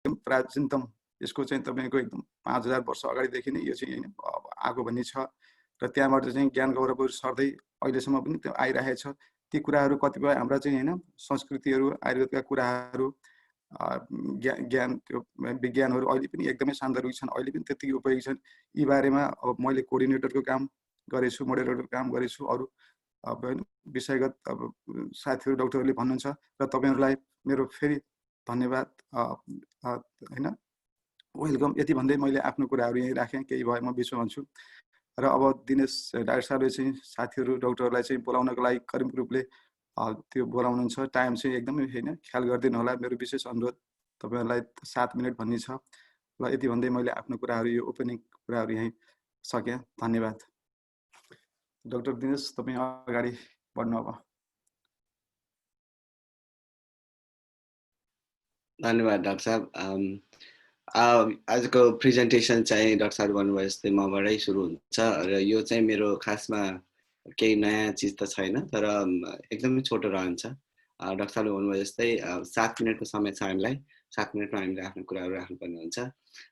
एकदम प्राचीनतम, यसको चाहिँ तपाईँको एकदम 5000 वर्ष अगाडिदेखि नै यो चाहिँ हैन आएको भन्ने छ र त्यहाँबाट चाहिँ ज्ञान गौरवहरू सर्दै अहिलेसम्म पनि त्यो आइरहेको छ। ती कुराहरू कतिपय हाम्रा चाहिँ हैन संस्कृतिहरू, आयुर्वेदका कुराहरू, ज्ञान त्यो विज्ञानहरू अहिले पनि एकदमै सान्दर्भिक छन्, अहिले पनि त्यतिकै उपयोगी छन्। यी बारेमा अब मैले कोअर्डिनेटरको काम गरेछु, मोडरेटरको काम गरेछु, अरू अब विषयगत अब साथीहरू डाक्टरहरूले भन्नुहुन्छ र तपाईँहरूलाई मेरो फेरि धन्यवाद हैन वेलकम। यति भन्दै मैले आफ्नो कुराहरू यहीँ राखेँ, केही भए म बिचमा भन्छु। र अब दिनेश डाक्टर साहबले चाहिँ साथीहरू डाक्टरहरूलाई चाहिँ बोलाउनको लागि करिब रूपले त्यो बोलाउनुहुन्छ। टाइम चाहिँ एकदमै हैन ख्याल गरिदिनु होला, मेरो विशेष अनुरोध। तपाईँहरूलाई 7 मिनट भन्ने छ। ल यति भन्दै मैले आफ्नो कुराहरू, यो ओपनिङ कुराहरू यहीँ सकेँ। धन्यवाद। डाक्टर दिनेश तपाईँ अगाडि बढ्नु अब। धन्यवाद डाक्टर साहब। आजको प्रेजेन्टेसन चाहिँ डाक्टर साहब भन्नुभयो जस्तै मबाटै सुरु हुन्छ र यो चाहिँ मेरो खासमा केही नयाँ चिज त छैन, तर एकदमै छोटो रहन्छ। डाक्टर साहबले भन्नुभयो जस्तै 7 मिनटको समय छ हामीलाई, 7 मिनटमा हामीले आफ्नो कुराहरू राख्नुपर्ने हुन्छ।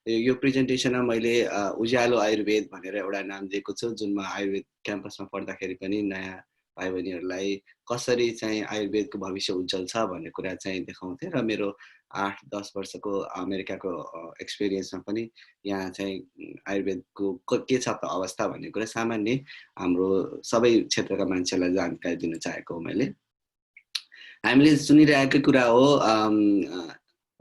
यो प्रेजेन्टेसनमा मैले उज्यालो आयुर्वेद भनेर एउटा नाम दिएको छु, जुनमा आयुर्वेद क्याम्पसमा पढ्दाखेरि पनि नयाँ भाइ बहिनीहरूलाई कसरी चाहिँ आयुर्वेदको भविष्य उज्जवल छ भन्ने कुरा चाहिँ देखाउँथेँ र मेरो 8-10 वर्षको अमेरिकाको एक्सपिरियन्समा पनि यहाँ चाहिँ आयुर्वेदको के छ त अवस्था भन्ने कुरा सामान्य हाम्रो सबै क्षेत्रका मान्छेलाई जानकारी दिन चाहेको हो मैले। हामीले सुनिरहेको कुरा हो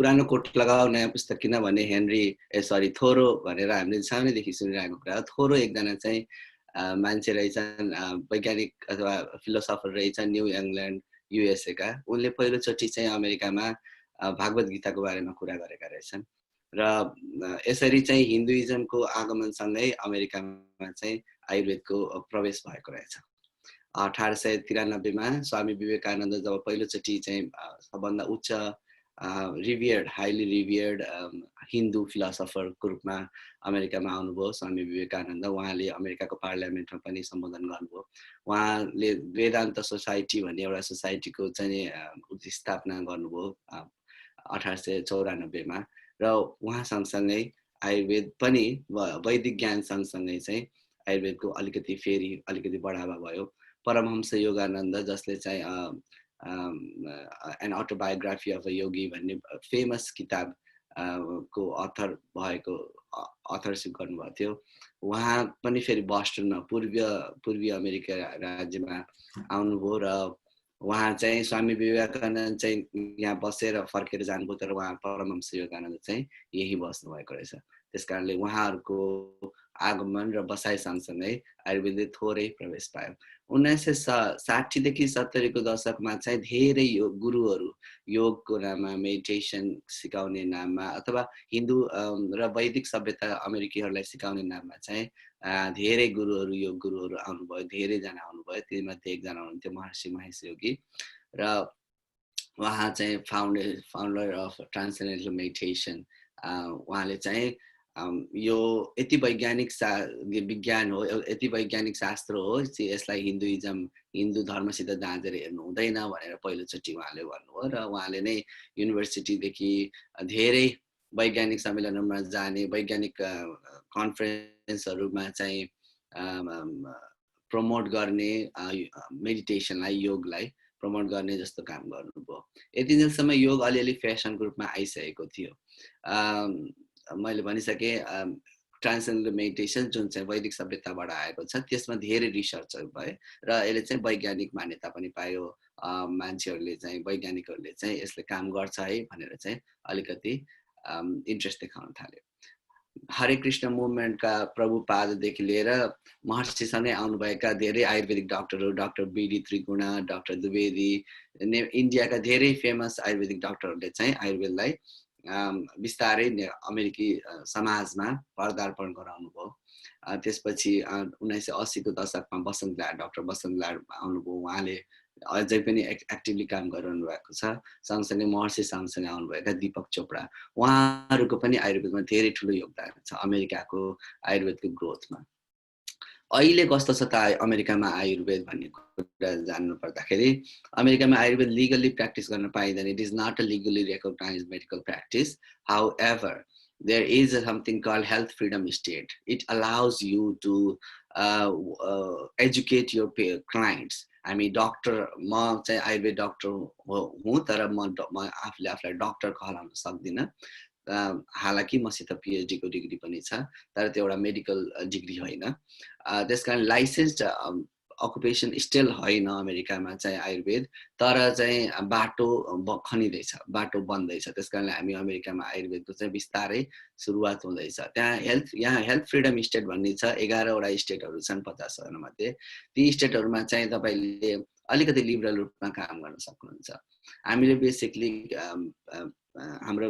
पुरानो कोट लगाऊ नयाँ पुस्तक किन भन्ने थोरो भनेर हामीले सानैदेखि सुनिरहेको कुरा हो। थोरो एकजना चाहिँ मान्छे रहेछन्, वैज्ञानिक अथवा फिलोसफर रहेछन्, न्यू इङ्ल्यान्ड युएसए का। उनले पहिलोचोटि चाहिँ अमेरिकामा भागवत गीताको बारेमा कुरा गरेका रहेछन् र यसरी चाहिँ हिन्दुइजमको आगमनसँगै अमेरिकामा चाहिँ आयुर्वेदको प्रवेश भएको रहेछ। 1893 मा स्वामी विवेकानन्द जब पहिलोचोटि चाहिँ सबभन्दा उच्च हाइली रिभियर्ड हिन्दू फिलोसफरको रूपमा अमेरिकामा आउनुभयो स्वामी विवेकानन्द। उहाँले अमेरिकाको पार्लियामेन्टमा पनि सम्बोधन गर्नुभयो। उहाँले वेदान्त सोसाइटी भन्ने एउटा सोसाइटीको चाहिँ स्थापना गर्नुभयो 1894 मा र उहाँ सँगसँगै आयुर्वेद पनि वैदिक ज्ञान सँगसँगै चाहिँ आयुर्वेदको अलिकति बढावा भयो। परमहंस योगानन्द जसले चाहिँ एन अटोबायोग्राफी अफ अ योगी भन्ने फेमस किताब को अथरसिप गर्नुभएको थियो। उहाँ पनि फेरि बस्टनमा पूर्वीय अमेरिका राज्यमा आउनुभयो र उहाँ चाहिँ स्वामी विवेकानन्द चाहिँ यहाँ बसेर फर्केर जानुभयो, तर उहाँ परमहंस योगानन्द चाहिँ यही बस्नु भएको रहेछ। त्यसकारणले उहाँहरूको आगमन र बसाइ सँगसँगै आयुर्वेदले थोरै प्रवेश पायो। 1960 देखि 70 को दशकमा चाहिँ धेरै गुरुहरू योगको नाममा, मेडिटेसन सिकाउने नाममा अथवा हिन्दू र वैदिक सभ्यता अमेरिकीहरूलाई सिकाउने नाममा चाहिँ धेरै गुरुहरू, योग गुरुहरू आउनुभयो, धेरैजना आउनुभयो। तीमध्ये एकजना हुनुहुन्थ्यो महर्षि महेश योगी र उहाँ चाहिँ फाउन्डर अफ ट्रान्सेन्डेन्टल मेडिटेसन। उहाँले चाहिँ यो यति वैज्ञानिक विज्ञान हो, यति वैज्ञानिक शास्त्र हो, यसलाई हिन्दू धर्मसित दाँजेर हेर्नु हुँदैन भनेर पहिलोचोटि उहाँले भन्नुभयो र उहाँले नै युनिभर्सिटीदेखि धेरै वैज्ञानिक सम्मेलनमा जाने, वैज्ञानिक कन्फरेन्सहरूमा चाहिँ प्रमोट गर्ने, मेडिटेसनलाई, योगलाई प्रमोट गर्ने जस्तो काम गर्नुभयो। यति दिनसम्म योग अलिअलि फेसनको रूपमा आइसकेको थियो। मैले भनिसकेँ ट्रान्सेन्डेन्टल मेडिटेसन जुन चाहिँ वैदिक सभ्यताबाट आएको छ, त्यसमा धेरै रिसर्चहरू भए र यसले चाहिँ वैज्ञानिक मान्यता पनि पायो। मान्छेहरूले चाहिँ वैज्ञानिकहरूले चाहिँ यसले काम गर्छ है भनेर चाहिँ अलिकति इन्ट्रेस्ट देखाउन थाल्यो। हरे कृष्ण मुभमेन्टका प्रभुपाददेखि लिएर महर्षिसँगै आउनुभएका धेरै आयुर्वेदिक डाक्टरहरू, डाक्टर बीडी त्रिगुणा, डाक्टर द्विवेदी, इन्डियाका धेरै फेमस आयुर्वेदिक डाक्टरहरूले चाहिँ आयुर्वेदलाई बिस्तारै अमेरिकी समाजमा पदार्पण गराउनु भयो। त्यसपछि 1980 को दशकमा डाक्टर वसन्त लाड आउनुभयो। उहाँले अझै पनि एक्टिभली काम गरिरहनु भएको छ। सँगसँगै महर्षि सँगसँगै आउनुभएका दीपक चोपडा, उहाँहरूको पनि आयुर्वेदमा धेरै ठुलो योगदान छ अमेरिकाको आयुर्वेदको ग्रोथमा। अहिले कस्तो छ त अमेरिकामा आयुर्वेद भन्ने कुरा जान्नु पर्दाखेरि अमेरिकामा आयुर्वेद लिगली प्र्याक्टिस गर्न पाइँदैन. It is not a legally recognised medical practice. However there is something called health freedom state. It allows you to educate your clients. हामी डक्टर म चाहिँ आयुर्वेद डक्टर हुँ तर म आफूले आफूलाई डक्टर कहलाउन सक्दिनँ. हालाकि मसित पिएचडी को डिग्री पनि छ तर त्यो एउटा मेडिकल डिग्री होइन. त्यसकारण लाइसेन्स्ड अकुपेसन स्टिल होइन अमेरिकामा चाहिँ आयुर्वेद. तर चाहिँ बाटो खनिँदैछ, बाटो बन्दैछ. त्यसकारणले हामी अमेरिकामा आयुर्वेदको चाहिँ बिस्तारै सुरुवात हुँदैछ. यहाँ हेल्थ फ्रिडम स्टेट भन्ने छ. 11 वटा स्टेटहरू छन् 50 मध्ये. ती स्टेटहरूमा चाहिँ तपाईँले अलिकति लिबरल रूपमा काम गर्न सक्नुहुन्छ. हामीले बेसिकली हाम्रो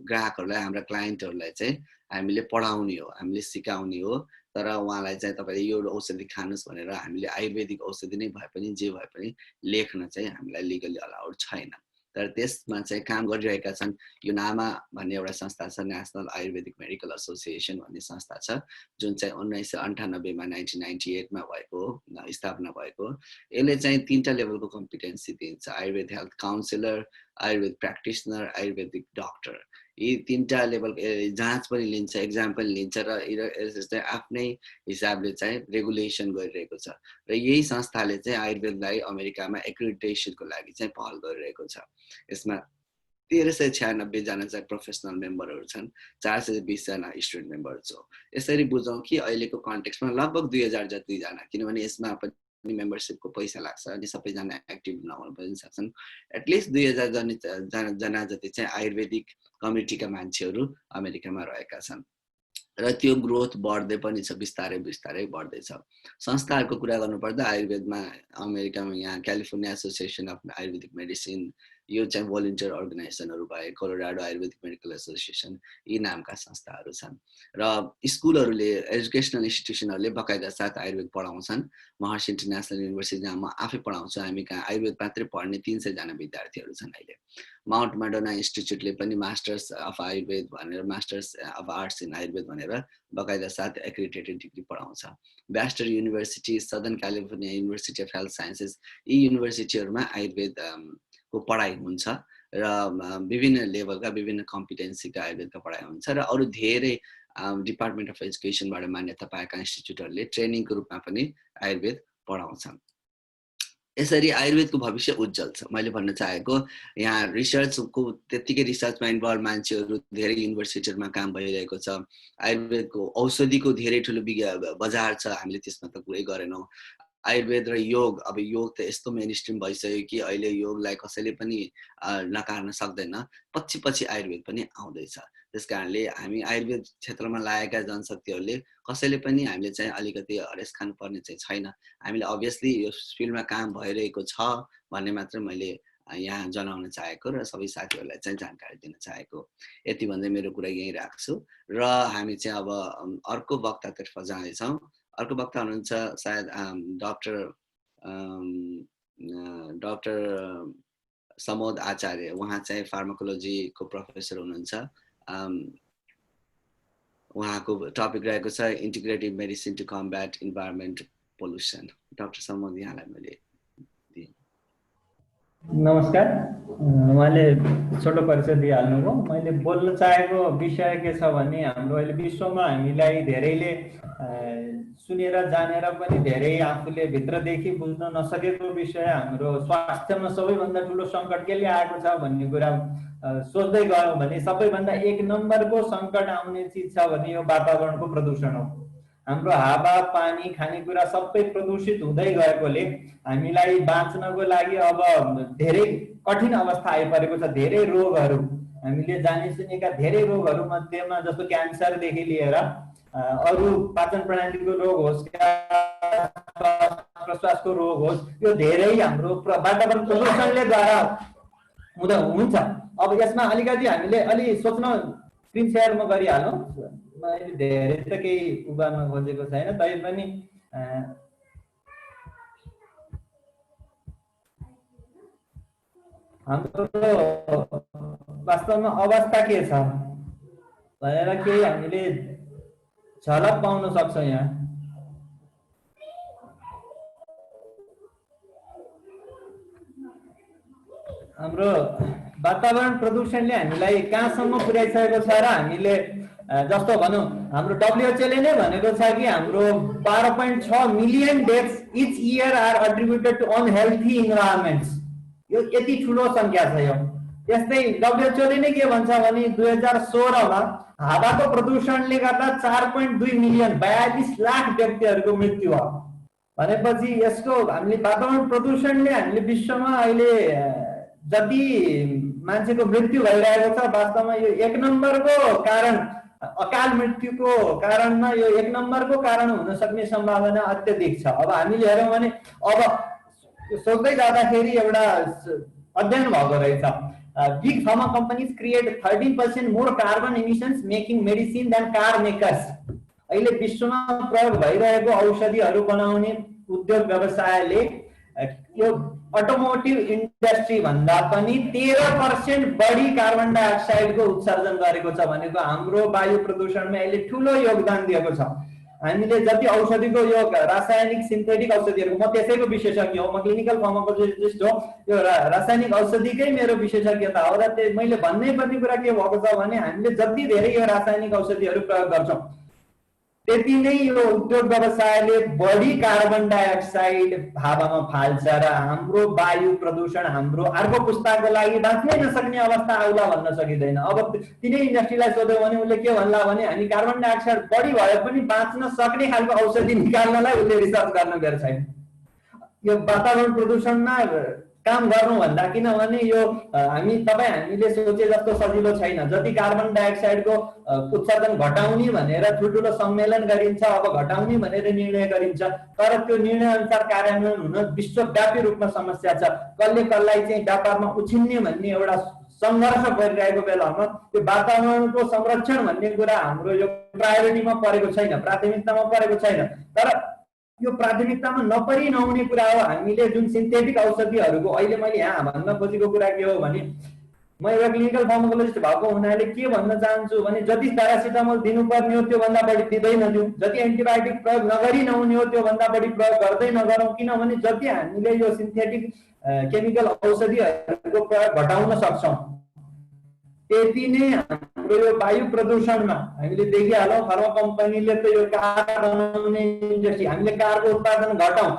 ग्राहकहरूलाई, हाम्रा क्लाइन्टहरूलाई चाहिँ हामीले पढाउने हो, हामीले सिकाउने हो. तर उहाँलाई चाहिँ तपाईँले यो औषधि खानुहोस् भनेर हामीले आयुर्वेदिक औषधि नै भए पनि जे भए पनि लेख्न चाहिँ हामीलाई लिगली अलाउड छैन. तर त्यसमा चाहिँ काम गरिरहेका छन्. युनामा भन्ने एउटा संस्था छ, नेसनल आयुर्वेदिक मेडिकल एसोसिएसन भन्ने संस्था छ, जुन चाहिँ 1998 मा 1998 मा भएको स्थापना भएको. यसले चाहिँ 3टा लेभलको कम्पिटेन्सी दिन्छ. Ayurveda health counsellor, Ayurveda practitioner, Ayurvedic doctor. यी 3टा लेभल जाँच पनि लिन्छ, एक्जाम पनि लिन्छ र चाहिँ आफ्नै हिसाबले चाहिँ रेगुलेसन गरिरहेको छ. र यही संस्थाले चाहिँ आयुर्वेदलाई अमेरिकामा एक्रिडिटेसनको लागि चाहिँ पहल गरिरहेको छ. यसमा 1396 जना चाहिँ प्रोफेसनल मेम्बरहरू छन्, 420 जना स्टुडेन्ट मेम्बरहरू छ. यसरी बुझौँ कि अहिलेको कन्टेक्स्टमा लगभग 2000 जति जना, किनभने यसमा पनि मेम्बरसिपको पैसा लाग्छ अनि सबैजना एक्टिभ नहुन पनि सक्छन्. एटलिस्ट 2000 जना जति चाहिँ आयुर्वेदिक कम्युनिटीका मान्छेहरू अमेरिकामा रहेका छन् र त्यो ग्रोथ बढ्दै पनि छ, बिस्तारै बिस्तारै बढ्दैछ. संस्थाहरूको कुरा गर्नुपर्दा आयुर्वेदमा अमेरिकामा यहाँ California association of Ayurvedic medicine, यो चाहिँ भोलिन्टियर अर्गनाइजेसनहरू भए, कोलोराडो आयुर्वेदिक मेडिकल एसोसिएसन, यी नामका संस्थाहरू छन्. र स्कुलहरूले, एजुकेसनल इन्स्टिट्युसनहरूले बकाइदा साथ आयुर्वेद पढाउँछन्. महर्षि इन्टरनेसनल युनिभर्सिटी जहाँ म आफै पढाउँछु, हामी कहाँ आयुर्वेद मात्रै पढ्ने 300 जना विद्यार्थीहरू छन् अहिले. माउन्ट मेडोना इन्स्टिट्युटले पनि मास्टर्स अफ आयुर्वेद भनेर, masters of arts in Ayurveda भनेर बकाइदा साथ एक्रिडिटेड डिग्री पढाउँछ. Bastyr University, Southern California University of Health Sciences, यी युनिभर्सिटीहरूमा आयुर्वेद को पढाइ हुन्छ र विभिन्न लेभलका विभिन्न कम्पिटेन्सीका आयुर्वेदका पढाइ हुन्छ. र अरू धेरै डिपार्टमेन्ट अफ एजुकेसनबाट मान्यता पाएका इन्स्टिट्युटहरूले ट्रेनिङको रूपमा पनि आयुर्वेद पढाउँछन्. यसरी आयुर्वेदको भविष्य उज्जवल छ. मैले भन्न चाहेको यहाँ रिसर्चको त्यतिकै रिसर्चमा इन्भल्भ मान्छेहरू धेरै युनिभर्सिटीहरूमा काम भइरहेको छ. आयुर्वेदको औषधिको धेरै ठुलो बजार छ, हामीले त्यसमा त कुरै गरेनौँ. आयुर्वेद र योग, अब योग त यस्तो मेन स्ट्रिम भइसक्यो कि अहिले योगलाई कसैले पनि नकार्न सक्दैन. पछि आयुर्वेद पनि आउँदैछ. त्यसकारणले हामी आयुर्वेद क्षेत्रमा लागेका जनशक्तिहरूले कसैले पनि हामीले चाहिँ अलिकति हरेस खानुपर्ने चाहिँ छैन. हामीले अभियसली यो फिल्डमा काम भइरहेको छ भन्ने मात्र मैले यहाँ जनाउन चाहेको र सबै साथीहरूलाई चाहिँ जानकारी दिन चाहेको. यति भन्दै मेरो कुरा यहीँ राख्छु र हामी चाहिँ अब अर्को वक्तातर्फ जाँदैछौँ. अर्को वक्ता हुनुहुन्छ सायद डाक्टर समोद आचार्य. उहाँ चाहिँ फार्माकोलोजीको प्रोफेसर हुनुहुन्छ. उहाँको टपिक रहेको छ integrative medicine to combat environment pollution. Doctor Samod, यहाँलाई मैले नमस्कार. उहाँले छोटो परिचय दिइहाल्नुभयो. मैले बोल्न चाहेको विषय के छ भने हाम्रो अहिले विश्वमा हामीलाई धेरैले सुनेर जानेर पनि धेरै आफूले भित्रदेखि बुझ्न नसकेको विषय हाम्रो स्वास्थ्यमा सबैभन्दा ठुलो सङ्कट केले आएको छ भन्ने कुरा सोच्दै गयौँ भने सबैभन्दा 1 नम्बरको सङ्कट आउने चिज छ भने यो वातावरणको प्रदूषण हो. हाम्रो हावा, पानी, खानेकुरा सबै प्रदूषित हुँदै गएकोले हामीलाई बाँच्नको लागि अब धेरै कठिन अवस्था आइपरेको छ. धेरै रोगहरू, हामीले जाने सुनेका धेरै रोगहरू मध्येमा जस्तो क्यान्सरदेखि लिएर अरू पाचन प्रणालीको रोग होस्, प्रश्वासको रोग होस्, यो धेरै हाम्रो वातावरण प्रदूषणले गर्दा हुँदा हुन्छ. अब यसमा अलिकति हामीले अलि सोच्न, स्क्रिन सेयर म गरिहालौँ. मैले धेरै त केही उबार्न खोजेको छैन, तैपनि हाम्रो वास्तवमा अवस्था के छ भनेर केही हामीले झलक पाउन सक्छौँ यहाँ. हाम्रो वातावरण प्रदूषणले हामीलाई कहाँसम्म पुर्याइसकेको छ र हामीले जस्तो भनौँ हाम्रो WHO ले नै भनेको छ कि हाम्रो 12.6 million deaths each year are attributed to unhealthy environments. यो यति ठुलो सङ्ख्या छ यो। त्यस्तै WHO ले नै के भन्छ भने 2016 मा हावाको प्रदूषणले गर्दा 4.2 मिलियन 42 लाख व्यक्तिहरूको मृत्यु भयो भनेपछि यसको हामीले वातावरण प्रदूषणले हामीले विश्वमा अहिले जति मान्छेको मृत्यु भइरहेको छ वास्तवमा यो 1 नम्बरको कारण अकाल मृत्युको कारणमा यो 1 नम्बरको कारण हुन सक्ने सम्भावना अत्यधिक छ। अब हामीले हेरौँ भने अब सोच्दै जाँदाखेरि एउटा अध्ययन भएको रहेछ big pharma companies create 13% more carbon emissions making medicine than car makers. अहिले विश्वमा प्रयोग भइरहेको औषधिहरू बनाउने उद्योग व्यवसायले यो अटोमोटिभ इन्डस्ट्री भन्दा पनि 13% बढी कार्बन डाइअक्साइडको उत्सर्जन गरेको छ भनेको हाम्रो वायु प्रदूषणमा अहिले ठुलो योगदान दिएको छ। हामीले जति औषधिको यो रासायनिक सिन्थेटिक औषधिहरूको म त्यसैको विशेषज्ञ हो, म क्लिनिकल फार्माकोलोजिस्ट हो, यो रासायनिक औषधिकै मेरो विशेषज्ञता हो र मैले भन्नै पर्ने कुरा के भएको छ भने हामीले जति धेरै यो रासायनिक औषधिहरू प्रयोग गर्छौँ त्यति नै यो उद्योग व्यवसायले बढी कार्बन डाइअक्साइड हावामा फाल्छ र हाम्रो वायु प्रदूषण हाम्रो अर्को पुस्ताको लागि बाँच्नै नसक्ने अवस्था आउला भन्न सकिँदैन। अब तिनै इन्डस्ट्रीलाई सोध्यो भने उसले के भन्ला भने हामी कार्बन डाइअक्साइड बढी भए पनि बाँच्न सक्ने खालको औषधि निकाल्नलाई उसले रिसर्च गर्न गएको छैन। यो वातावरण प्रदूषणमा काम गर्नु भन्दा किनभने यो हामीले सोचे जस्तो सजिलो छैन। जति कार्बन डाइअक्साइडको उत्सर्जन घटाउने भनेर ठुल्ठुलो सम्मेलन गरिन्छ, अब घटाउने भनेर निर्णय गरिन्छ, तर त्यो निर्णय अनुसार कार्यान्वयन हुन विश्वव्यापी रूपमा समस्या छ। कसले कसलाई चाहिँ व्यापारमा उछिन्ने भन्ने एउटा सङ्घर्ष परिरहेको बेलामा त्यो वातावरणको संरक्षण भन्ने कुरा हाम्रो यो प्रायोरिटीमा परेको छैन, प्राथमिकतामा परेको छैन। तर यो प्राथमिकतामा नपरि नहुने कुरा हो हामीले जुन सिन्थेटिक औषधिहरूको अहिले मैले यहाँ भन्न खोजेको कुरा के हो भने म एउटा क्लिनिकल फार्माकोलोजिस्ट भएको हुनाले के भन्न चाहन्छु भने जति प्यारासिटामोल दिनुपर्ने हो त्योभन्दा बढी दिँदै नदिउँ, जति एन्टिबायोटिक प्रयोग नगरी नहुने हो त्योभन्दा बढी प्रयोग गर्दै नगरौँ, किनभने जति हामीले यो सिन्थेटिक केमिकल औषधिहरूको प्रयोग घटाउन सक्छौँ त्यति नै हाम्रो यो वायु प्रदूषणमा हामीले देखिहालौँ। फार्मा कम्पनीले त यो कार बनाउने इन्डस्ट्री हामीले कारको उत्पादन घटाउँ,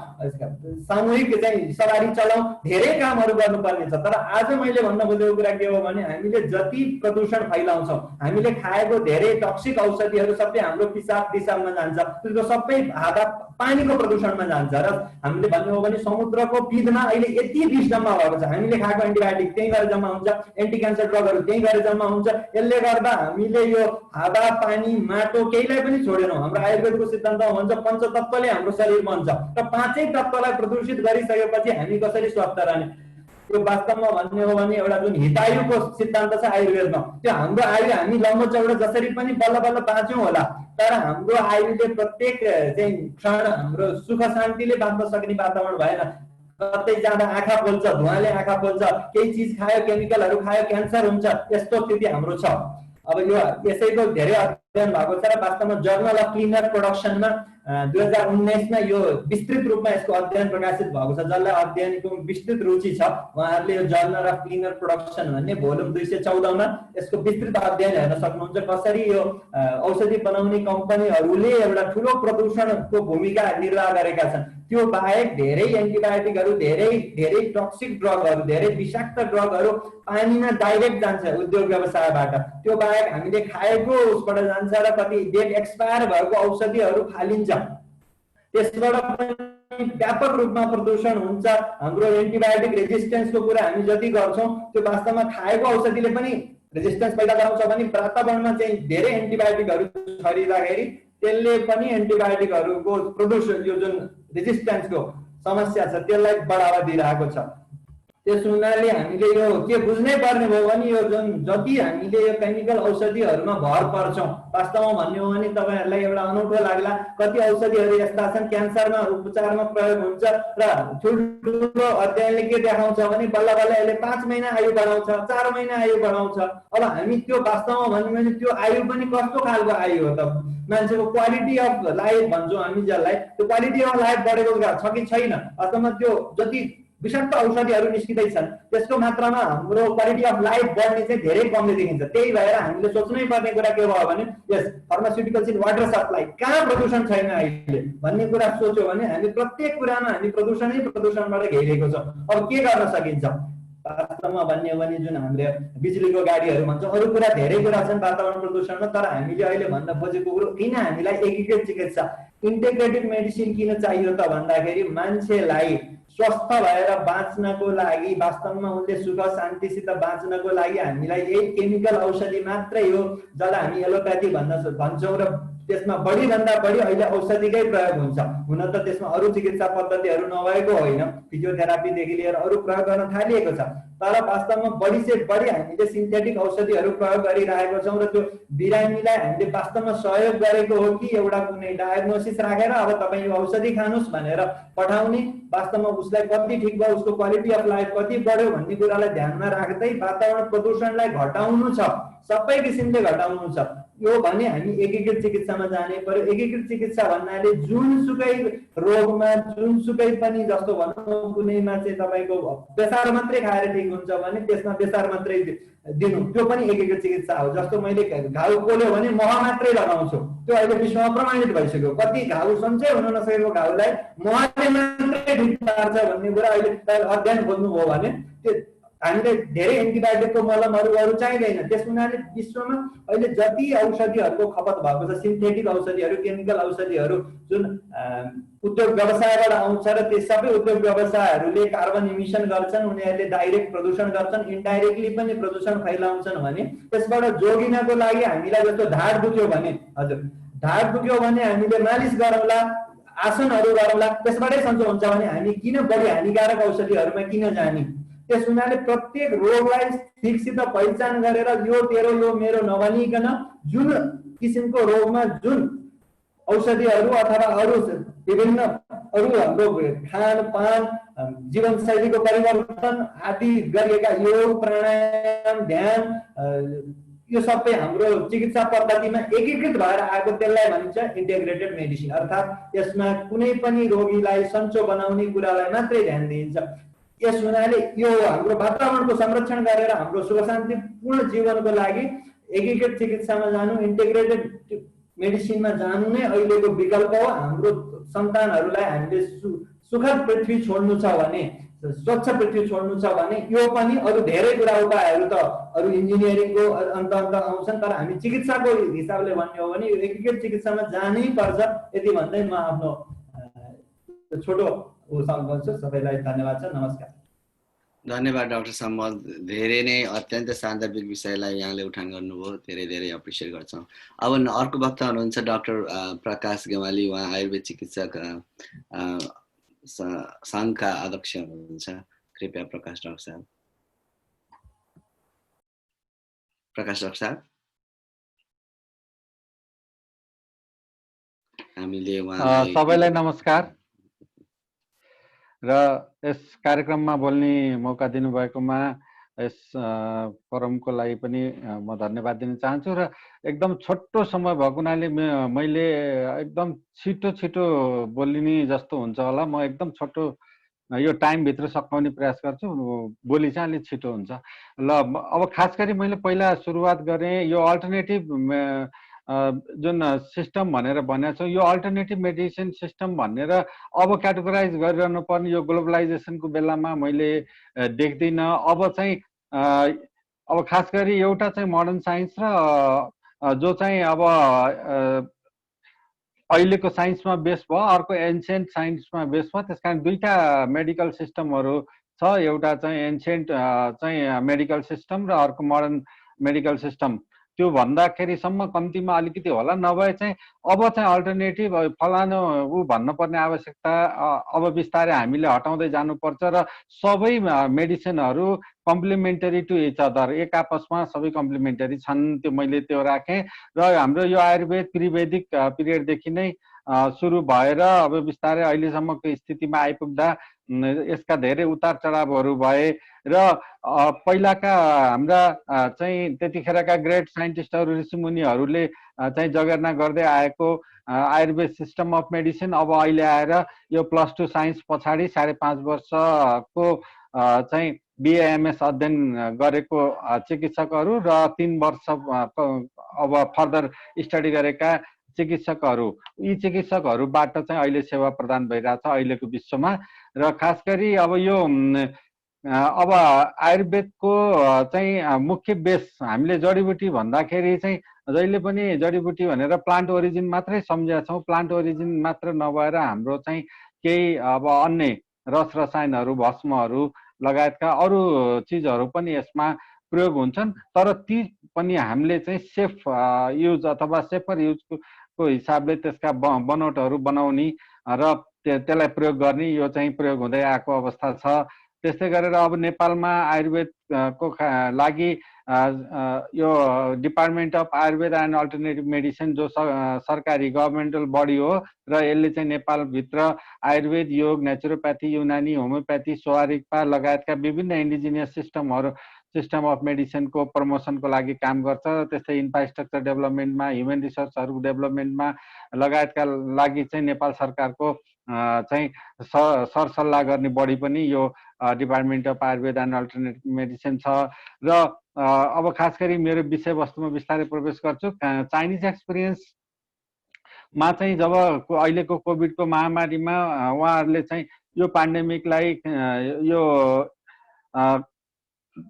सामूहिक चाहिँ सवारी चलाउँ, धेरै कामहरू गर्नुपर्ने छ। तर आज मैले भन्न खोजेको कुरा के हो भने हामीले जति प्रदूषण फैलाउँछौँ, हामीले खाएको धेरै टक्सिक औषधिहरू सबै हाम्रो पिसाब दिशामा जान्छ, त्यसको सबै हावा पानीको प्रदूषणमा जान्छ र हामीले भन्नु हो भने समुद्रको पिँधमा अहिले यति विष जम्मा भएको छ। हामीले खाएको एन्टिबायोटिक त्यही गरेर जम्मा हुन्छ, एन्टी क्यान्सर ड्रगहरू त्यही गरेर जम्मा हुन्छ। यसले गर्दा हामीले यो हावा पानी माटो केहीलाई पनि छोडेनौँ। हाम्रो आयुर्वेदको सिद्धान्तमा भन्छ पञ्चतत्त्वले हाम्रो शरीर बन्छ र पाँचै तत्त्वलाई प्रदूषित गरिसकेपछि हामी कसरी स्वस्थ रहने? यो वास्तवमा भन्ने हो भने एउटा जुन हितायुको सिद्धान्त छ आयुर्वेदमा, त्यो हाम्रो आयु हामी लम्बो चौडो जसरी पनि बल्ल बल्ल बाँच्यौँ होला, तर हाम्रो आयुले प्रत्येक चाहिँ क्षण हाम्रो सुख शान्तिले बाँच्न सक्ने वातावरण भएन। कतै जाँदा आँखा पोल्छ, धुवाले आँखा पोल्छ, केही चिज खायो केमिकलहरू खायो क्यान्सर हुन्छ, यस्तो स्थिति हाम्रो छ। अब यो यसैको धेरै अध्ययन भएको छ र वास्तवमा जर्नल अफ क्लिनर प्रोडक्सनमा 2019 मा यो विस्तृत रूपमा यसको अध्ययन प्रकाशित भएको छ। जसलाई अध्ययनको विस्तृत रुचि छ उहाँहरूले यो जर्नल अफ क्लिनर प्रोडक्सन भन्ने भोल्युम 214 मा यसको विस्तृत अध्ययन हेर्न सक्नुहुन्छ। कसरी यो औषधि बनाउने कम्पनीहरूले एउटा ठुलो प्रदूषणको भूमिका निर्वाह गरेका छन्। त्यो बाहेक धेरै एन्टिबायोटिकहरू, धेरै टक्सिक ड्रगहरू, धेरै विषाक्त ड्रगहरू पानीमा डाइरेक्ट जान्छ उद्योग व्यवसायबाट। त्यो बाहेक हामीले खाएको उसबाट जान्छ र कति डेट एक्सपायर भएको औषधिहरू फालिन्छ, त्यसबाट पनि व्यापक रूपमा प्रदूषण हुन्छ। हाम्रो एन्टिबायोटिक रेजिस्टेन्सको कुरा हामी जति गर्छौँ त्यो वास्तवमा खाएको औषधिले पनि रेजिस्टेन्स पैदा गराउँछ भने वातावरणमा चाहिँ धेरै एन्टिबायोटिकहरू छरिँदाखेरि त्यसले पनि एन्टिबायोटिकहरूको प्रदूषण यो जुन रेजिस्टेन्सको समस्या छ त्यसलाई बढावा दिइरहेको छ। त्यस हुनाले हामीले यो के बुझ्नै पर्ने भयो भने यो जुन जति हामीले यो केमिकल औषधिहरूमा भर पर्छौँ, वास्तवमा भन्ने हो भने तपाईँहरूलाई एउटा अनौठो लाग्ला कति औषधिहरू यस्ता छन् क्यान्सरमा उपचारमा प्रयोग हुन्छ र ठुल्ठुलो अध्ययनले के देखाउँछ भने बल्ल बल्ल यसले 5 महिना आयु बढाउँछ, 4 महिना आयु बढाउँछ। अब हामी त्यो वास्तवमा भन्ने भने त्यो आयु पनि कस्तो खालको आयु हो त? मान्छेको क्वालिटी अफ लाइफ भन्छौँ हामी जसलाई, त्यो क्वालिटी अफ लाइफ बढेको छ कि छैन? वास्तवमा त्यो जति विषाक्त औषधिहरू निस्किँदै छन्, त्यसको मात्रामा हाम्रो क्वालिटी अफ लाइफ बढ्ने चाहिँ धेरै कमले देखिन्छ। त्यही भएर हामीले सोच्नै पर्ने कुरा के भयो भने यस फार्मास्युटिकल्स इन वाटर सप्लाई कहाँ प्रदूषण छैन अहिले भन्ने कुरा सोच्यो भने हामी प्रत्येक कुरामा हामी प्रदूषणबाट घेरिएको छौँ। अब के गर्न सकिन्छ वास्तवमा भन्ने हो भने जुन हामीले बिजुलीको गाडीहरू भन्छौँ, अरू कुरा धेरै कुरा छन् वातावरण प्रदूषणमा, तर हामीले अहिले भन्न खोजेको कुरो किन हामीलाई एकीकृत चिकित्सा इन्टिग्रेटेड मेडिसिन किन चाहियो त भन्दाखेरि मान्छेलाई स्वस्थ भएर बाँच्नको लागि, वास्तवमा उनले सुख शान्तिसित बाँच्नको लागि हामीलाई यही केमिकल औषधि मात्रै हो जसलाई हामी एलोप्याथी भन्छौँ र त्यसमा बढीभन्दा बढी अहिले औषधिकै प्रयोग हुन्छ। हुन त त्यसमा अरू चिकित्सा पद्धतिहरू नभएको होइन, फिजियोथेरापीदेखि लिएर अरू प्रयोग गर्न थालिएको छ, तर वास्तवमा बढी से बढी हामीले सिन्थेटिक औषधिहरू प्रयोग गरिरहेको छौँ र त्यो बिरामीलाई हामीले वास्तवमा सहयोग गरेको हो कि एउटा कुनै डायग्नोसिस राखेर अब तपाईँ यो औषधि खानुहोस् भनेर पठाउने, वास्तवमा उसलाई कति ठिक भयो, उसको क्वालिटी अफ लाइफ कति बढ्यो भन्ने कुरालाई ध्यानमा राख्दै वातावरण प्रदूषणलाई घटाउनु छ, सबै किसिमले घटाउनु छ। यो भने हामी एकीकृत चिकित्सामा जाने पर्यो। एकीकृत चिकित्सा भन्नाले जुनसुकै रोगमा जुनसुकै पनि, जस्तो भनौँ कुनैमा चाहिँ तपाईँको बेसार मात्रै खाएर ठिक हुन्छ भने त्यसमा बेसार मात्रै दिनु, त्यो पनि एकीकृत चिकित्सा हो। जस्तो मैले घाउ पोल्यो भने मह मात्रै लगाउँछु, त्यो अहिले विश्वमा प्रमाणित भइसक्यो। कति घाउ सन्चै हुन नसकेको घाउलाई महले मात्रै ठिक पार्छ भन्ने कुरा अहिले अध्ययन खोज्नुभयो भने त्यो हामीले धेरै एन्टिबायोटिकको मलमहरू अरू चाहिँदैन। त्यस हुनाले विश्वमा अहिले जति औषधिहरूको खपत भएको छ, सिन्थेटिक औषधिहरू, केमिकल औषधिहरू जुन उद्योग व्यवसायबाट आउँछ र त्यो सबै उद्योग व्यवसायहरूले कार्बन इमिसन गर्छन्, उनीहरूले डाइरेक्ट प्रदूषण गर्छन्, इन्डाइरेक्टली पनि प्रदूषण फैलाउँछन् भने त्यसबाट जोगिनको लागि हामीलाई जस्तो ढाड दुख्यो भने, हजुर ढाड दुख्यो भने हामीले मालिस गरौँला, आसनहरू गरौँला, त्यसबाटै सन्चो हुन्छ भने हामी किन बढी हानिकारक औषधिहरूमा किन जाने? त्यस हुनाले प्रत्येक रोगलाई ठिकसित पहिचान गरेर यो तेरो यो मेरो नभनिकन जुन किसिमको रोगमा जुन औषधिहरू अथवा अरू विभिन्न अरू हाम्रो खानपान, जीवनशैलीको परिवर्तन आदि गरिएका योग, प्राणायाम, ध्यान, यो सबै हाम्रो चिकित्सा पद्धतिमा एकीकृत भएर आएको त्यसलाई भनिन्छ इन्टिग्रेटेड मेडिसिन। अर्थात् यसमा कुनै पनि रोगीलाई सन्चो बनाउने कुरालाई मात्रै ध्यान दिइन्छ। यस हुनाले यो हाम्रो वातावरणको संरक्षण गरेर हाम्रो सुख शान्तिपूर्ण जीवनको लागि एकीकृत चिकित्सामा जानु, इन्टिग्रेटेड मेडिसिनमा जानु नै अहिलेको विकल्प हो। हाम्रो सन्तानहरूलाई हामीले सुखद पृथ्वी छोड्नु छ भने, स्वच्छ पृथ्वी छोड्नु छ भने यो पनि अरू धेरै कुरा उपायहरू त अरू इन्जिनियरिङको अन्त आउँछन्, तर हामी चिकित्साको हिसाबले भन्ने हो भने यो एकीकृत चिकित्सामा जानै पर्छ। यति भन्दै म आफ्नो छोटो गर्छु। सबैलाई धन्यवाद छ। नमस्कार। धन्यवाद डाक्टर सम्मत, धेरै नै अत्यन्त सान्दर्भिक विषयलाई यहाँले उठान गर्नुभयो, धेरै धेरै एप्रिसिएट गर्छौँ। अब अर्को वक्ता हुनुहुन्छ डाक्टर प्रकाश गेवाली, उहाँ आयुर्वेद चिकित्सक सङ्घका अध्यक्ष हुनुहुन्छ। कृपया प्रकाश डाक्टर साहब। प्रकाश डाक्टर साहब, हामीले उहाँलाई सबैलाई नमस्कार र यस कार्यक्रममा बोल्ने मौका दिनुभएकोमा यस फोरमको लागि पनि म धन्यवाद दिन चाहन्छु। र एकदम छोटो समय भएको हुनाले मैले एकदम छिटो बोलिने जस्तो हुन्छ होला, म एकदम छोटो यो टाइमभित्र सकाउने प्रयास गर्छु। बोली चाहिँ अलिक छिटो हुन्छ। ल अब खास गरी मैले पहिला सुरुवात गरेँ यो अल्टरनेटिभ जुन सिस्टम भनेर भनेको छ, यो अल्टरनेटिभ मेडिसिन सिस्टम भनेर अब क्याटेगोराइज गरिरहनु पर्ने यो ग्लोबलाइजेसनको बेलामा मैले देख्दिनँ। अब चाहिँ अब खास गरी एउटा चाहिँ मोडर्न साइन्स र जो चाहिँ अब अहिलेको साइन्समा बेस भयो, अर्को एन्सियन्ट साइन्समा बेस भयो। त्यस कारण दुईटा मेडिकल सिस्टमहरू छ, एउटा चाहिँ एन्सियन्ट चाहिँ मेडिकल सिस्टम र अर्को मोडर्न मेडिकल सिस्टम। त्यो भन्दाखेरिसम्म कम्तीमा अलिकति होला, नभए चाहिँ अब चाहिँ अल्टरनेटिभ फलानु ऊ भन्नुपर्ने आवश्यकता अब बिस्तारै हामीले हटाउँदै जानुपर्छ र सबै मेडिसिनहरू कम्प्लिमेन्टरी टु इच अदर, एक आपसमा सबै कम्प्लिमेन्टरी छन्, त्यो मैले त्यो राखेँ। र हाम्रो यो आयुर्वेद प्रिवैदिक पिरियडदेखि नै सुरु भएर अब बिस्तारै अहिलेसम्मको स्थितिमा आइपुग्दा यसका धेरै उतार चढावहरू भए र पहिलाका हाम्रा चाहिँ त्यतिखेरका ग्रेट साइन्टिस्टहरू ऋषिमुनिहरूले चाहिँ जगेर्ना गर्दै आएको आयुर्वेद सिस्टम अफ मेडिसिन अब अहिले आएर यो +2 साइन्स पछाडि 5.5 वर्षको चाहिँ बिएएमएस अध्ययन गरेको चिकित्सकहरू र 3 वर्ष अब फर्दर स्टडी गरेका चिकित्सकहरू, यी चिकित्सकहरूबाट चाहिँ अहिले सेवा प्रदान भइरहेछ अहिलेको विश्वमा। र खास गरी अब यो अब आयुर्वेदको चाहिँ मुख्य बेस हामीले जडीबुटी भन्दाखेरि चाहिँ जहिले पनि जडीबुटी भनेर प्लान्ट ओरिजिन मात्रै सम्झेका छौँ। प्लान्ट ओरिजिन मात्र नभएर हाम्रो चाहिँ केही अब अन्य रस रसायनहरू, भस्महरू लगायतका अरू चिजहरू पनि यसमा प्रयोग हुन्छन्, तर ती पनि हामीले चाहिँ सेफ युज अथवा सेफर युजको हिसाबले त्यसका बनोटहरू बनाउने र त्यसलाई प्रयोग गर्ने यो चाहिँ प्रयोग हुँदै आएको अवस्था छ। त्यस्तै गरेर अब नेपालमा आयुर्वेदको लागि यो department of Ayurveda and alternative medicine जो सरकारी गभर्मेन्टल बडी हो र यसले चाहिँ नेपालभित्र आयुर्वेद, योग, नेचुरोप्याथी, युनानी, होमियोप्याथी, स्वारिकपा लगायतका विभिन्न इन्डिजिनियस सिस्टम अफ मेडिसिनको प्रमोसनको लागि काम गर्छ। त्यस्तै इन्फ्रास्ट्रक्चर डेभलपमेन्टमा, ह्युमन रिसोर्सहरू डेभलपमेन्टमा लगायतका लागि चाहिँ नेपाल सरकारको चाहिँ सरसल्लाह गर्ने बडी पनि यो department of Ayurveda and alternative medicine छ। र अब खास गरी मेरो विषयवस्तुमा बिस्तारै प्रवेश गर्छु। चाइनिज एक्सपिरियन्समा चाहिँ जब अहिलेको कोभिडको महामारीमा उहाँहरूले चाहिँ यो पेन्डेमिकलाई यो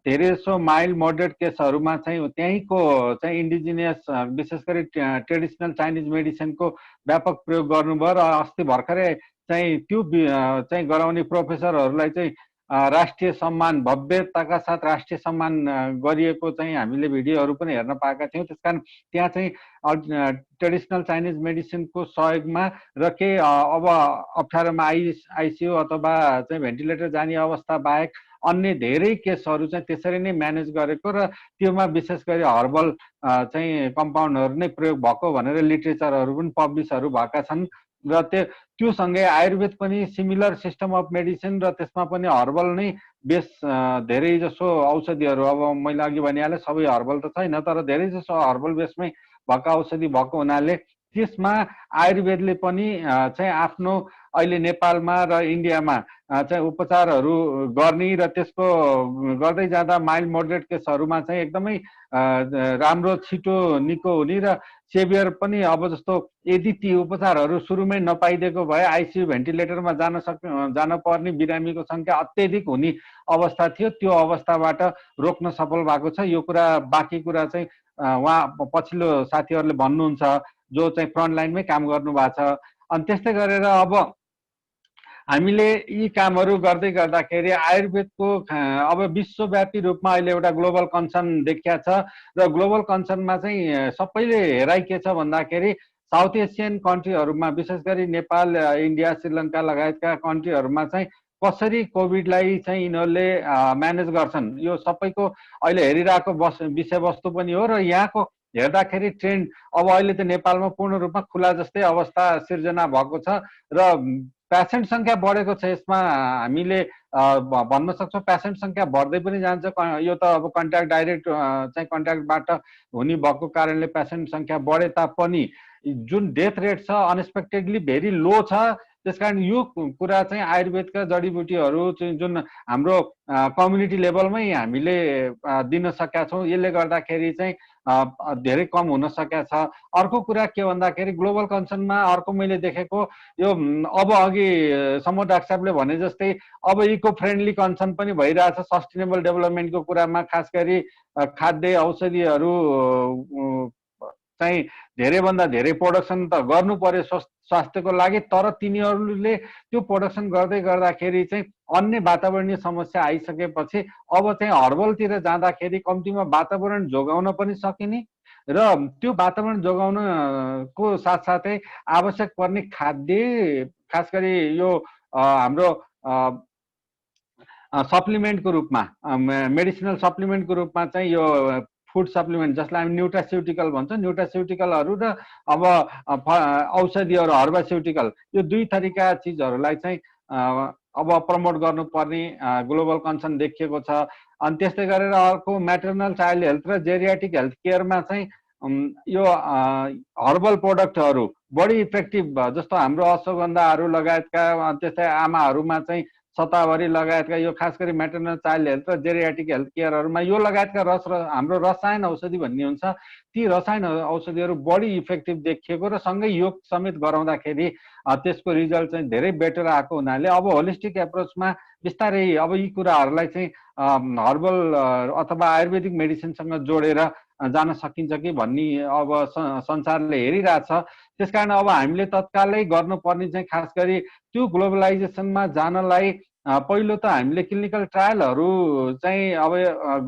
धेरै सो माइल्ड मोडरेट केसहरूमा चाहिँ त्यहीँको चाहिँ इन्डिजिनियस विशेष गरी ट्रेडिसनल चाइनिज मेडिसिनको व्यापक प्रयोग गर्नुभयो र अस्ति भर्खरै चाहिँ त्यो चाहिँ गराउने प्रोफेसरहरूलाई चाहिँ राष्ट्रिय सम्मान, भव्यताका साथ राष्ट्रिय सम्मान गरिएको चाहिँ हामीले भिडियोहरू पनि हेर्न पाएका थियौँ। त्यसकारण त्यहाँ चाहिँ ट्रेडिसनल चाइनिज मेडिसिनको सहयोगमा र केही अब अप्ठ्यारोमा आइसियु अथवा चाहिँ भेन्टिलेटर जाने अवस्था बाहेक अन्य धेरै केसहरू चाहिँ त्यसरी नै म्यानेज गरेको र त्योमा विशेष गरी हर्बल चाहिँ कम्पाउन्डहरू नै प्रयोग भएको भनेर लिटरेचरहरू पनि पब्लिसहरू भएका छन्। र त्यो सँगै आयुर्वेद पनि सिमिलर सिस्टम अफ मेडिसिन र त्यसमा पनि हर्बल नै बेस धेरै जसो औषधिहरू, अब मैले अघि भनिहालेँ सबै हर्बल त छैन तर धेरै जसो हर्बल बेसमै भएका औषधि भएको हुनाले त्यसमा आयुर्वेदले पनि चाहिँ आफ्नो अहिले नेपालमा र इन्डियामा चाहिँ उपचारहरू गर्ने र त्यसको गर्दै जाँदा माइल्ड मोडरेट केसहरूमा चाहिँ एकदमै राम्रो छिटो निको हुने र सेभियर पनि अब जस्तो यदि ती उपचारहरू सुरुमै नपाइदिएको भए आइसियु भेन्टिलेटरमा जान पर्ने बिरामीको सङ्ख्या अत्यधिक हुने अवस्था थियो। त्यो अवस्थाबाट रोक्न सफल भएको छ। यो कुरा बाँकी कुरा चाहिँ उहाँ पछिल्लो साथीहरूले भन्नुहुन्छ जो चाहिँ फ्रन्ट लाइनमै काम गर्नु भएको छ। अनि त्यस्तै गरेर अब हामीले यी कामहरू गर्दै गर्दाखेरि आयुर्वेदको अब विश्वव्यापी रूपमा अहिले एउटा ग्लोबल कन्सर्न देखिया छ र ग्लोबल कन्सर्नमा चाहिँ सबैले हेराइ के छ भन्दाखेरि साउथ एसियन कन्ट्रीहरूमा विशेष गरी नेपाल, इन्डिया, श्रीलङ्का लगायतका कन्ट्रीहरूमा चाहिँ कसरी कोभिडलाई चाहिँ यिनीहरूले म्यानेज गर्छन् यो सबैको अहिले हेरिरहेको विषयवस्तु पनि हो। र यहाँको हेर्दाखेरि ट्रेन्ड अब अहिले त नेपालमा पूर्ण रूपमा खुला जस्तै अवस्था सिर्जना भएको छ र पेसेन्ट सङ्ख्या बढेको छ। यसमा हामीले भन्न सक्छौँ पेसेन्ट सङ्ख्या बढ्दै पनि जान्छ। यो त अब कन्ट्याक्ट डाइरेक्ट चाहिँ कन्ट्याक्टबाट हुने भएको कारणले पेसेन्ट सङ्ख्या बढे तापनि जुन डेथ रेट छ अनएक्सपेक्टेडली भेरी लो छ। त्यसकारण यो कुरा चाहिँ आयुर्वेदका जडीबुटीहरू चाहिँ जुन हाम्रो कम्युनिटी लेभलमै हामीले दिन सकेका छौँ यसले गर्दाखेरि चाहिँ धेरै कम हुन सकेका छ। अर्को कुरा के भन्दाखेरि ग्लोबल कन्सर्नमा अर्को मैले देखेको यो अब अघि सम्म डाक्टर साहबले भने जस्तै अब इको फ्रेन्डली कन्सर्न पनि भइरहेछ सस्टेनेबल डेभलपमेन्टको कुरामा। खास गरी खाद्य औषधिहरू चाहिँ धेरैभन्दा धेरै प्रोडक्सन त गर्नु पर्यो स्वास्थ्यको लागि, तर तिनीहरूले त्यो प्रोडक्सन गर्दै गर्दाखेरि चाहिँ अन्य वातावरणीय समस्या आइसकेपछि अब चाहिँ हर्बलतिर जाँदाखेरि कम्तीमा वातावरण जोगाउन पनि सकिने र त्यो वातावरण जोगाउनको साथसाथै आवश्यक पर्ने खाद्य खास गरी यो हाम्रो सप्लिमेन्टको रूपमा मेडिसिनल सप्लिमेन्टको रूपमा चाहिँ यो फुड सप्लिमेन्ट जसलाई हामी न्युट्रास्युटिकल भन्छौँ, न्युट्रास्युटिकलहरू र अब औषधिहरू हर्बास्युटिकल यो दुई थरीका चिजहरूलाई चाहिँ अब प्रमोट गर्नुपर्ने ग्लोबल कन्सर्न देखिएको छ। अनि त्यस्तै गरेर अर्को म्याटर्नल चाइल्ड हेल्थ र जेरियाटिक हेल्थ केयरमा चाहिँ यो हर्बल प्रोडक्टहरू बढी इफेक्टिभ, जस्तो हाम्रो अश्वगन्धाहरू लगायतका, त्यस्तै आमाहरूमा चाहिँ शतावरी लगायतका, यो खास गरी म्याटर्नल चाइल्ड हेल्थ र जेरियाटिक हेल्थ केयरहरूमा यो लगायतका हाम्रो रसायन औषधि भन्ने हुन्छ, ती रसायन औषधिहरू बढी इफेक्टिभ देखिएको र सँगै योग समेत गराउँदाखेरि त्यसको रिजल्ट चाहिँ धेरै बेटर आएको हुनाले अब होलिस्टिक एप्रोचमा बिस्तारै अब यी कुराहरूलाई चाहिँ हर्बल अथवा आयुर्वेदिक मेडिसिनसँग जोडेर जान सकिन्छ कि भन्ने अब संसारले हेरिरहेछ। त्यसकारण अब हामीले तत्कालै गर्नुपर्ने चाहिँ खास गरी त्यो ग्लोबलाइजेसनमा जानलाई पहिलो त हामीले क्लिनिकल ट्रायलहरू चाहिँ अब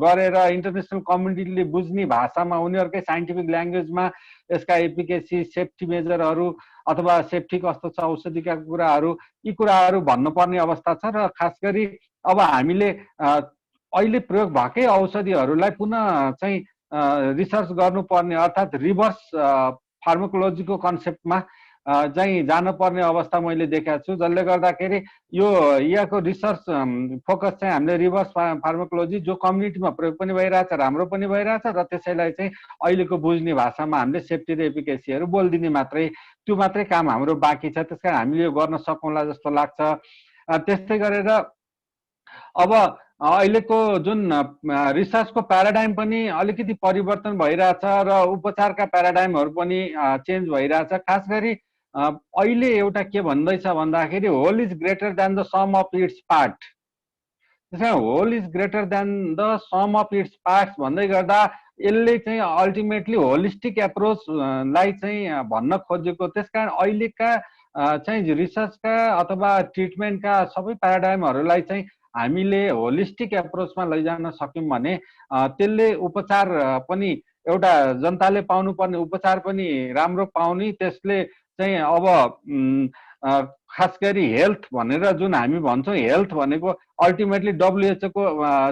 गरेर इन्टरनेसनल कम्युनिटीले बुझ्ने भाषामा उनीहरूकै साइन्टिफिक ल्याङ्ग्वेजमा यसका एफिकेसी, सेफ्टी मेजरहरू अथवा सेफ्टी कस्तो छ, औषधिका कुराहरू, यी कुराहरू भन्नुपर्ने अवस्था छ। र खास गरी अब हामीले अहिले प्रयोग भएकै औषधिहरूलाई पुनः चाहिँ रिसर्च गर्नुपर्ने, अर्थात् रिभर्स फार्माकोलोजीको कन्सेप्टमा चाहिँ जानुपर्ने अवस्था मैले देखाएको छु, जसले गर्दाखेरि यो यहाँको रिसर्च फोकस चाहिँ हामीले रिभर्स फार्माकोलोजी जो कम्युनिटीमा प्रयोग पनि भइरहेछ, राम्रो पनि भइरहेछ, र त्यसैलाई चाहिँ अहिलेको बुझ्ने भाषामा हामीले सेफ्टी र एफिकेसीहरू बोलिदिने मात्रै, त्यो मात्रै काम हाम्रो बाँकी छ। त्यसकारण हामीले यो गर्न सकौँला जस्तो लाग्छ। त्यस्तै गरेर अब अहिलेको जुन रिसर्चको प्याराडाइम पनि अलिकति परिवर्तन भइरहेछ र उपचारका प्याराडाइमहरू पनि चेन्ज भइरहेछ। खास गरी अहिले एउटा के भन्दैछ भन्दाखेरि whole is greater than the sum of its part. त्यसमा whole is greater than the sum of its parts भन्दै गर्दा यसले चाहिँ अल्टिमेटली होलिस्टिक एप्रोचलाई चाहिँ भन्न खोजेको। त्यसकारण अहिलेका चाहिँ रिसर्चका अथवा ट्रिटमेन्टका सबै प्याराडाइमहरूलाई चाहिँ हामीले होलिस्टिक एप्रोचमा लैजान सक्यौँ भने त्यसले उपचार पनि एउटा जनताले पाउनुपर्ने उपचार पनि राम्रो पाउने, त्यसले चाहिँ अब खास गरी हेल्थ भनेर जुन हामी भन्छौँ, हेल्थ भनेको अल्टिमेटली WHO को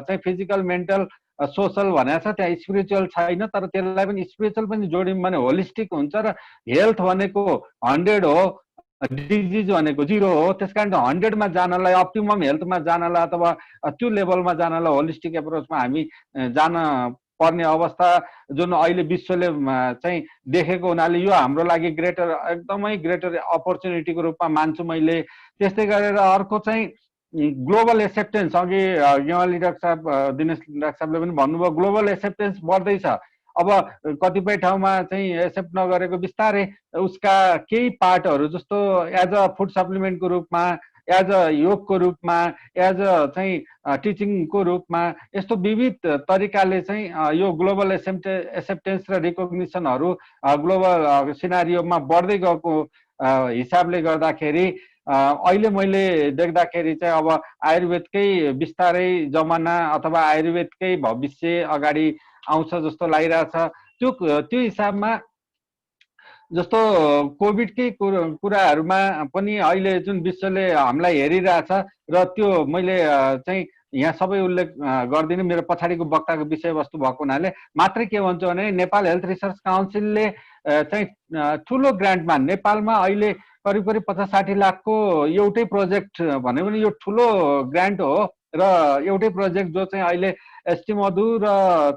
चाहिँ फिजिकल, मेन्टल, सोसल भनेको छ, त्यहाँ स्पिरिचुअल छैन, तर त्यसलाई पनि स्पिरिचुअल पनि जोड्यौँ भने होलिस्टिक हुन्छ। र हेल्थ भनेको 100 हो, डिजिज भनेको 0 हो। त्यसकारण 100मा जानलाई, अप्टिमम हेल्थमा जानलाई अथवा त्यो लेभलमा जानलाई होलिस्टिक एप्रोचमा हामी जान पर्ने अवस्था जुन अहिले विश्वले चाहिँ देखेको हुनाले यो हाम्रो लागि ग्रेटर, एकदमै ग्रेटर अपर्च्युनिटीको रूपमा मान्छु मैले। त्यस्तै गरेर अर्को चाहिँ ग्लोबल एक्सेप्टेन्स, अघि यहाँले डाक्टर साहब, दिनेश डाक्टर साहबले पनि भन्नुभयो, ग्लोबल एक्सेप्टेन्स बढ्दैछ। अब कतिपय ठाउँमा चाहिँ एक्सेप्ट नगरेको बिस्तारै उसका केही पार्टहरू जस्तो एज अ फुड सप्लिमेन्टको रूपमा, एज अ योगको रूपमा, एज अ चाहिँ टिचिङको रूपमा, यस्तो विविध तरिकाले चाहिँ यो ग्लोबल एक्सेप्टेन्स र रिकग्निसनहरू ग्लोबल सिनारियोमा बढ्दै गएको हिसाबले गर्दाखेरि अहिले मैले देख्दाखेरि चाहिँ अब आयुर्वेदकै बिस्तारै जमाना अथवा आयुर्वेदकै भविष्य अगाडि आउँछ जस्तो लागिरहेछ। त्यो हिसाबमा जस्तो कोभिडकै कुराहरूमा पनि अहिले जुन विश्वले हामीलाई हेरिरहेछ, र त्यो मैले चाहिँ यहाँ सबै उल्लेख गर्दिनँ, मेरो पछाडिको वक्ताको विषयवस्तु भएको हुनाले मात्रै के भन्छु भने नेपाल हेल्थ रिसर्च काउन्सिलले चाहिँ ठुलो ग्रान्टमा नेपालमा अहिले करिब 50-60 लाखको एउटै प्रोजेक्ट भन्यो भने यो ठुलो ग्रान्ट हो। र एउटै प्रोजेक्ट जो चाहिँ अहिले एसटी मधु र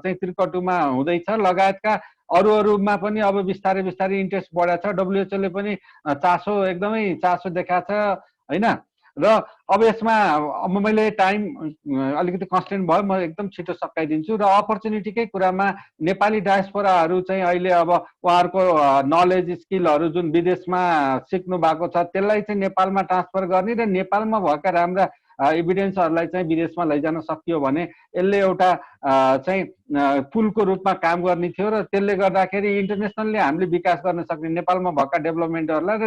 चाहिँ त्रिकटुमा हुँदैछ, लगायतका अरूमा पनि अब बिस्तारै बिस्तारै इन्ट्रेस्ट बढाएको छ। WHO ले पनि एकदमै चासो देखाएको छ होइन। र अब यसमा अब मैले टाइम अलिकति कन्स्टेन्ट भयो, म एकदम छिटो सकाइदिन्छु। र अपर्च्युनिटीकै कुरामा नेपाली डायस्पोराहरू चाहिँ अहिले अब उहाँहरूको नलेज, स्किलहरू जुन विदेशमा सिक्नु भएको छ त्यसलाई चाहिँ नेपालमा ट्रान्सफर गर्ने र नेपालमा भएका राम्रा एभिडेन्सहरूलाई चाहिँ विदेशमा लैजान सकियो भने यसले एउटा चाहिँ पुलको रूपमा काम गर्ने थियो। र त्यसले गर्दाखेरि इन्टरनेसनल्ली हामीले विकास गर्न सक्ने नेपालमा भएका डेभलपमेन्टहरूलाई र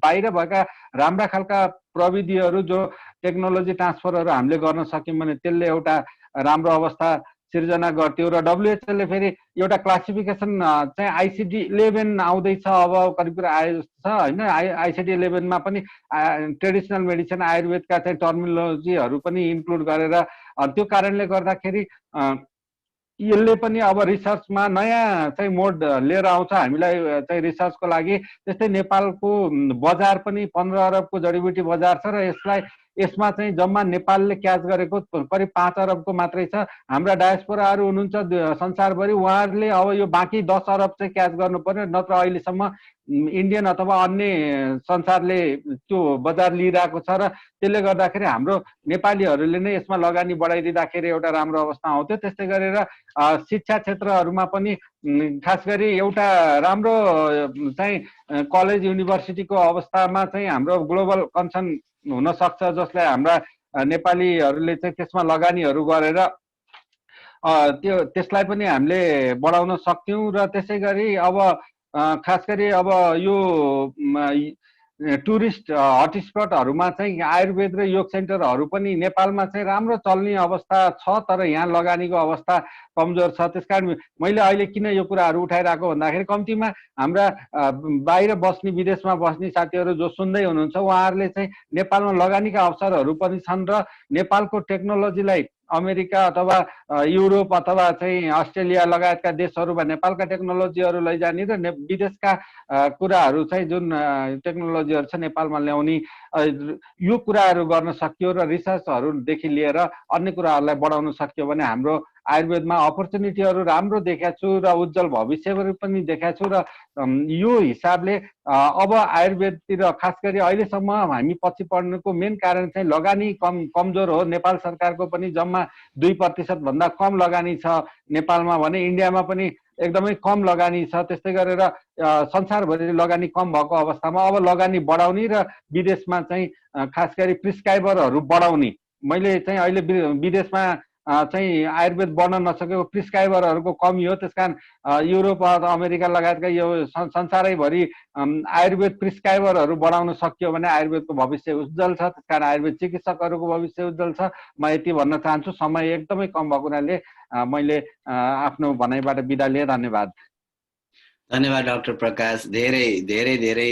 बाहिर भएका राम्रा खालका प्रविधिहरू जो टेक्नोलोजी ट्रान्सफरहरू हामीले गर्न सक्यौँ भने त्यसले एउटा राम्रो अवस्था सिर्जना गर्थ्यो। र WHO ले फेरि एउटा क्लासिफिकेसन चाहिँ ICD-11 आउँदैछ, अब करिब आएको छ होइन। ICD-11 मा पनि ट्रेडिसनल मेडिसिन, आयुर्वेदका चाहिँ टर्मिनोलोजीहरू पनि इन्क्लुड गरेर, त्यो कारणले गर्दाखेरि यसले पनि अब रिसर्चमा नयाँ चाहिँ मोड लिएर आउँछ हामीलाई चाहिँ रिसर्चको लागि। त्यस्तै नेपालको बजार पनि 15 अरबको जडीबुटी बजार छ, र यसलाई यसमा चाहिँ जम्मा नेपालले क्याच गरेको करिब 5 अरबको मात्रै छ। हाम्रा डायस्पोराहरू हुनुहुन्छ संसारभरि, उहाँहरूले अब यो बाँकी 10 अरब चाहिँ क्याच गर्नु पर्यो, नत्र अहिलेसम्म इन्डियन अथवा अन्य संसारले त्यो बजार लिइरहेको छ। र त्यसले गर्दाखेरि हाम्रो नेपालीहरूले नै यसमा लगानी बढाइदिँदाखेरि एउटा राम्रो अवस्था आउँथ्यो। त्यस्तै गरेर शिक्षा क्षेत्रहरूमा पनि खास गरी एउटा राम्रो चाहिँ कलेज युनिभर्सिटीको अवस्थामा चाहिँ हाम्रो ग्लोबल कन्सर्न हुन सक्छ, जसलाई हाम्रा नेपालीहरूले चाहिँ त्यसमा लगानीहरू गरेर त्यसलाई पनि हामीले बढाउन सक्थ्यौँ। र त्यसै गरी अब खास गरी अब यो टुरिस्ट हटस्पटहरूमा चाहिँ आयुर्वेद र योग सेन्टरहरू पनि नेपालमा चाहिँ राम्रो चल्ने अवस्था छ, तर यहाँ लगानीको अवस्था कमजोर छ। त्यसकारण मैले अहिले किन यो कुराहरू उठाइरहेको भन्दाखेरि कम्तीमा हाम्रा बाहिर बस्ने विदेशमा बस्ने साथीहरू जो सुन्दै हुनुहुन्छ उहाँहरूले चाहिँ नेपालमा लगानीका अवसरहरू पनि छन् र नेपालको टेक्नोलोजीलाई अमेरिका अथवा युरोप अथवा चाहिँ अस्ट्रेलिया लगायतका देशहरूमा नेपालका टेक्नोलोजीहरू लैजाने र विदेशका कुराहरू चाहिँ जुन टेक्नोलोजीहरू छ नेपालमा ल्याउने यो कुराहरू गर्न सकियो र रिसर्चहरूदेखि लिएर अन्य कुराहरूलाई बढाउन सकियो भने हाम्रो आयुर्वेदमा अपर्च्युनिटीहरू राम्रो देखेको छु र उज्जवल भविष्यहरू पनि देखेको छु। र यो हिसाबले अब आयुर्वेदतिर खास गरी अहिलेसम्म हामी पछि पढ्नुको मेन कारण चाहिँ लगानी कमजोर हो। नेपाल सरकारको पनि जम्मा 2% भन्दा कम लगानी छ नेपालमा भने इन्डियामा पनि एकदमै कम लगानी छ। त्यस्तै गरेर संसारभरि लगानी कम भएको अवस्थामा अब लगानी बढाउने र विदेशमा चाहिँ खास गरी प्रिस्क्राइबरहरू बढाउने, मैले चाहिँ अहिले विदेशमा चाहिँ आयुर्वेद बढ्न नसकेको प्रिस्क्राइबरहरूको कमी हो। त्यसकारण युरोप अमेरिका लगायतका यो संसारैभरि आयुर्वेद प्रिस्क्राइबरहरू बढाउन सकियो भने आयुर्वेदको भविष्य उज्जवल छ। त्यसकारण आयुर्वेद चिकित्सकहरूको भविष्य उज्जवल छ। म यति भन्न चाहन्छु। समय एकदमै कम भएको हुनाले मैले आफ्नो भनाइबाट बिदा लिएँ। धन्यवाद। धन्यवाद डाक्टर प्रकाश। धेरै धेरै धेरै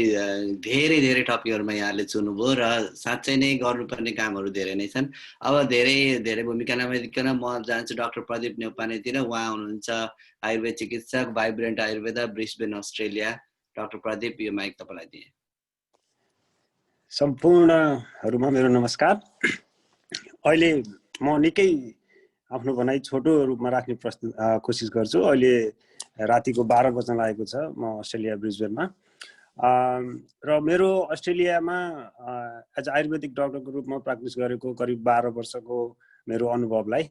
धेरै धेरै टपिकहरूमा यहाँले चुन्नुभयो र साँच्चै नै गर्नुपर्ने कामहरू धेरै नै छन्। अब धेरै धेरै भूमिका नभइकन म जान्छु डाक्टर प्रदीप नेउपानेतिर। उहाँ हुनुहुन्छ आयुर्वेद चिकित्सक, vibrant Ayurveda, Brisbane, Australia. Doctor Pradeep, यो माइक तपाईँलाई दिएँ। सम्पूर्णहरूमा मेरो नमस्कार। अहिले म निकै आफ्नो भनाइ छोटो रूपमा राख्ने कोसिस गर्छु। अहिले रातिको 12 बज्न लागेको छ। म अस्ट्रेलिया ब्रिस्बेनमा र मेरो अस्ट्रेलियामा एज आयुर्वेदिक डक्टरको रूपमा प्र्याक्टिस गरेको करिब 12 वर्षको मेरो अनुभवलाई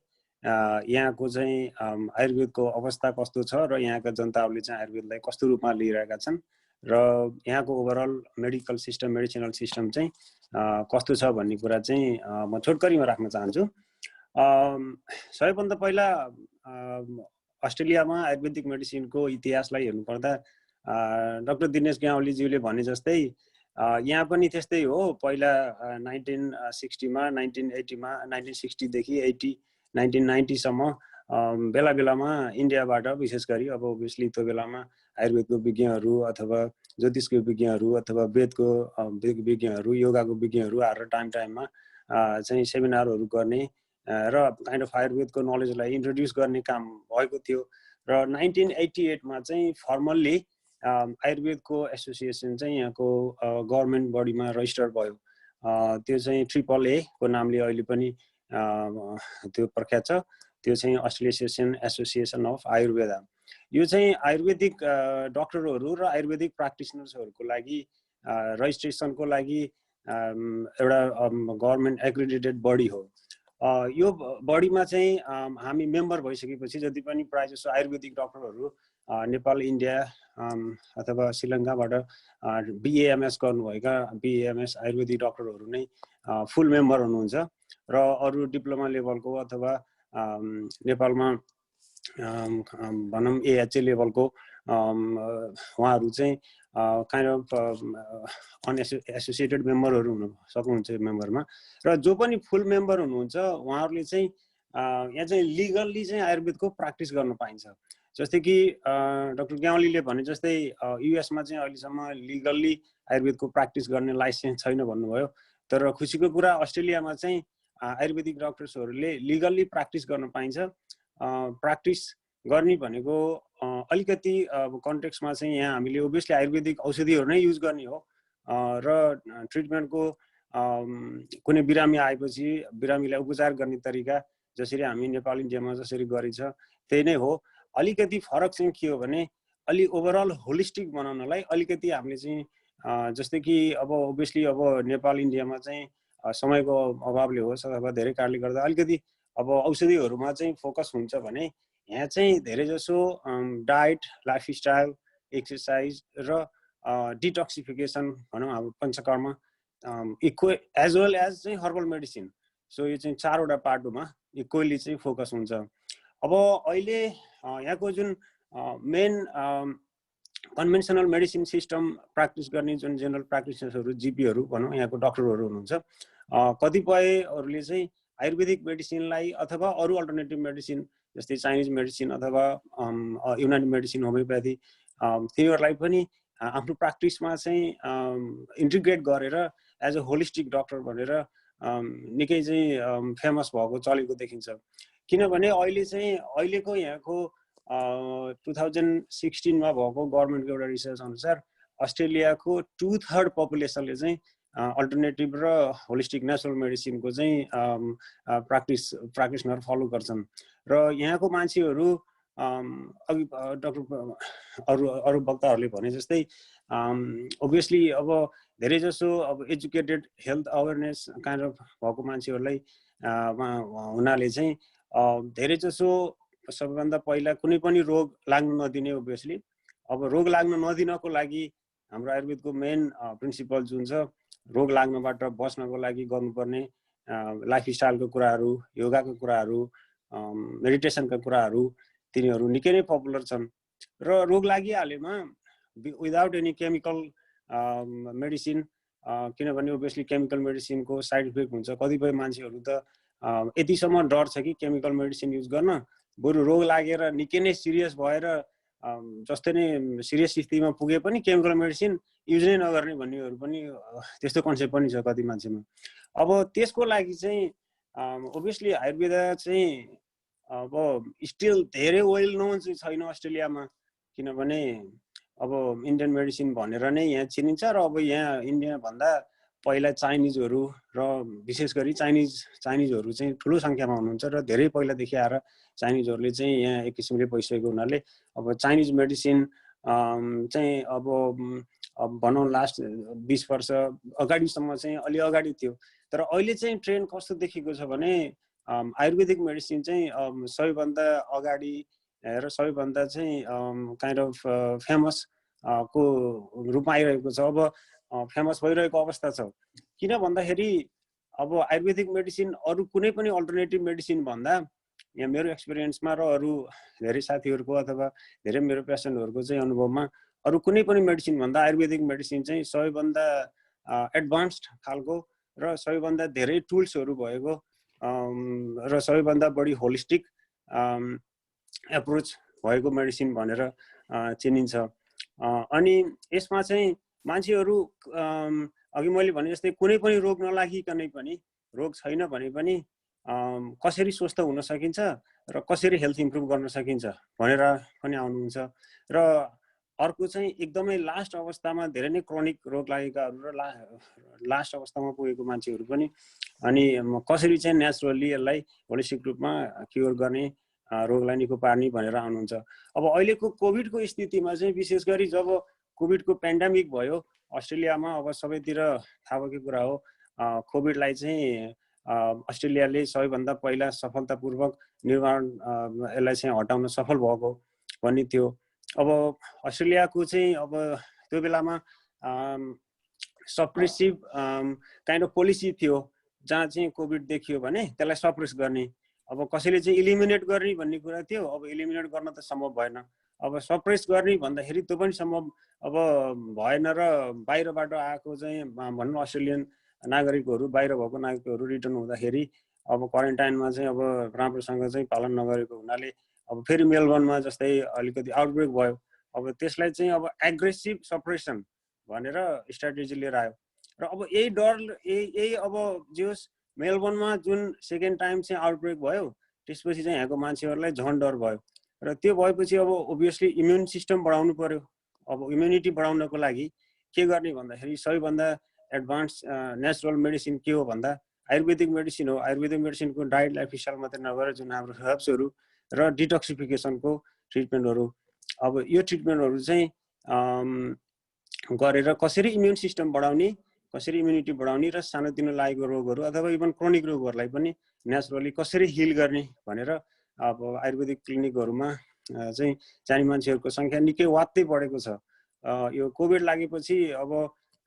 यहाँको चाहिँ आयुर्वेदको अवस्था कस्तो छ र यहाँका जनताहरूले चाहिँ आयुर्वेदलाई कस्तो रूपमा लिइरहेका छन् र यहाँको overall medical system, medicinal system चाहिँ कस्तो छ भन्ने कुरा चाहिँ म छोटकरीमा राख्न चाहन्छु। सबैभन्दा पहिला अस्ट्रेलियामा आयुर्वेदिक मेडिसिनको इतिहासलाई हेर्नुपर्दा डाक्टर दिनेश ग्यावालीज्यूले भने जस्तै यहाँ पनि त्यस्तै हो। पहिला 1960 मा 1980 मा 1960 देखि 1990 सम्म बेला बेलामा इन्डियाबाट विशेष गरी अब ओभियसली त्यो बेलामा आयुर्वेदको विज्ञहरू अथवा ज्योतिषको विज्ञहरू अथवा वेदको विज्ञहरू, योगाको विज्ञहरू आएर टाइममा चाहिँ सेमिनारहरू गर्ने र काइन्ड अफ आयुर्वेदको नलेजलाई इन्ट्रोड्युस गर्ने काम भएको थियो। र 1988 मा चाहिँ फर्मल्ली आयुर्वेदको एसोसिएसन चाहिँ यहाँको गभर्मेन्ट बडीमा रजिस्टर भयो। त्यो चाहिँ AAA को नामले अहिले पनि त्यो प्रख्यात छ। त्यो चाहिँ अस्ट्रेलियन एसोसिएसन अफ आयुर्वेदा। यो चाहिँ आयुर्वेदिक डक्टरहरू र आयुर्वेदिक प्र्याक्टिसनर्सहरूको लागि रजिस्ट्रेसनको लागि एउटा गभर्मेन्ट एक्रेडिटेड बडी हो। यो बडीमा चाहिँ हामी मेम्बर भइसकेपछि जति पनि प्रायः जसो आयुर्वेदिक डक्टरहरू नेपाल, इन्डिया अथवा श्रीलङ्काबाट BAMS गर्नुभएका BAMS आयुर्वेदिक डक्टरहरू नै फुल मेम्बर हुनुहुन्छ र अरू डिप्लोमा लेभलको अथवा नेपालमा भनौँ AHA लेभलको उहाँहरू चाहिँ काइन्ड अफ अनएसोसिएटेड मेम्बरहरू हुन सक्नुहुन्छ मेम्बरमा। र जो पनि फुल मेम्बर हुनुहुन्छ उहाँहरूले चाहिँ यहाँ चाहिँ लिगल्ली चाहिँ आयुर्वेदको प्र्याक्टिस गर्न पाइन्छ। जस्तै कि डाक्टर ग्यावालीले भने जस्तै US मा चाहिँ अहिलेसम्म लिगल्ली आयुर्वेदको प्र्याक्टिस गर्ने लाइसेन्स छैन भन्नुभयो। तर खुसीको कुरा अस्ट्रेलियामा चाहिँ आयुर्वेदिक डक्टर्सहरूले लिगल्ली प्र्याक्टिस गर्न पाइन्छ। प्र्याक्टिस गर्ने भनेको अलिकति कन्टेक्स्टमा चाहिँ यहाँ हामीले ओभियसली आयुर्वेदिक औषधिहरू नै युज गर्ने हो र ट्रिटमेन्टको कुनै बिरामी आएपछि बिरामीलाई उपचार गर्ने तरिका जसरी हामी नेपाल इन्डियामा जसरी गरिन्छ त्यही नै हो। अलिकति फरक चाहिँ के हो भने अलि ओभरअल होलिस्टिक बनाउनलाई अलिकति हामीले चाहिँ जस्तै कि अब ओभियसली अब नेपाल इन्डियामा चाहिँ समयको अभावले होस् अथवा धेरै कारणले गर्दा अलिकति अब औषधिहरूमा चाहिँ फोकस हुन्छ भने यहाँ चाहिँ धेरै जसो डाइट, लाइफस्टाइल, एक्सर्साइज र डिटक्सिफिकेसन भनौँ अब पञ्चकर्म एज वेल एज चाहिँ हर्बल मेडिसिन, सो यो चाहिँ चारवटा पाटोमा इक्वली चाहिँ फोकस हुन्छ। अब अहिले यहाँको जुन main conventional medicine system practice गर्ने जुन जेनरल प्र्याक्टिसनर्सहरू जिपीहरू भनौँ यहाँको डक्टरहरू हुनुहुन्छ, कतिपयहरूले चाहिँ आयुर्वेदिक मेडिसिनलाई अथवा अरू अल्टरनेटिभ मेडिसिन जस्तै चाइनिज मेडिसिन अथवा युनानी मेडिसिन, होमियोप्याथी तिनीहरूलाई पनि आफ्नो प्र्याक्टिसमा चाहिँ इन्टिग्रेट गरेर एज अ होलिस्टिक डक्टर भनेर निकै चाहिँ फेमस भएको चलेको देखिन्छ। किनभने अहिले चाहिँ अहिलेको यहाँको 2016 मा भएको गभर्मेन्टको एउटा रिसर्च अनुसार अस्ट्रेलियाको 2/3 पपुलेसनले चाहिँ अल्टरनेटिभ र होलिस्टिक नेचुरल मेडिसिनको चाहिँ प्र्याक्टिसनर फलो गर्छन् र यहाँको मान्छेहरू अघि डक्टर अरू वक्ताहरूले भने जस्तै ओभियसली अब धेरै जसो अब educated health awareness kind of भएको मान्छेहरूलाई हुनाले चाहिँ धेरै जसो सबैभन्दा पहिला कुनै पनि रोग लाग्न नदिने, ओभियसली अब रोग लाग्न नदिनको लागि हाम्रो आयुर्वेदको मेन प्रिन्सिपल जुन छ रोग लाग्नबाट बच्नको लागि गर्नुपर्ने लाइफस्टाइलको कुराहरू, योगाको कुराहरू, मेडिटेसनका कुराहरू तिनीहरू निकै नै पपुलर छन् र रोग लागिहालेमा विदाउट एनी केमिकल मेडिसिन, किनभने ओभियसली केमिकल मेडिसिनको साइड इफेक्ट हुन्छ। कतिपय मान्छेहरू त यतिसम्म डर छ कि केमिकल मेडिसिन युज गर्न, बरु रोग लागेर निकै नै सिरियस भएर जस्तै नै सिरियस स्थितिमा पुगे पनि केमिकल मेडिसिन युज नै नगर्ने भन्नेहरू पनि त्यस्तो कन्सेप्ट पनि छ कति मान्छेमा। अब त्यसको लागि चाहिँ ओभियसली आयुर्वेद चाहिँ अब स्टिल धेरै वेल नोन चाहिँ छैन अस्ट्रेलियामा, किनभने अब इन्डियन मेडिसिन भनेर नै यहाँ चिनिन्छ र अब यहाँ इन्डिया भन्दा पहिला चाइनिजहरू र विशेष गरी चाइनिजहरू चाहिँ ठुलो सङ्ख्यामा हुनुहुन्छ र धेरै पहिलादेखि आएर चाइनिजहरूले चाहिँ यहाँ एक किसिमले पैसएको हुनाले अब चाइनिज मेडिसिन चाहिँ अब भनौँ लास्ट 20 वर्ष अगाडिसम्म चाहिँ अलि अगाडि थियो। तर अहिले चाहिँ ट्रेन्ड कस्तो देखेको छ भने आयुर्वेदिक मेडिसिन चाहिँ सबैभन्दा अगाडि र सबैभन्दा चाहिँ काइन्ड अफ फेमस को रूपमा आइरहेको छ। अब फेमस भइरहेको अवस्था छ। किन भन्दाखेरि अब आयुर्वेदिक मेडिसिन अरू कुनै पनि अल्टरनेटिभ मेडिसिन भन्दा यहाँ मेरो एक्सपिरियन्समा र अरू धेरै साथीहरूको अथवा धेरै मेरो पेसेन्टहरूको चाहिँ अनुभवमा अरू कुनै पनि मेडिसिन भन्दा आयुर्वेदिक मेडिसिन चाहिँ सबैभन्दा एडभान्स्ड खालको र सबैभन्दा धेरै टुल्सहरू भएको र सबैभन्दा बढी होलिस्टिक एप्रोच भएको मेडिसिन भनेर चिनिन्छ। अनि यसमा चाहिँ मान्छेहरू अघि मैले भने जस्तै कुनै पनि रोग नलागिकनै पनि, रोग छैन भने पनि कसरी स्वस्थ हुन सकिन्छ र कसरी हेल्थ इम्प्रुभ गर्न सकिन्छ भनेर पनि आउनुहुन्छ। र अर्को चाहिँ एकदमै लास्ट अवस्थामा धेरै नै क्रोनिक रोग लागेकाहरू र लास्ट अवस्थामा पुगेको मान्छेहरू पनि अनि कसरी चाहिँ नेचुरली यसलाई होलिस्टिक रूपमा क्योर गर्ने, रोगलाई निको पार्ने भनेर आउनुहुन्छ। अब अहिलेको कोभिडको स्थितिमा चाहिँ विशेष गरी जब कोभिडको पेन्डेमिक भयो अस्ट्रेलियामा, अब सबैतिर थाहा भएको कुरा हो कोभिडलाई चाहिँ अस्ट्रेलियाले सबैभन्दा पहिला सफलतापूर्वक निर्माण यसलाई चाहिँ हटाउन सफल भएको भन्ने थियो। अब अस्ट्रेलियाको चाहिँ अब त्यो बेलामा सप्रेसिभ काइन्ड अफ पोलिसी थियो जहाँ चाहिँ कोभिड देखियो भने त्यसलाई सप्रेस गर्ने, अब कसैले चाहिँ इलिमिनेट गर्ने भन्ने कुरा थियो। अब इलिमिनेट गर्न त सम्भव भएन, अब सप्रेस गर्ने भन्दाखेरि त्यो पनि सम्भव अब भएन र बाहिरबाट आएको चाहिँ भनौँ अस्ट्रेलियन नागरिकहरू, बाहिर भएको नागरिकहरू रिटर्न हुँदाखेरि अब क्वारेन्टाइनमा चाहिँ अब राम्रोसँग चाहिँ पालन नगरेको हुनाले अब फेरि मेलबर्नमा जस्तै अलिकति आउटब्रेक भयो। अब त्यसलाई चाहिँ अब एग्रेसिभ सप्रेसन भनेर स्ट्राटेजी लिएर आयो र अब यही डर यही अब जे होस् मेलबर्नमा जुन सेकेन्ड टाइम चाहिँ आउटब्रेक भयो त्यसपछि चाहिँ यहाँको मान्छेहरूलाई झन् डर भयो र त्यो भएपछि अब ओभियसली इम्युन सिस्टम बढाउनु पर्यो। अब इम्युनिटी बढाउनको लागि के गर्ने भन्दाखेरि सबैभन्दा एडभान्स नेचुरल मेडिसिन के हो भन्दा आयुर्वेदिक मेडिसिन हो। आयुर्वेदिक मेडिसिनको डाइट लाइफस्टाइल मात्रै नभएर जुन हाम्रो हर्ब्सहरू र डिटक्सिफिकेसनको ट्रिटमेन्टहरू, अब यो ट्रिटमेन्टहरू चाहिँ गरेर कसरी इम्युन सिस्टम बढाउने, कसरी इम्युनिटी बढाउने र सानोतिनो लागेको रोगहरू अथवा इभन क्रोनिक रोगहरूलाई पनि नेचुरली कसरी हिल गर्ने भनेर अब आयुर्वेदिक क्लिनिकहरूमा चाहिँ जाने मान्छेहरूको सङ्ख्या निकै वात्तै बढेको छ। यो कोभिड लागेपछि अब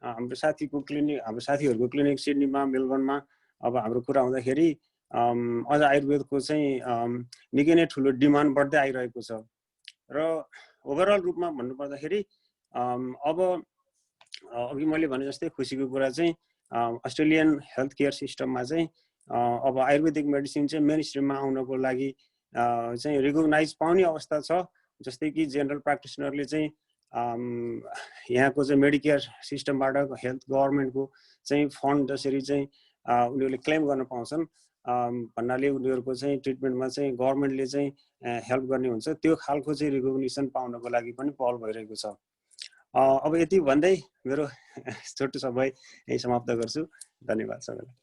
हाम्रो साथीहरूको क्लिनिक सिडनीमा, मेलबर्नमा अब हाम्रो कुरा हुँदाखेरि अझ आयुर्वेदको चाहिँ निकै नै ठुलो डिमान्ड बढ्दै आइरहेको छ। र ओभरअल रूपमा भन्नुपर्दाखेरि अब अघि मैले भने जस्तै खुसीको कुरा चाहिँ अस्ट्रेलियन हेल्थ केयर सिस्टममा चाहिँ अब आयुर्वेदिक मेडिसिन चाहिँ मेन स्ट्रिममा आउनको लागि चाहिँ रिकगनाइज पाउने अवस्था छ। जस्तै कि जेनरल प्र्याक्टिसनरले चाहिँ यहाँको चाहिँ मेडिकेयर सिस्टमबाट हेल्थ गभर्मेन्टको चाहिँ फन्ड जसरी चाहिँ उनीहरूले क्लेम गर्न पाउँछन् भन्नाले उनीहरूको चाहिँ ट्रिटमेन्टमा चाहिँ गभर्मेन्टले चाहिँ हेल्प गर्ने हुन्छ, त्यो खालको चाहिँ रिकग्निसन पाउनको लागि पनि पहल भइरहेको छ। अब यति भन्दै मेरो छोटो समय यही समाप्त गर्छु। धन्यवाद सबैलाई।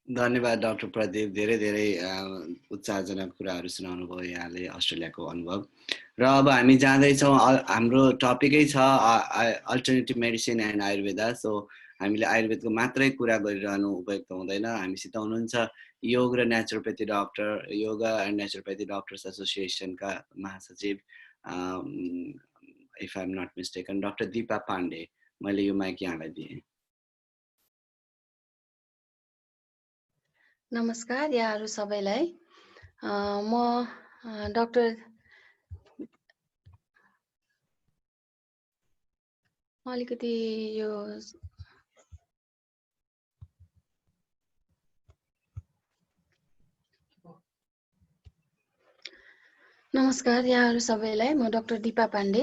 धन्यवाद डाक्टर प्रदीप, धेरै धेरै उत्साहजनक कुराहरू सुनाउनु भयो यहाँले अस्ट्रेलियाको अनुभव। र अब हामी जाँदैछौँ, हाम्रो टपिकै छ alternative medicine and Ayurveda. So हामीले आयुर्वेदको मात्रै कुरा गरिरहनु उपयुक्त हुँदैन। हामीसित हुनुहुन्छ योग र naturopathy doctor, yoga and naturopathy doctors एसोसिएसनका महासचिव, if I am not mistaken, doctor Dipa Pande. मैले यो माइक यहाँलाई दिएँ। नमस्कार यहाँहरू सबैलाई। म डाक्टर अलिकति यो नमस्कार यहाँहरू सबैलाई। म doctor Dipa Pandey,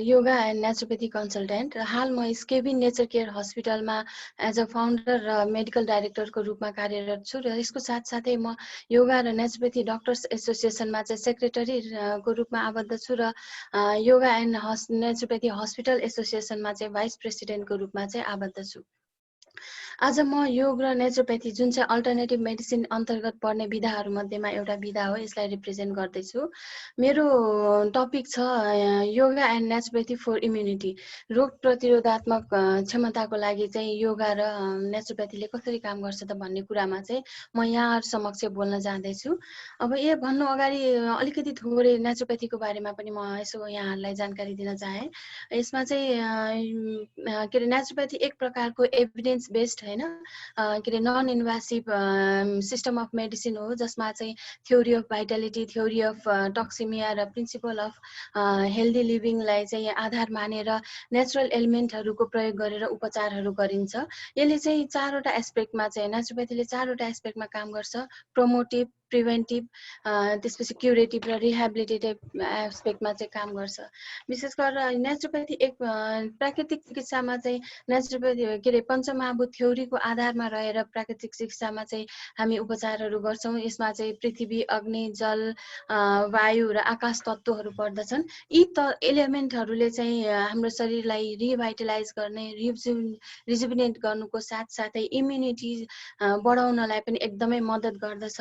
yoga and naturopathy consultant. हाल म स्केबिन नेचर केयर हस्पिटलमा एज अ फाउन्डर र मेडिकल डाइरेक्टरको रूपमा कार्यरत छु। र यसको साथसाथै म योगा र नेचुरोप्याथी डक्टर्स एसोसिएसनमा चाहिँ सेक्रेटरीको रूपमा आबद्ध छु र योगा एन्ड नेचुरोप्याथी हस्पिटल एसोसिएसनमा चाहिँ भाइस प्रेसिडेन्टको रूपमा चाहिँ आबद्ध छु। आज म योग र नेचुरोप्याथी जुन चाहिँ अल्टरनेटिभ मेडिसिन अन्तर्गत पर्ने विधाहरू मध्येमा एउटा विधा हो, यसलाई रिप्रेजेन्ट गर्दैछु। मेरो टपिक छ yoga and naturopathy for immunity. रोग प्रतिरोधात्मक क्षमताको लागि चाहिँ योगा र नेचुरोप्याथीले कसरी काम गर्छ त भन्ने कुरामा चाहिँ म यहाँहरू समक्ष बोल्न जाँदैछु। अब यो भन्नु अगाडि अलिकति थोरै नेचुरोप्याथीको बारेमा पनि म यसो यहाँहरूलाई जानकारी दिन चाहेँ। यसमा चाहिँ के अरे नेचुरोप्याथी एक प्रकारको एभिडेन्स बेस्ड होइन, के अरे नन इन्भासिभ सिस्टम अफ मेडिसिन हो, जसमा चाहिँ थ्योरी अफ भाइटालिटी, थ्योरी अफ टक्सिमिया र प्रिन्सिपल अफ हेल्दी लिभिङलाई चाहिँ आधार मानेर नेचुरल एलिमेन्टहरूको प्रयोग गरेर उपचारहरू गरिन्छ। यसले चाहिँ चारवटा एस्पेक्टमा चाहिँ नेचुरोप्याथीले चारवटा एस्पेक्टमा काम गर्छ: प्रोमोटिभ, प्रिभेन्टिभ, त्यसपछि क्युरेटिभ र रिहेबिलिटेटिभ एस्पेक्टमा चाहिँ काम गर्छ। विशेष गरेर नेचुरोप्याथी एक प्राकृतिक चिकित्सामा चाहिँ नेचुरोप्याथी के अरे पञ्चमहाभूत थ्योरीको आधारमा रहेर प्राकृतिक चिकित्सामा चाहिँ हामी उपचारहरू गर्छौँ। यसमा चाहिँ पृथ्वी, अग्नि, जल, वायु र आकाश तत्त्वहरू पर्दछन्। यी एलिमेन्टहरूले चाहिँ हाम्रो शरीरलाई रिभाइटलाइज गर्ने, रिजुभिनेट गर्नुको साथसाथै इम्युनिटी बढाउनलाई पनि एकदमै मद्दत गर्दछ।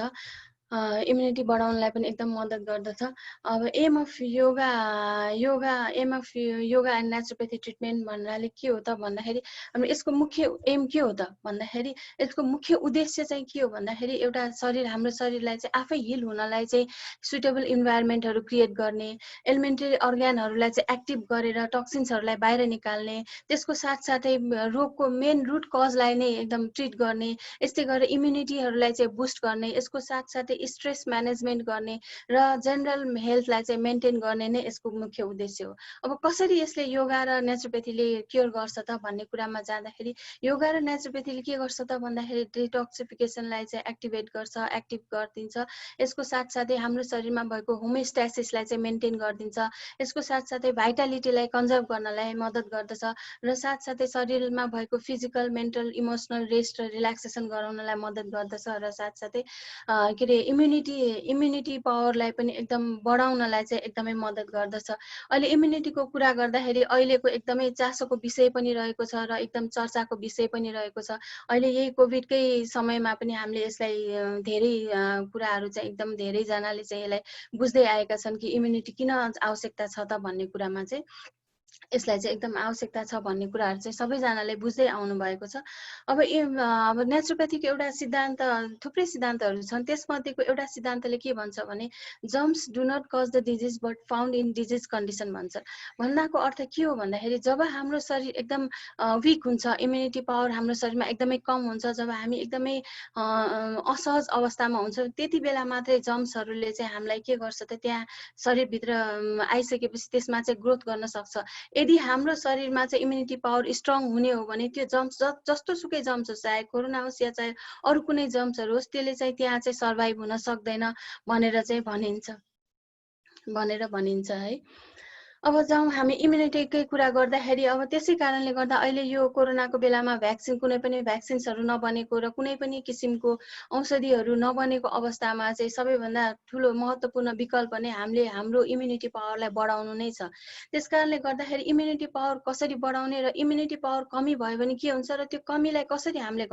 इम्युनिटी बढाउनलाई पनि एकदम मद्दत गर्दछ। अब aim of yoga and naturopathy treatment भन्नाले के हो त भन्दाखेरि हाम्रो यसको मुख्य एम के हो त भन्दाखेरि यसको मुख्य उद्देश्य चाहिँ के हो भन्दाखेरि एउटा हाम्रो शरीरलाई चाहिँ आफै हिल हुनलाई चाहिँ सुटेबल इन्भाइरोमेन्टहरू क्रिएट गर्ने, एलिमेन्टरी अर्ग्यानहरूलाई चाहिँ एक्टिभ गरेर टक्सिन्सहरूलाई बाहिर निकाल्ने, त्यसको साथसाथै रोगको मेन रुट कजलाई नै एकदम ट्रिट गर्ने, यस्तै गरेर इम्युनिटीहरूलाई चाहिँ बुस्ट गर्ने, यसको साथसाथै स्ट्रेस म्यानेजमेन्ट गर्ने र जेनरल हेल्थलाई चाहिँ मेन्टेन गर्ने नै यसको मुख्य उद्देश्य हो। अब कसरी यसले योगा र नेचुरोप्याथीले क्योर गर्छ त भन्ने कुरामा जाँदाखेरि योगा र नेचुरोप्याथीले के गर्छ त भन्दाखेरि डिटक्सिफिकेसनलाई चाहिँ एक्टिभेट गर्छ, एक्टिभ गरिदिन्छ। यसको साथसाथै हाम्रो शरीरमा भएको होमियोस्ट्यासिसलाई चाहिँ मेन्टेन गरिदिन्छ। यसको साथसाथै भाइटालिटीलाई कन्जर्भ गर्नलाई मद्दत गर्दछ र साथसाथै शरीरमा भएको फिजिकल, मेन्टल, इमोसनल रेस्ट र रिल्याक्सेसन गराउनलाई मद्दत गर्दछ र साथसाथै के अरे इम्युनिटी पावरलाई पनि एकदम बढाउनलाई चाहिँ एकदमै मद्दत गर्दछ। अहिले इम्युनिटीको कुरा गर्दाखेरि अहिलेको एकदमै चासोको विषय पनि रहेको छ र एकदम चर्चाको विषय पनि रहेको छ। अहिले यही कोभिडकै समयमा पनि हामीले यसलाई धेरै कुराहरू चाहिँ एकदम धेरैजनाले चाहिँ यसलाई बुझ्दै आएका छन् कि इम्युनिटी किन आवश्यकता छ त भन्ने कुरामा चाहिँ यसलाई चाहिँ एकदम आवश्यकता छ भन्ने कुराहरू चाहिँ सबैजनाले बुझ्दै आउनु भएको छ। अब नेचुरोप्याथीको एउटा सिद्धान्त, थुप्रै सिद्धान्तहरू छन्, त्यसमध्येको एउटा सिद्धान्तले के भन्छ भने germs do not cause the disease but found in disease condition भन्छ। भन्नाको अर्थ के हो भन्दाखेरि जब हाम्रो शरीर एकदम विक हुन्छ, इम्युनिटी पावर हाम्रो शरीरमा एकदमै कम हुन्छ, जब हामी एकदमै असहज अवस्थामा हुन्छ, त्यति बेला मात्रै जर्म्सहरूले चाहिँ हामीलाई के गर्छ त त्यहाँ शरीरभित्र आइसकेपछि त्यसमा चाहिँ ग्रोथ गर्न सक्छ। यदि हाम्रो शरीरमा चाहिँ इम्युनिटी पावर स्ट्रङ हुने हो भने त्यो जर्म्स जस्तो सुकै जर्म्स होस्, चाहे कोरोना होस् या चाहे अरू कुनै जर्म्सहरू होस्, त्यसले चाहिँ त्यहाँ चाहिँ सर्भाइभ हुन सक्दैन भनेर चाहिँ भनिन्छ है। अब जाउँ हामी इम्युनिटीकै कुरा गर्दाखेरि, अब त्यसै कारणले गर्दा अहिले यो कोरोनाको बेलामा कुनै पनि भ्याक्सिन्सहरू नबनेको र कुनै पनि किसिमको औषधिहरू नबनेको अवस्थामा चाहिँ सबैभन्दा ठुलो महत्त्वपूर्ण विकल्प नै हाम्रो इम्युनिटी पावरलाई बढाउनु नै छ। त्यस कारणले गर्दाखेरि इम्युनिटी पावर कसरी बढाउने र इम्युनिटी पावर कमी भयो भने के हुन्छ र त्यो कमीलाई कसरी हामीले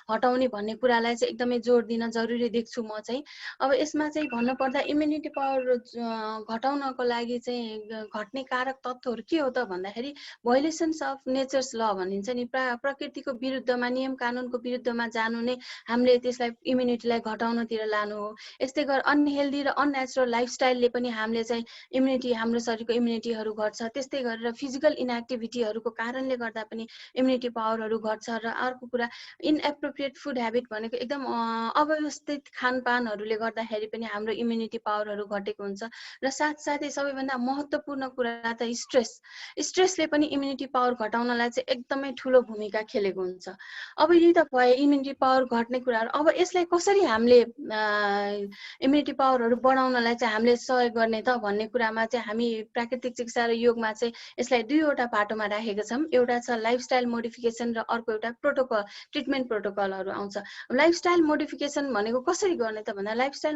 हटाउने भन्ने कुरालाई चाहिँ एकदमै जोड दिन जरुरी देख्छु म चाहिँ। अब यसमा चाहिँ भन्नुपर्दा इम्युनिटी पावर घटाउनको लागि चाहिँ घट्ने कारक तत्त्वहरू के हो त भन्दाखेरि भायोलेसन्स अफ नेचर्स ल भनिन्छ नि, प्रकृतिको विरुद्धमा, नियम कानुनको विरुद्धमा जानु नै हामीले त्यसलाई इम्युनिटीलाई घटाउनतिर लानु हो। यस्तै गरी अनहेल्दी र अननेचुरल लाइफस्टाइलले पनि हामीले चाहिँ हाम्रो शरीरको इम्युनिटीहरू घट्छ। त्यस्तै गरेर फिजिकल इनएक्टिभिटीहरूको कारणले गर्दा पनि इम्युनिटी पावरहरू घट्छ। र अर्को कुरा इनएप्रोप्रिएट फुड हेबिट भनेको एकदम अव्यवस्थित खानपानहरूले गर्दाखेरि पनि हाम्रो इम्युनिटी पावरहरू घटेको हुन्छ। र साथसाथै सबैभन्दा महत्त्वपूर्ण कुरा त स्ट्रेसले पनि इम्युनिटी पावर घटाउनलाई चाहिँ एकदमै ठुलो भूमिका खेलेको हुन्छ। अब यही त भयो इम्युनिटी पावर घट्ने कुराहरू। अब यसलाई कसरी हामीले इम्युनिटी पावरहरू बढाउनलाई चाहिँ हामीले सहयोग गर्ने त भन्ने कुरामा चाहिँ हामी प्राकृतिक चिकित्सा र योगमा चाहिँ यसलाई दुईवटा पाटोमा राखेका छौँ। एउटा छ लाइफस्टाइल मोडिफिकेसन र अर्को एउटा ट्रिटमेन्ट प्रोटोकलहरू आउँछ। लाइफस्टाइल मोडिफिकेसन भनेको कसरी गर्ने त भन्दा लाइफस्टाइल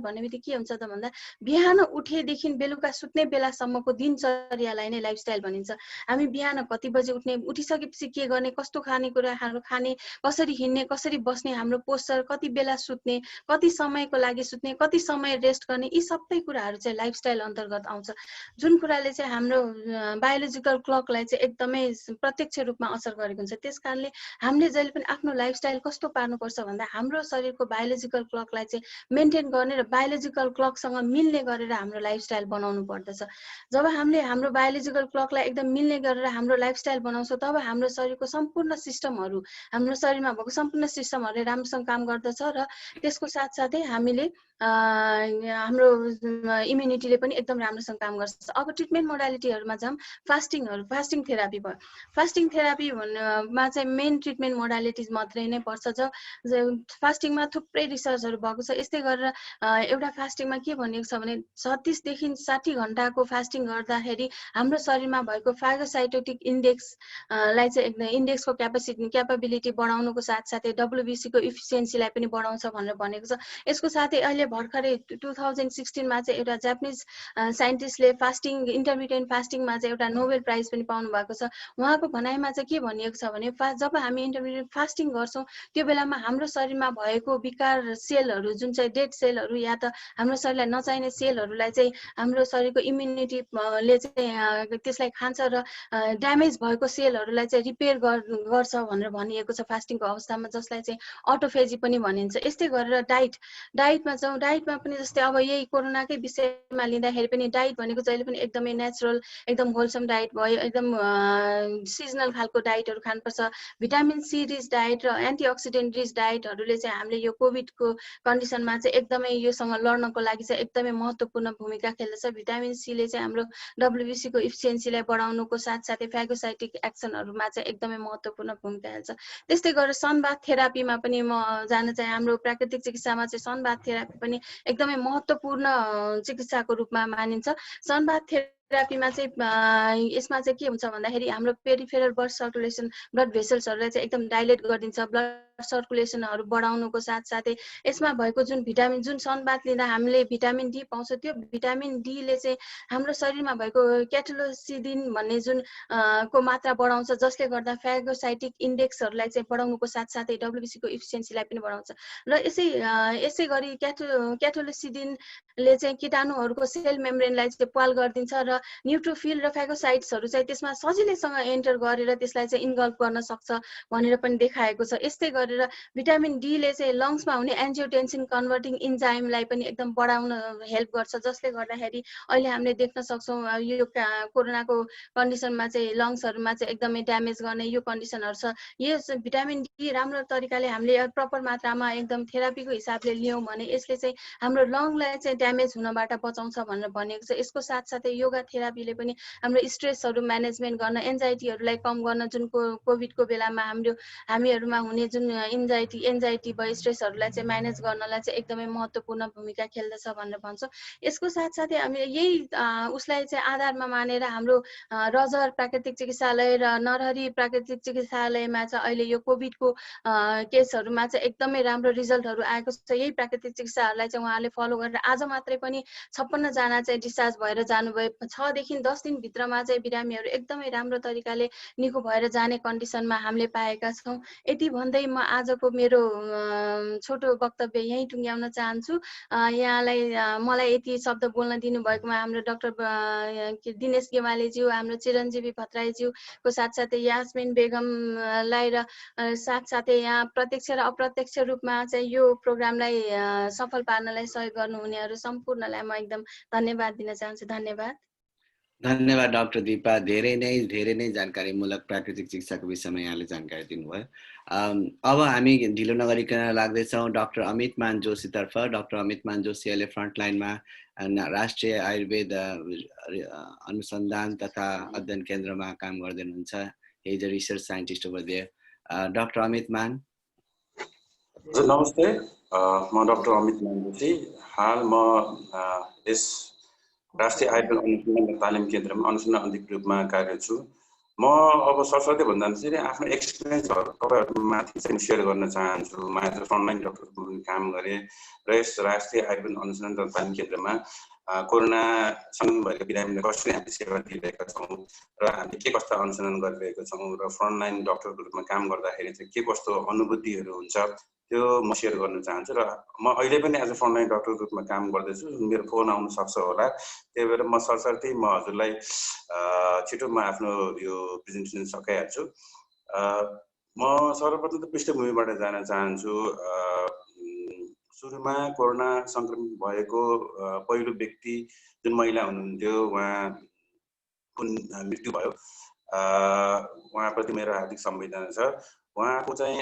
भन्ने बित्तिकै के हुन्छ त भन्दा बिहान उठेदेखि बेलुका सुत्ने बेलासम्मको दिनचर्यालाई नै लाइफस्टाइल भनिन्छ। हामी बिहान कति बजे उठ्ने, उठिसकेपछि के गर्ने, कस्तो खानेकुराहरू खाने, कसरी हिँड्ने, कसरी बस्ने, हाम्रो पोस्चर, कति बेला सुत्ने, कति समयको लागि सुत्ने, कति समय रेस्ट गर्ने, यी सबै कुराहरू चाहिँ लाइफस्टाइल अन्तर्गत आउँछ। जुन कुराले चाहिँ हाम्रो बायोलोजिकल क्लकलाई चाहिँ एकदमै प्रत्यक्ष रूपमा असर गरेको हुन्छ। त्यस कारणले हामीले जहिले पनि आफ्नो लाइफस्टाइल कस्तो पार्नुपर्छ भन्दा हाम्रो शरीरको बायोलोजिकल क्लकलाई चाहिँ मेन्टेन गर्ने र बायोलोजिकल क्लकसँग मिल्ने गरेर हाम्रो लाइफस्टाइल बनाउनु पर्दछ। जब हामीले हाम्रो बायोलोजिकल क्लकलाई एकदम मिल्ने गरेर हाम्रो लाइफस्टाइल बनाउँछौँ तब हाम्रो शरीरको सम्पूर्ण सिस्टमहरू, हाम्रो शरीरमा भएको सम्पूर्ण सिस्टमहरूले राम्रोसँग काम गर्दछ र त्यसको साथसाथै हाम्रो इम्युनिटीले पनि एकदम राम्रोसँग काम गर्छ। अब ट्रिटमेन्ट मोडालिटीहरूमा जाउँ। फास्टिङ थेरापी भयो। फास्टिङ थेरापी भन्नमा चाहिँ मेन ट्रिटमेन्ट मोडालिटिज मात्रै नै पर्छ। फास्टिङमा थुप्रै रिसर्चहरू भएको छ। यस्तै गरेर एउटा फास्टिङमा के भनिएको छ भने 36 देखि 60 घण्टाको फास्टिङ गर्दाखेरि हाम्रो शरीरमा भएको फागोसाइटोटिक इन्डेक्सलाई चाहिँ एकदम इन्डेक्सको क्यापेबिलिटी बढाउनुको साथसाथै WBC को इफिसियन्सीलाई पनि बढाउँछ भनेर भनेको छ। यसको साथै अहिले भर्खरै 2016 मा चाहिँ एउटा जापानिज साइन्टिस्टले इन्टरमिडिएन्ट फास्टिङमा चाहिँ एउटा नोबेल प्राइज पनि पाउनु भएको छ। उहाँको भनाइमा चाहिँ के भनिएको छ भने जब हामी इन्टरमिडिएन्ट फास्टिङ गर्छौँ त्यो बेलामा हाम्रो शरीरमा भएको विकार सेलहरू, जुन चाहिँ डेड सेलहरू या त हाम्रो शरीरलाई नचाहिने सेलहरूलाई चाहिँ हाम्रो शरीरको इम्युनिटीले चाहिँ त्यसलाई खान्छ र ड्यामेज भएको सेलहरूलाई चाहिँ रिपेयर गर्छ भनेर भनिएको छ फास्टिङको अवस्थामा, जसलाई चाहिँ अटोफेजी पनि भनिन्छ। यस्तै गरेर डाइटमा जाउँ। डाइटमा पनि जस्तै अब यही कोरोनाकै विषयमा लिँदाखेरि पनि डाइट भनेको जहिले पनि एकदमै नेचुरल, एकदम होलसम डाइट भयो, एकदम सिजनल खालको डाइटहरू खानुपर्छ। भिटामिन सी रिच डाइट र एन्टिअक्सिडेन्ट रिच डाइटहरूले चाहिँ हामीले यो कोभिडको कन्डिसनमा चाहिँ एकदमै योसँग लड्नको लागि चाहिँ एकदमै महत्त्वपूर्ण भूमिका खेल्दछ। भिटामिन सीले चाहिँ हाम्रो WBC को इफिसियन्सीलाई बढाउनुको साथसाथै फागोसाइटिक एक्सनहरूमा चाहिँ एकदमै महत्त्वपूर्ण भूमिका खेल्छ। त्यस्तै गरेर सनबाथ थेरापीमा पनि म जान चाहे। हाम्रो प्राकृतिक चिकित्सामा चाहिँ सनबाथ थेरापी पनि एकदमै महत्त्वपूर्ण चिकित्साको रूपमा मानिन्छ। सनबाथ थेरापीमा चाहिँ यसमा चाहिँ के हुन्छ भन्दाखेरि हाम्रो पेरिफेरल ब्लड सर्कुलेसन ब्लड भेसल्सहरूलाई चाहिँ एकदम डाइलेट गरिदिन्छ, ब्लड सर्कुलेसनहरू बढाउनुको साथसाथै यसमा भएको जुन भिटामिन, जुन सनबाथ लिँदा हामीले भिटामिन डी पाउँछ, त्यो भिटामिन डीले चाहिँ हाम्रो शरीरमा भएको क्याटेलोसिडिन भन्ने जुन को मात्रा बढाउँछ, जसले गर्दा फेगोसाइटिक इन्डेक्सहरूलाई चाहिँ बढाउनुको साथसाथै डब्ल्युबिसीको इफिसियन्सीलाई पनि बढाउँछ। र यसै गरी क्याटेलोसिडिनले चाहिँ कीटाणुहरूको सेल मेम्ब्रेनलाई चाहिँ पाल गरिदिन्छ र न्युट्रोफिल र फेगोसाइट्सहरू चाहिँ त्यसमा सजिलैसँग एन्टर गरेर त्यसलाई चाहिँ इन्गल्फ गर्न सक्छ भनेर पनि देखाएको छ। यस्तै गरेर भिटामिन डीले चाहिँ लङ्समा हुने एन्जियोटेन्सिन कन्भर्टिङ इन्जाइमलाई पनि एकदम बढाउन हेल्प गर्छ, जसले गर्दाखेरि अहिले हामीले देख्न सक्छौँ यो कोरोनाको कन्डिसनमा चाहिँ लङ्सहरूमा चाहिँ एकदमै ड्यामेज गर्ने यो कन्डिसनहरू छ। यो भिटामिन डी राम्रो तरिकाले हामीले प्रपर मात्रामा एकदम थेरापीको हिसाबले लियौँ भने यसले चाहिँ हाम्रो लङलाई चाहिँ ड्यामेज हुनबाट बचाउँछ भनेर भनिएको छ। यसको साथसाथै योगा थेरापीले पनि हाम्रो स्ट्रेसहरू म्यानेजमेन्ट गर्न, एन्जाइटीहरूलाई कम गर्न, जुन कोभिडको बेलामा हामीहरूमा हुने जुन एन्जाइटी भयो, स्ट्रेसहरूलाई चाहिँ म्यानेज गर्नलाई चाहिँ एकदमै महत्त्वपूर्ण भूमिका खेल्दछ भनेर भन्छ। यसको साथसाथै हामीले यही उसलाई चाहिँ आधारमा मानेर हाम्रो रजर प्राकृतिक चिकित्सालय र नरहरी प्राकृतिक चिकित्सालयमा चाहिँ अहिले यो कोभिडको केसहरूमा चाहिँ एकदमै राम्रो रिजल्टहरू आएको छ। यही प्राकृतिक चिकित्साहरूलाई चाहिँ उहाँले फलो गरेर आज मात्रै पनि 56 जना चाहिँ डिस्चार्ज भएर जानुभयो। 6 देखि 10 दिनभित्रमा चाहिँ बिरामीहरू एकदमै राम्रो तरिकाले निको भएर जाने कन्डिसनमा हामीले पाएका छौँ। यति भन्दै म आजको मेरो छोटो वक्तव्य यहीँ टुङ्ग्याउन चाहन्छु। यहाँलाई मलाई यति शब्द बोल्न दिनुभएकोमा हाम्रो डाक्टर दिनेश गेवालीज्यू, हाम्रो चिरञ्जीवी भट्टराईज्यूको साथसाथै यास्मिन बेगमलाई र साथसाथै यहाँ प्रत्यक्ष र अप्रत्यक्ष रूपमा चाहिँ यो प्रोग्रामलाई सफल पार्नलाई सहयोग गर्नुहुनेहरू सम्पूर्णलाई म एकदम धन्यवाद दिन चाहन्छु। धन्यवाद। धन्यवाद डाक्टर दिपा, धेरै नै जानकारीमूलक प्राकृतिक चिकित्साको विषयमा यहाँले जानकारी दिनुभयो। अब हामी ढिलो नगरिकन लाग्दैछौँ डाक्टर अमित मान जोशीतर्फ। डाक्टर अमित मान जोशी अहिले फ्रन्टलाइनमा राष्ट्रिय आयुर्वेद अनुसन्धान तथा अध्ययन केन्द्रमा काम गर्दै हुनुहुन्छ। He is a research scientist over there. Doctor Amit Man. नमस्ते, म डाक्टर अमित मान जोशी। हाल म यस राष्ट्रिय आयुर्वेद अनुसन्धान तालिम केन्द्रमा अनुसन्धान अधिकारी रूपमा कार्यरत छु। म अब सरस्वती भन्दा चाहिँ आफ्नो एक्सपिरियन्सहरू तपाईँहरूमाथि चाहिँ सेयर गर्न चाहन्छु। म एज अ फ्रन्टलाइन डक्टरको पनि काम गरेँ र यस राष्ट्रिय आयुर्वेद अनुसन्धान तालिम केन्द्रमा कोरोना सङ्क्रमण भएको बिरामीलाई कसरी हामीले सेवा दिइरहेका छौँ र हामीले के कस्ता अनुसन्धान गरिरहेका छौँ र फ्रन्टलाइन डक्टरको रूपमा काम गर्दाखेरि चाहिँ के कस्तो अनुभूतिहरू हुन्छ त्यो म सेयर गर्न चाहन्छु। र म अहिले पनि एज अ फ्रन्टलाइन डक्टरको रूपमा काम गर्दैछु। मेरो फोन आउन सक्छ होला, त्यही भएर म सरसर्ती म हजुरलाई छिटो म आफ्नो यो प्रेजेन्टेसन सकाइहाल्छु। म सर्वप्रथम त पृष्ठभूमिबाट जान चाहन्छु। सुरुमा कोरोना सङ्क्रमित भएको पहिलो व्यक्ति जुन महिला हुनुहुन्थ्यो, उहाँको मृत्यु भयो। उहाँप्रति मेरो हार्दिक संवेदना छ। उहाँको चाहिँ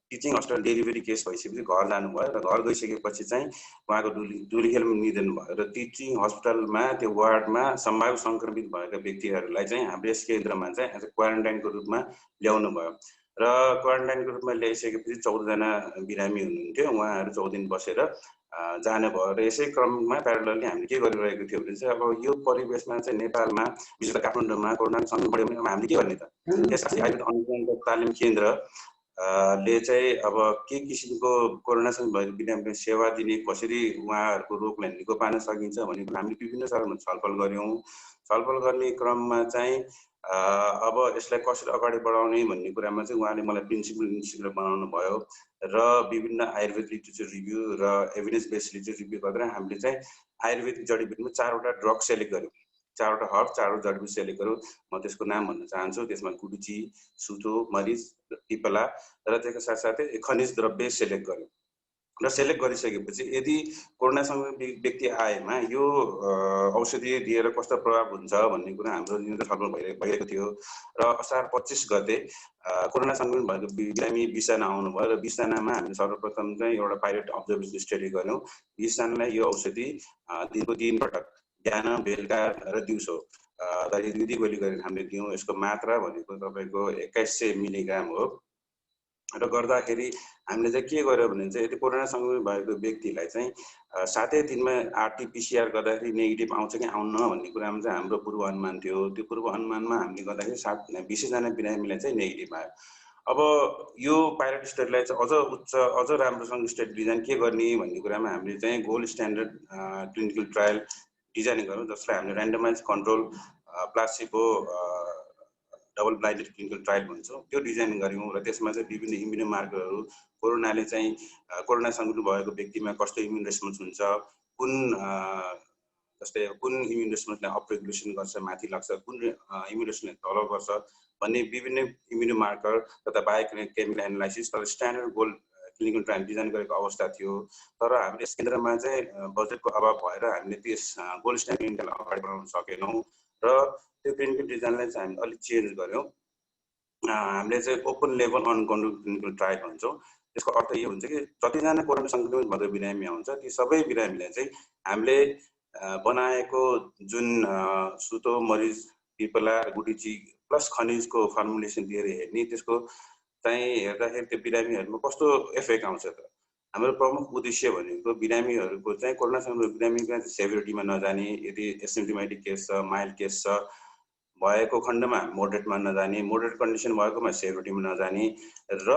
टिचिङ हस्पिटल डेलिभरी केस भइसकेपछि घर जानुभयो र घर गइसकेपछि चाहिँ उहाँको दुलीखेलमा निधन भयो र टिचिङ हस्पिटलमा त्यो वार्डमा सम्भाव्य सङ्क्रमित भएका व्यक्तिहरूलाई चाहिँ हाम्रो यस केन्द्रमा चाहिँ एज अ क्वारेन्टाइनको रूपमा ल्याउनु भयो र क्वारेन्टाइनको रूपमा ल्याइसकेपछि 14 जना बिरामी हुनुहुन्थ्यो। उहाँहरू 14 दिन बसेर जानुभयो र यसै क्रममा प्यारलली हामीले के गरिरहेको थियो भने चाहिँ अब यो परिवेशमा चाहिँ नेपालमा विशेष गरी काठमाडौँमा कोरोनाको सङ्क्रमण बढ्यो भने हामीले के गर्ने त? यस आयुर्वेद अनुसन्धान तालिम केन्द्र ले चाहिँ अब के किसिमको कोरोनासँग भएको बिरामीलाई सेवा दिने, कसरी उहाँहरूको रोगलाई निको पार्न सकिन्छ भन्ने कुरा हामीले विभिन्न स्तरमा छलफल गऱ्यौँ। छलफल गर्ने क्रममा चाहिँ अब यसलाई कसरी अगाडि बढाउने भन्ने कुरामा चाहिँ उहाँले मलाई प्रिन्सिपल इन्स्टिट्युट बनाउनु भयो र विभिन्न आयुर्वेद लिटरेचर रिभ्यू र एभिडेन्स बेस्ड लिटरेचर रिभ्यू गरेर हामीले चाहिँ आयुर्वेदिक जडीबुटीमा 4वटा ड्रग सेलेक्ट गऱ्यौँ। 4वटा हर्ब 4वटा जडीबुटी सेलेक्ट गऱ्यौँ। म त्यसको नाम भन्न चाहन्छु। त्यसमा गुडुची, सुतो, मरिच, पिपला र त्यसको साथसाथै खनिज द्रव्य सेलेक्ट गऱ्यौँ र सेलेक्ट गरिसकेपछि यदि कोरोना सङ्क्रमित व्यक्ति आएमा यो औषधि दिएर कस्तो प्रभाव हुन्छ भन्ने कुरा हाम्रो निरन्तर छलफल भइरहेको थियो र असार 25 गते कोरोना सङ्क्रमित भएको बिरामी 20 जना आउनुभयो र 20 जनामा हामीले सर्वप्रथम चाहिँ एउटा पाइलट अब्जर्भेसन स्टडी गऱ्यौँ। 20 जनालाई यो औषधि दिनको 3 पटक बिहान, बेलुका र दिउँसो 2 गोली गरेर हामीले दियौँ। यसको मात्रा भनेको तपाईँको 2100 मिलिग्राम हो र गर्दाखेरि हामीले चाहिँ के गर्यो भने चाहिँ यदि कोरोना सङ्क्रमित भएको व्यक्तिलाई चाहिँ 7 दिनमा आरटीपीसीआर गर्दाखेरि नेगेटिभ आउँछ कि आउन्न भन्ने कुरामा चाहिँ हाम्रो पूर्व अनुमान थियो। त्यो पूर्व अनुमानमा हामीले गर्दाखेरि 20 जना बिरामीलाई चाहिँ नेगेटिभ आयो। अब यो पाइलट स्टडीलाई चाहिँ अझ राम्रोसँग स्टडी डिजाइन के गर्ने भन्ने कुरामा हामीले चाहिँ gold standard clinical trial design गऱ्यौँ, जसलाई हामीले randomized control placebo double blinded clinical trial भन्छौँ, त्यो डिजाइन गऱ्यौँ। र त्यसमा चाहिँ विभिन्न इम्युनो मार्करहरू कोरोनाले चाहिँ कोरोना सङ्क्रमित भएको व्यक्तिमा कस्तो इम्युन रेस्पोन्स हुन्छ, जस्तै कुन इम्युन रेस्पोन्सले अपरेगुलेसन गर्छ, माथि लाग्छ, कुन इम्युन रेस्पोन्सले तल गर्छ भन्ने विभिन्न इम्युनो मार्कर तथा बायोकेमिकल एनालाइसिस तर standard gold clinical trial design गरेको अवस्था थियो। तर हामीले यस केन्द्रमा चाहिँ बजेटको अभाव भएर हामीले त्यस गोल्ड स्ट्यान्डर्डलाई अगाडि बढाउन सकेनौँ र त्यो क्लिनिकल डिजाइनलाई चाहिँ हामीले अलिक चेन्ज गऱ्यौँ। हामीले चाहिँ open level uncontrolled clinical trial भन्छौँ। त्यसको अर्थ यो हुन्छ कि जतिजना कोरोना सङ्क्रमित भएको बिरामी आउँछ ती सबै बिरामीलाई चाहिँ हामीले बनाएको जुन सुतो, मरिच, पिपला, गुडीची प्लस खनिजको फर्मुलेसन दिएर हेर्ने, त्यसको चाहिँ हेर्दाखेरि त्यो बिरामीहरूमा कस्तो इफेक्ट आउँछ त। हाम्रो प्रमुख उद्देश्य भनेको बिरामीहरूको चाहिँ कोरोना सङ्क्रमित बिरामीको सेभिरिटीमा नजाने, यदि एसिम्प्टोमेटिक केस छ, माइल्ड केस छ भएको खण्डमा मोडरेटमा नजाने, मोडरेट कन्डिसन भएकोमा सेभिरिटीमा नजाने र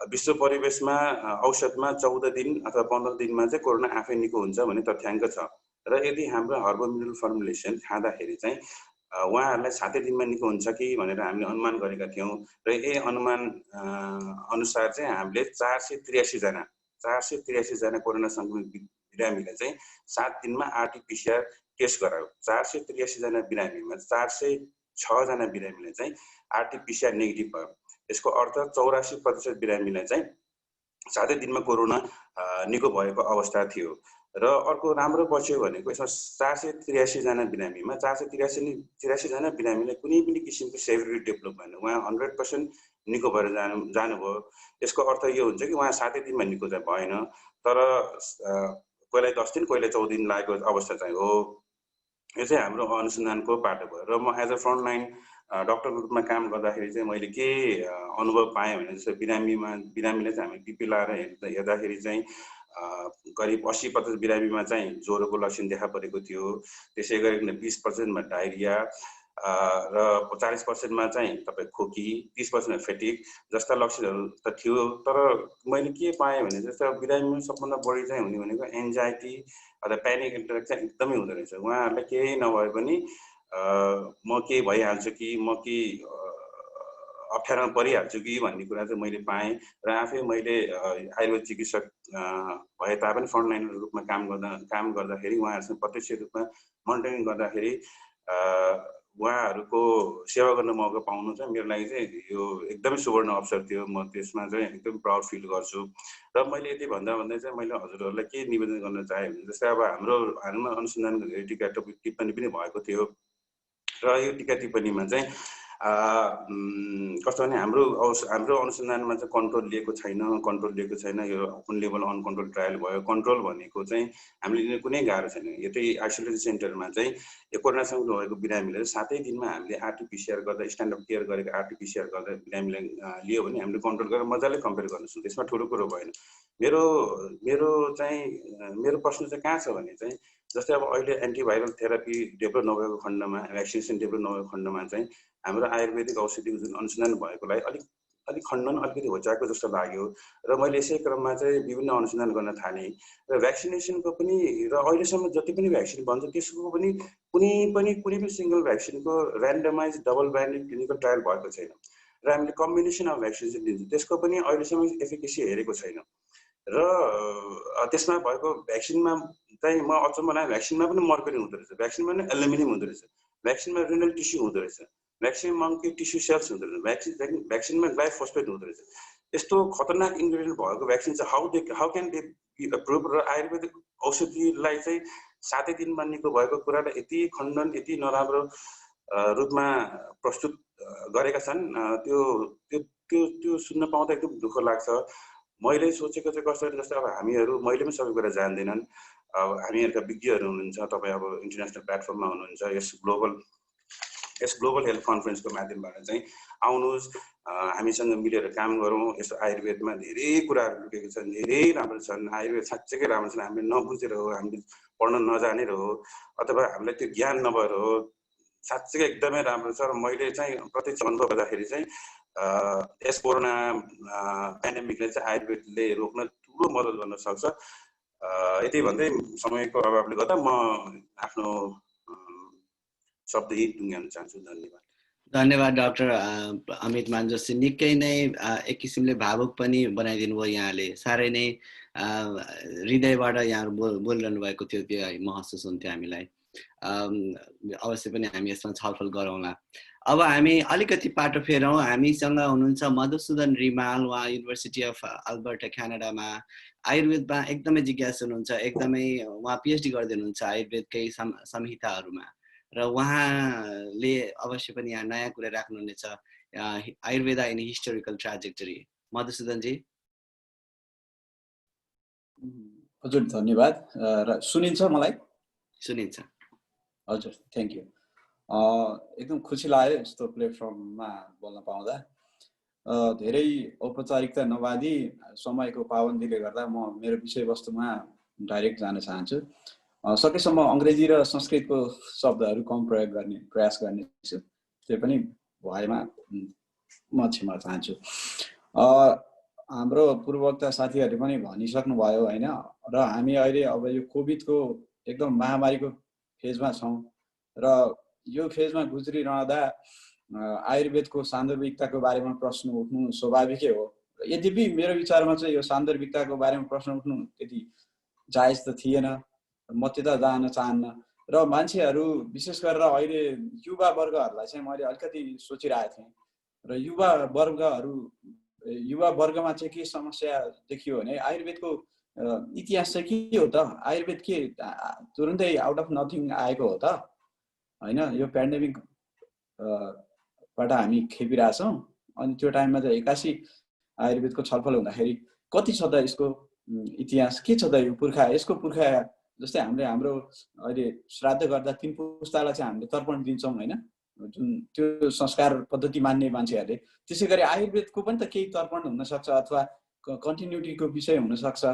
विश्व परिवेशमा औषधमा 14 दिन अथवा 15 दिनमा चाहिँ कोरोना आफै निको हुन्छ भन्ने तथ्याङ्क छ। र यदि हाम्रो हर्बल मिनरल फर्मुलेसन खाँदाखेरि चाहिँ उहाँहरूलाई 7 दिनमा निको हुन्छ कि भनेर हामीले अनुमान गरेका थियौँ। र यही अनुमान अनुसार चाहिँ हामीले 483 जना कोरोना सङ्क्रमित बिरामीलाई चाहिँ 7 दिनमा आरटीपीसीआर टेस्ट गरायो। 483 जना बिरामीमा 406 जना बिरामीलाई चाहिँ आरटीपीसीआर नेगेटिभ भयो। यसको अर्थ 84% बिरामीलाई चाहिँ 7 दिनमा कोरोना निको भएको अवस्था थियो। र अर्को राम्रो बच्यो भनेको यसमा 483 जना बिरामीमा 483 जना बिरामीलाई कुनै पनि किसिमको सेभिरिटी डेभलप भएन, उहाँ 100% निको भएर जानुभयो। यसको अर्थ यो हुन्छ कि उहाँ 7 दिनमा निको चाहिँ भएन, तर कोहीलाई 10 दिन कोहीलाई 14 दिन लागेको अवस्था चाहिँ हो। यो चाहिँ हाम्रो अनुसन्धानको पाटो भयो। र म एज अ फ्रन्टलाइन डक्टरको रूपमा काम गर्दाखेरि चाहिँ मैले के अनुभव पाएँ भने जस्तो बिरामीले चाहिँ हामी पिपी लाएर हेर्दाखेरि चाहिँ करिब 80% बिरामीमा चाहिँ ज्वरोको लक्षण देखा परेको थियो। त्यसै गरिकन 20%मा डायरिया र 40%मा चाहिँ तपाईँ खोकी, 30%मा फेटिक जस्ता लक्षणहरू त थियो। तर मैले के पाएँ भने जस्तो बिरामीमा सबभन्दा बढी चाहिँ हुने भनेको एन्जाइटी अथवा प्यानिक एट्याक चाहिँ एकदमै हुँदो रहेछ। उहाँहरूलाई केही नभए पनि म केही भइहाल्छु कि म केही अप्ठ्यारोमा परिहाल्छु कि भन्ने कुरा चाहिँ मैले पाएँ। र आफै मैले आयुर्वेद चिकित्सक भए तापनि फ्रन्टलाइन रूपमा काम गर्दाखेरि उहाँहरूसँग प्रत्यक्ष रूपमा मोनिटरिङ गर्दाखेरि उहाँहरूको सेवा गर्न मौका पाउनु चाहिँ मेरो लागि चाहिँ यो एकदमै सुवर्ण अवसर थियो। म त्यसमा चाहिँ एकदम प्राउड फिल गर्छु। र मैले यति भन्दै चाहिँ मैले हजुरहरूलाई के निवेदन गर्न चाहेँ भने जस्तै अब हाम्रो अनुसन्धान टिका टिप्पणी पनि भएको थियो। र यो टिका टिप्पणीमा चाहिँ कस्तो भने हाम्रो अनुसन्धानमा चाहिँ कन्ट्रोल लिएको छैन। यो ओपन लेभल अनकन्ट्रोल ट्रायल भयो। कन्ट्रोल भनेको चाहिँ हामीले लिने कुनै गाह्रो छैन। यतै आइसोलेसन सेन्टरमा चाहिँ यो कोरोना सङ्क्रमित भएको बिरामीलाई 7 दिनमा हामीले आरटीपीसीआर गर्दा स्ट्यान्डर्ड केयर गरेको आरटीपीसीआर गर्दा बिरामीलाई लियो भने हामीले कन्ट्रोल गरेर मजाले कम्पेयर गर्न सक्छौँ। त्यसमा ठुलो कुरो भएन। मेरो प्रश्न चाहिँ कहाँ छ भने चाहिँ जस्तै अब अहिले एन्टिभाइरल थेरापी डेभलप नभएको खण्डमा, भ्याक्सिनेसन डेभलप नभएको खण्डमा चाहिँ हाम्रो आयुर्वेदिक औषधिको जुन अनुसन्धान भएकोलाई अलिक खण्डन अलिकति होच्याएको जस्तो लाग्यो। र मैले यसै क्रममा चाहिँ विभिन्न अनुसन्धान गर्न थालेँ। र भ्याक्सिनेसनको पनि र अहिलेसम्म जति पनि भ्याक्सिन भन्छ त्यसको पनि कुनै पनि सिङ्गल भ्याक्सिनको randomized double blinded clinical trial भएको छैन। र हामीले कम्बिनेसन अफ भ्याक्सिनेसन दिन्छौँ, त्यसको पनि अहिलेसम्म एफिकेसी हेरेको छैन। र त्यसमा भएको भ्याक्सिनमा चाहिँ म अचम्म लाग्यो, भ्याक्सिनमा पनि मर्करी हुँदो रहेछ, भ्याक्सिनमा पनि एल्युमिनियम हुँदो रहेछ, भ्याक्सिनमा रिनल टिस्यू हुँदो रहेछ, भ्याक्सिनमा मङ्की टिस्यू सेल्स हुँदो रहेछ, भ्याक्सिनमा ग्लाइफोस्फेट हुँदो रहेछ। यस्तो खतरनाक इन्ग्रेडियन्ट भएको भ्याक्सिन चाहिँ how can they be approve. र आयुर्वेदिक औषधिलाई चाहिँ 7 दिनमा निको भएको कुरालाई यति खण्डन, यति नराम्रो रूपमा प्रस्तुत गरेका छन्। त्यो सुन्न पाउँदा एकदम दुःख लाग्छ। मैले सोचेको चाहिँ कस्तो जस्तो अब मैले पनि सबै कुरा जान्दैनन्। अब हामीहरूका विज्ञहरू हुनुहुन्छ, तपाईँ अब इन्टरनेसनल प्लेटफर्ममा हुनुहुन्छ, यस ग्लोबल यस ग्लोबल हेल्थ कन्फरेन्सको माध्यमबाट चाहिँ आउनुहोस्, हामीसँग मिलेर काम गरौँ। यस्तो आयुर्वेदमा धेरै कुराहरू लुकेको छन्, धेरै राम्रो छन्। आयुर्वेद साँच्चैकै राम्रो छन्, हामीले नबुझेर हो, हामीले पढ्न नजानेर हो, अथवा हामीलाई त्यो ज्ञान नभएर हो। साँच्चैकै एकदमै राम्रो छ। र मैले चाहिँ प्रत्यक्ष अनुभव गर्दाखेरि चाहिँ यस कोरोना पेन्डेमिकले चाहिँ आयुर्वेदले रोक्न ठुलो मद्दत गर्न सक्छ। यति भन्दै समयको अभावले गर्दा म आफ्नो शब्द यही टुङ्ग्याउन चाहन्छु। धन्यवाद। धन्यवाद डाक्टर अमित मान जोशी। निकै नै एक किसिमले भावुक पनि बनाइदिनु भयो यहाँले। साह्रै नै हृदयबाट यहाँहरू बोलिरहनु भएको थियो, त्यो महसुस हुन्थ्यो हामीलाई। अवश्य पनि हामी यसमा छलफल गरौँला। अब हामी अलिकति पाटो फेरौँ। हामीसँग हुनुहुन्छ मधुसूदन रिमाल, उहाँ युनिभर्सिटी अफ अल्बर्टा क्यानाडामा आयुर्वेदमा एकदमै जिज्ञासु हुनुहुन्छ। एकदमै उहाँ पिएचडी गर्दै हुनुहुन्छ आयुर्वेदकै संहिताहरूमा, र उहाँले अवश्य पनि यहाँ नयाँ कुरा राख्नुहुनेछ, आयुर्वेदा इन हिस्टोरिकल ट्राजेक्टरी। मधुसूदनजी। हजुर धन्यवाद। र सुनिन्छ मलाई? सुनिन्छ। हजुर, थ्याङ्क यू। एकदम खुसी लाग्यो यस्तो प्लेटफर्ममा बोल्न पाउँदा। धेरै औपचारिकता नबादी समयको पाबन्दीले गर्दा म मेरो विषयवस्तुमा डाइरेक्ट जान चाहन्छु। सकेसम्म अङ्ग्रेजी र संस्कृतको शब्दहरू कम प्रयोग गर्ने प्रयास गर्नेछु। त्यो पनि भएमा म क्षमा चाहन्छु। हाम्रो पूर्ववक्ता साथीहरूले पनि भनिसक्नुभयो होइन, र हामी अहिले अब यो कोभिडको एकदम महामारीको फेजमा छौँ, र यो फेजमा गुज्रिरहँदा आयुर्वेदको सान्दर्भिकताको बारेमा प्रश्न उठ्नु स्वाभाविकै हो। यद्यपि मेरो विचारमा चाहिँ यो सान्दर्भिकताको बारेमा प्रश्न उठ्नु त्यति जायज त थिएन, म त्यता जान चाहन्न। र मान्छेहरू विशेष गरेर अहिले युवा वर्गहरूलाई चाहिँ मैले अलिकति सोचिरहेको थिएँ, र युवा वर्गमा चाहिँ के समस्या देखियो भने आयुर्वेदको इतिहास चाहिँ के हो त? आयुर्वेद के तुरुन्तै आउट अफ नथिङ आएको हो त होइन? यो पेन्डेमिक बाट हामी खेपिरहेछौँ, अनि त्यो टाइममा चाहिँ एक्कासी आयुर्वेदको छलफल हुँदाखेरि कति छ त यसको इतिहास, के छ त यो पुर्खा, यसको पुर्खा। जस्तै हामीले हाम्रो अहिले श्राद्ध गर्दा 3 पुस्तालाई चाहिँ हामीले तर्पण दिन्छौँ होइन, जुन त्यो संस्कार पद्धति मान्ने मान्छेहरूले। त्यसै गरी आयुर्वेदको पनि त केही तर्पण हुनसक्छ, अथवा कन्टिन्युटीको विषय हुनसक्छ,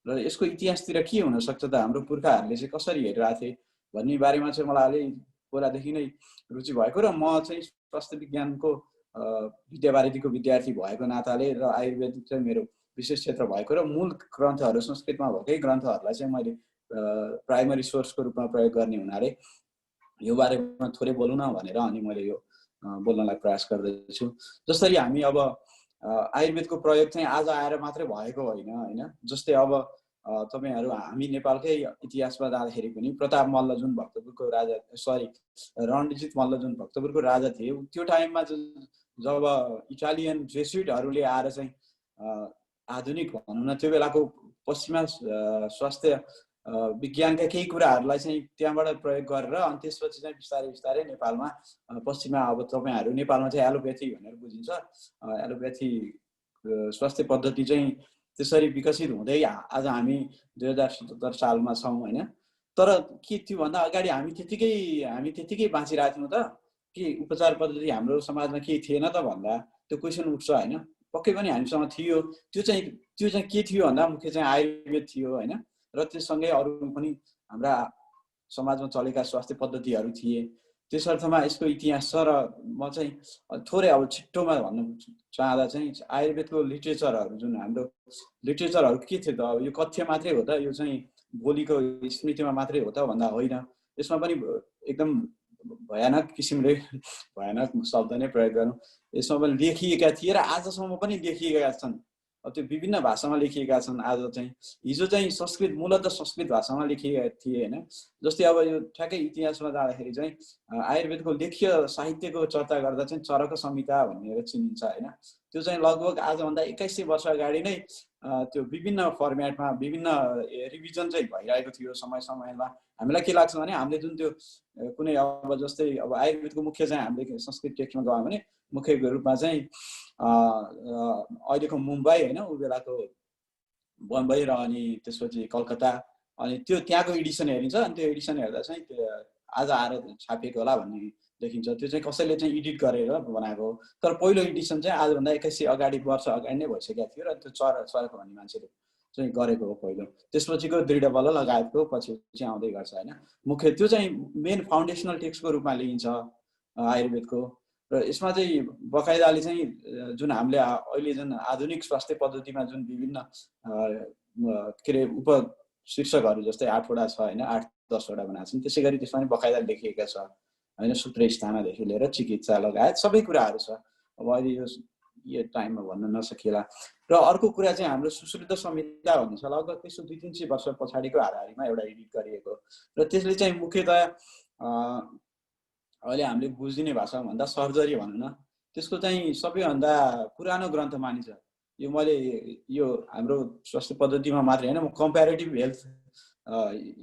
र यसको इतिहासतिर के हुनसक्छ त, हाम्रो पुर्खाहरूले चाहिँ कसरी हेरिरहेको थिए भन्ने बारेमा चाहिँ मलाई अलि पहिलादेखि नै रुचि भएको। र म चाहिँ स्वास्थ्य विज्ञानको विद्यावारिधीको विद्यार्थी भएको नाताले र आयुर्वेद चाहिँ मेरो विशेष क्षेत्र भएको, र मूल ग्रन्थहरू संस्कृतमा भएकै ग्रन्थहरूलाई चाहिँ मैले प्राइमरी सोर्सको रूपमा प्रयोग गर्ने हुनाले यो बारेमा थोरै बोलौँ न भनेर अनि मैले यो बोल्नलाई प्रयास गर्दैछु। जसरी हामी अब आयुर्वेदको प्रयोग चाहिँ आज आएर मात्रै भएको होइन। जस्तै अब तपाईहरु हामी नेपालकै इतिहासमा जाँदाखेरि पनि प्रताप मल्ल जुन भक्तपुरको राजा, रणजित मल्ल जुन भक्तपुरको राजा थिए, त्यो टाइममा जब इटालियन जेसुइटहरूले आएर चाहिँ आधुनिक भनौँ न त्यो बेलाको पश्चिमा स्वास्थ्य विज्ञानका केही कुराहरूलाई चाहिँ त्यहाँबाट प्रयोग गरेर अनि त्यसपछि चाहिँ बिस्तारै बिस्तारै नेपालमा पश्चिमा अब तपाईहरु नेपालमा चाहिँ एलोप्याथी भनेर बुझिन्छ, एलोप्याथी स्वास्थ्य पद्धति चाहिँ त्यसरी विकसित हुँदै आज हामी 2077 सालमा छौं हैन। तर के थियो भन्दा अगाडि हामी त्यतिकै बाँचिरहेको थियौं त, के उपचार पद्धति हाम्रो समाजमा के थिएन त भन्दा त्यो क्वेशन उठ्छ हैन। पक्कै पनि हामीसँग थियो, त्यो चाहिँ के थियो भन्दा मुख्य चाहिँ आयुर्वेद थियो हैन, र त्यससँगै अरु पनि हाम्रा समाजमा चलेका स्वास्थ्य पद्धतिहरू थिए। त्यसर्थमा यसको इतिहास छ र म चाहिँ थोरै अब छिट्टोमा भन्न चाहदा चाहिँ आयुर्वेदको लिटरेचरहरू जुन हाम्रो लिटरेचरहरू के थियो त, अब यो कथ्य मात्रै हो त, यो चाहिँ बोलीको स्मृतिमा मात्रै हो त भन्दा होइन, यसमा पनि एकदम भयानक किसिमले, भयानक शब्द नै प्रयोग गरौँ, यसमा पनि लेखिएका थिए र आजसम्म पनि लेखिएका छन्। अब त्यो विभिन्न भाषामा लेखिएका छन्। आज चाहिँ हिजो चाहिँ संस्कृत, मूलतः संस्कृत भाषामा लेखिएका थिए हैन। जस्तै अब यो ठ्याक्कै इतिहासमा जाँदाखेरि चाहिँ आयुर्वेदको लेख्य साहित्यको चर्चा गर्दा चाहिँ चरक संहिता भनेर चिनिन्छ हैन। त्यो चाहिँ लगभग आजभन्दा 2100 वर्ष अगाडि नै त्यो विभिन्न फर्मेटमा विभिन्न रिभिजन चाहिँ भइरहेको थियो समय समयमा। हामीलाई के लाग्छ भने हामीले जुन त्यो कुनै अब जस्तै अब आयुर्वेदको मुख्य चाहिँ हामीले संस्कृत टेक्स्टमा गयौँ भने मुख्य रूपमा चाहिँ अहिलेको मुम्बई हैन, उ बेलाको बम्बई र अनि त्यसपछि कलकत्ता, अनि त्यो त्यहाँको एडिसन हेरिन्छ। अनि त्यो एडिसन हेर्दा चाहिँ त्यो आज आएर छापिएको होला भन्ने देखिन्छ। त्यो चाहिँ कसैले चाहिँ एडिट गरेर बनाएको हो। तर पहिलो एडिसन चाहिँ आजभन्दा 21 अगाडि वर्ष अगाडि नै भइसकेको थियो र त्यो चरेको भन्ने मान्छेले चाहिँ गरेको हो पहिलो। त्यसपछिको दृढ बल लगायतको पछि चाहिँ आउँदै गर्छ होइन। मुख्य त्यो चाहिँ मेन फाउन्डेसनल टेक्स्टको रूपमा लिइन्छ आयुर्वेदको। र यसमा चाहिँ बकाइदाले चाहिँ जुन हामीले अहिले जुन आधुनिक स्वास्थ्य पद्धतिमा जुन विभिन्न के अरे उपशीर्षकहरू जस्तै 8 वटा छ होइन, 8-10 वटा बनाएको छन्, त्यसै गरी त्यसमा पनि बकाइदा लेखिएका छ होइन। सूत्र स्थानदेखि लिएर चिकित्सा लगायत सबै कुराहरू छ। अब अहिले यो टाइममा भन्न नसकिएला। र अर्को कुरा चाहिँ हाम्रो सुश्रुत संहिता भन्ने छ, लगभग त्यसो 200-300 वर्ष पछाडिको हाराहारीमा एउटा एडिट गरिएको र त्यसले चाहिँ मुख्यतया अहिले हामीले बुझिने भाषामा भन्दा सर्जरी भनौँ न, त्यसको चाहिँ सबैभन्दा पुरानो ग्रन्थ मानिन्छ। यो मैले यो हाम्रो स्वास्थ्य पद्धतिमा मात्रै होइन, म कम्पेरिटिभ हेल्थ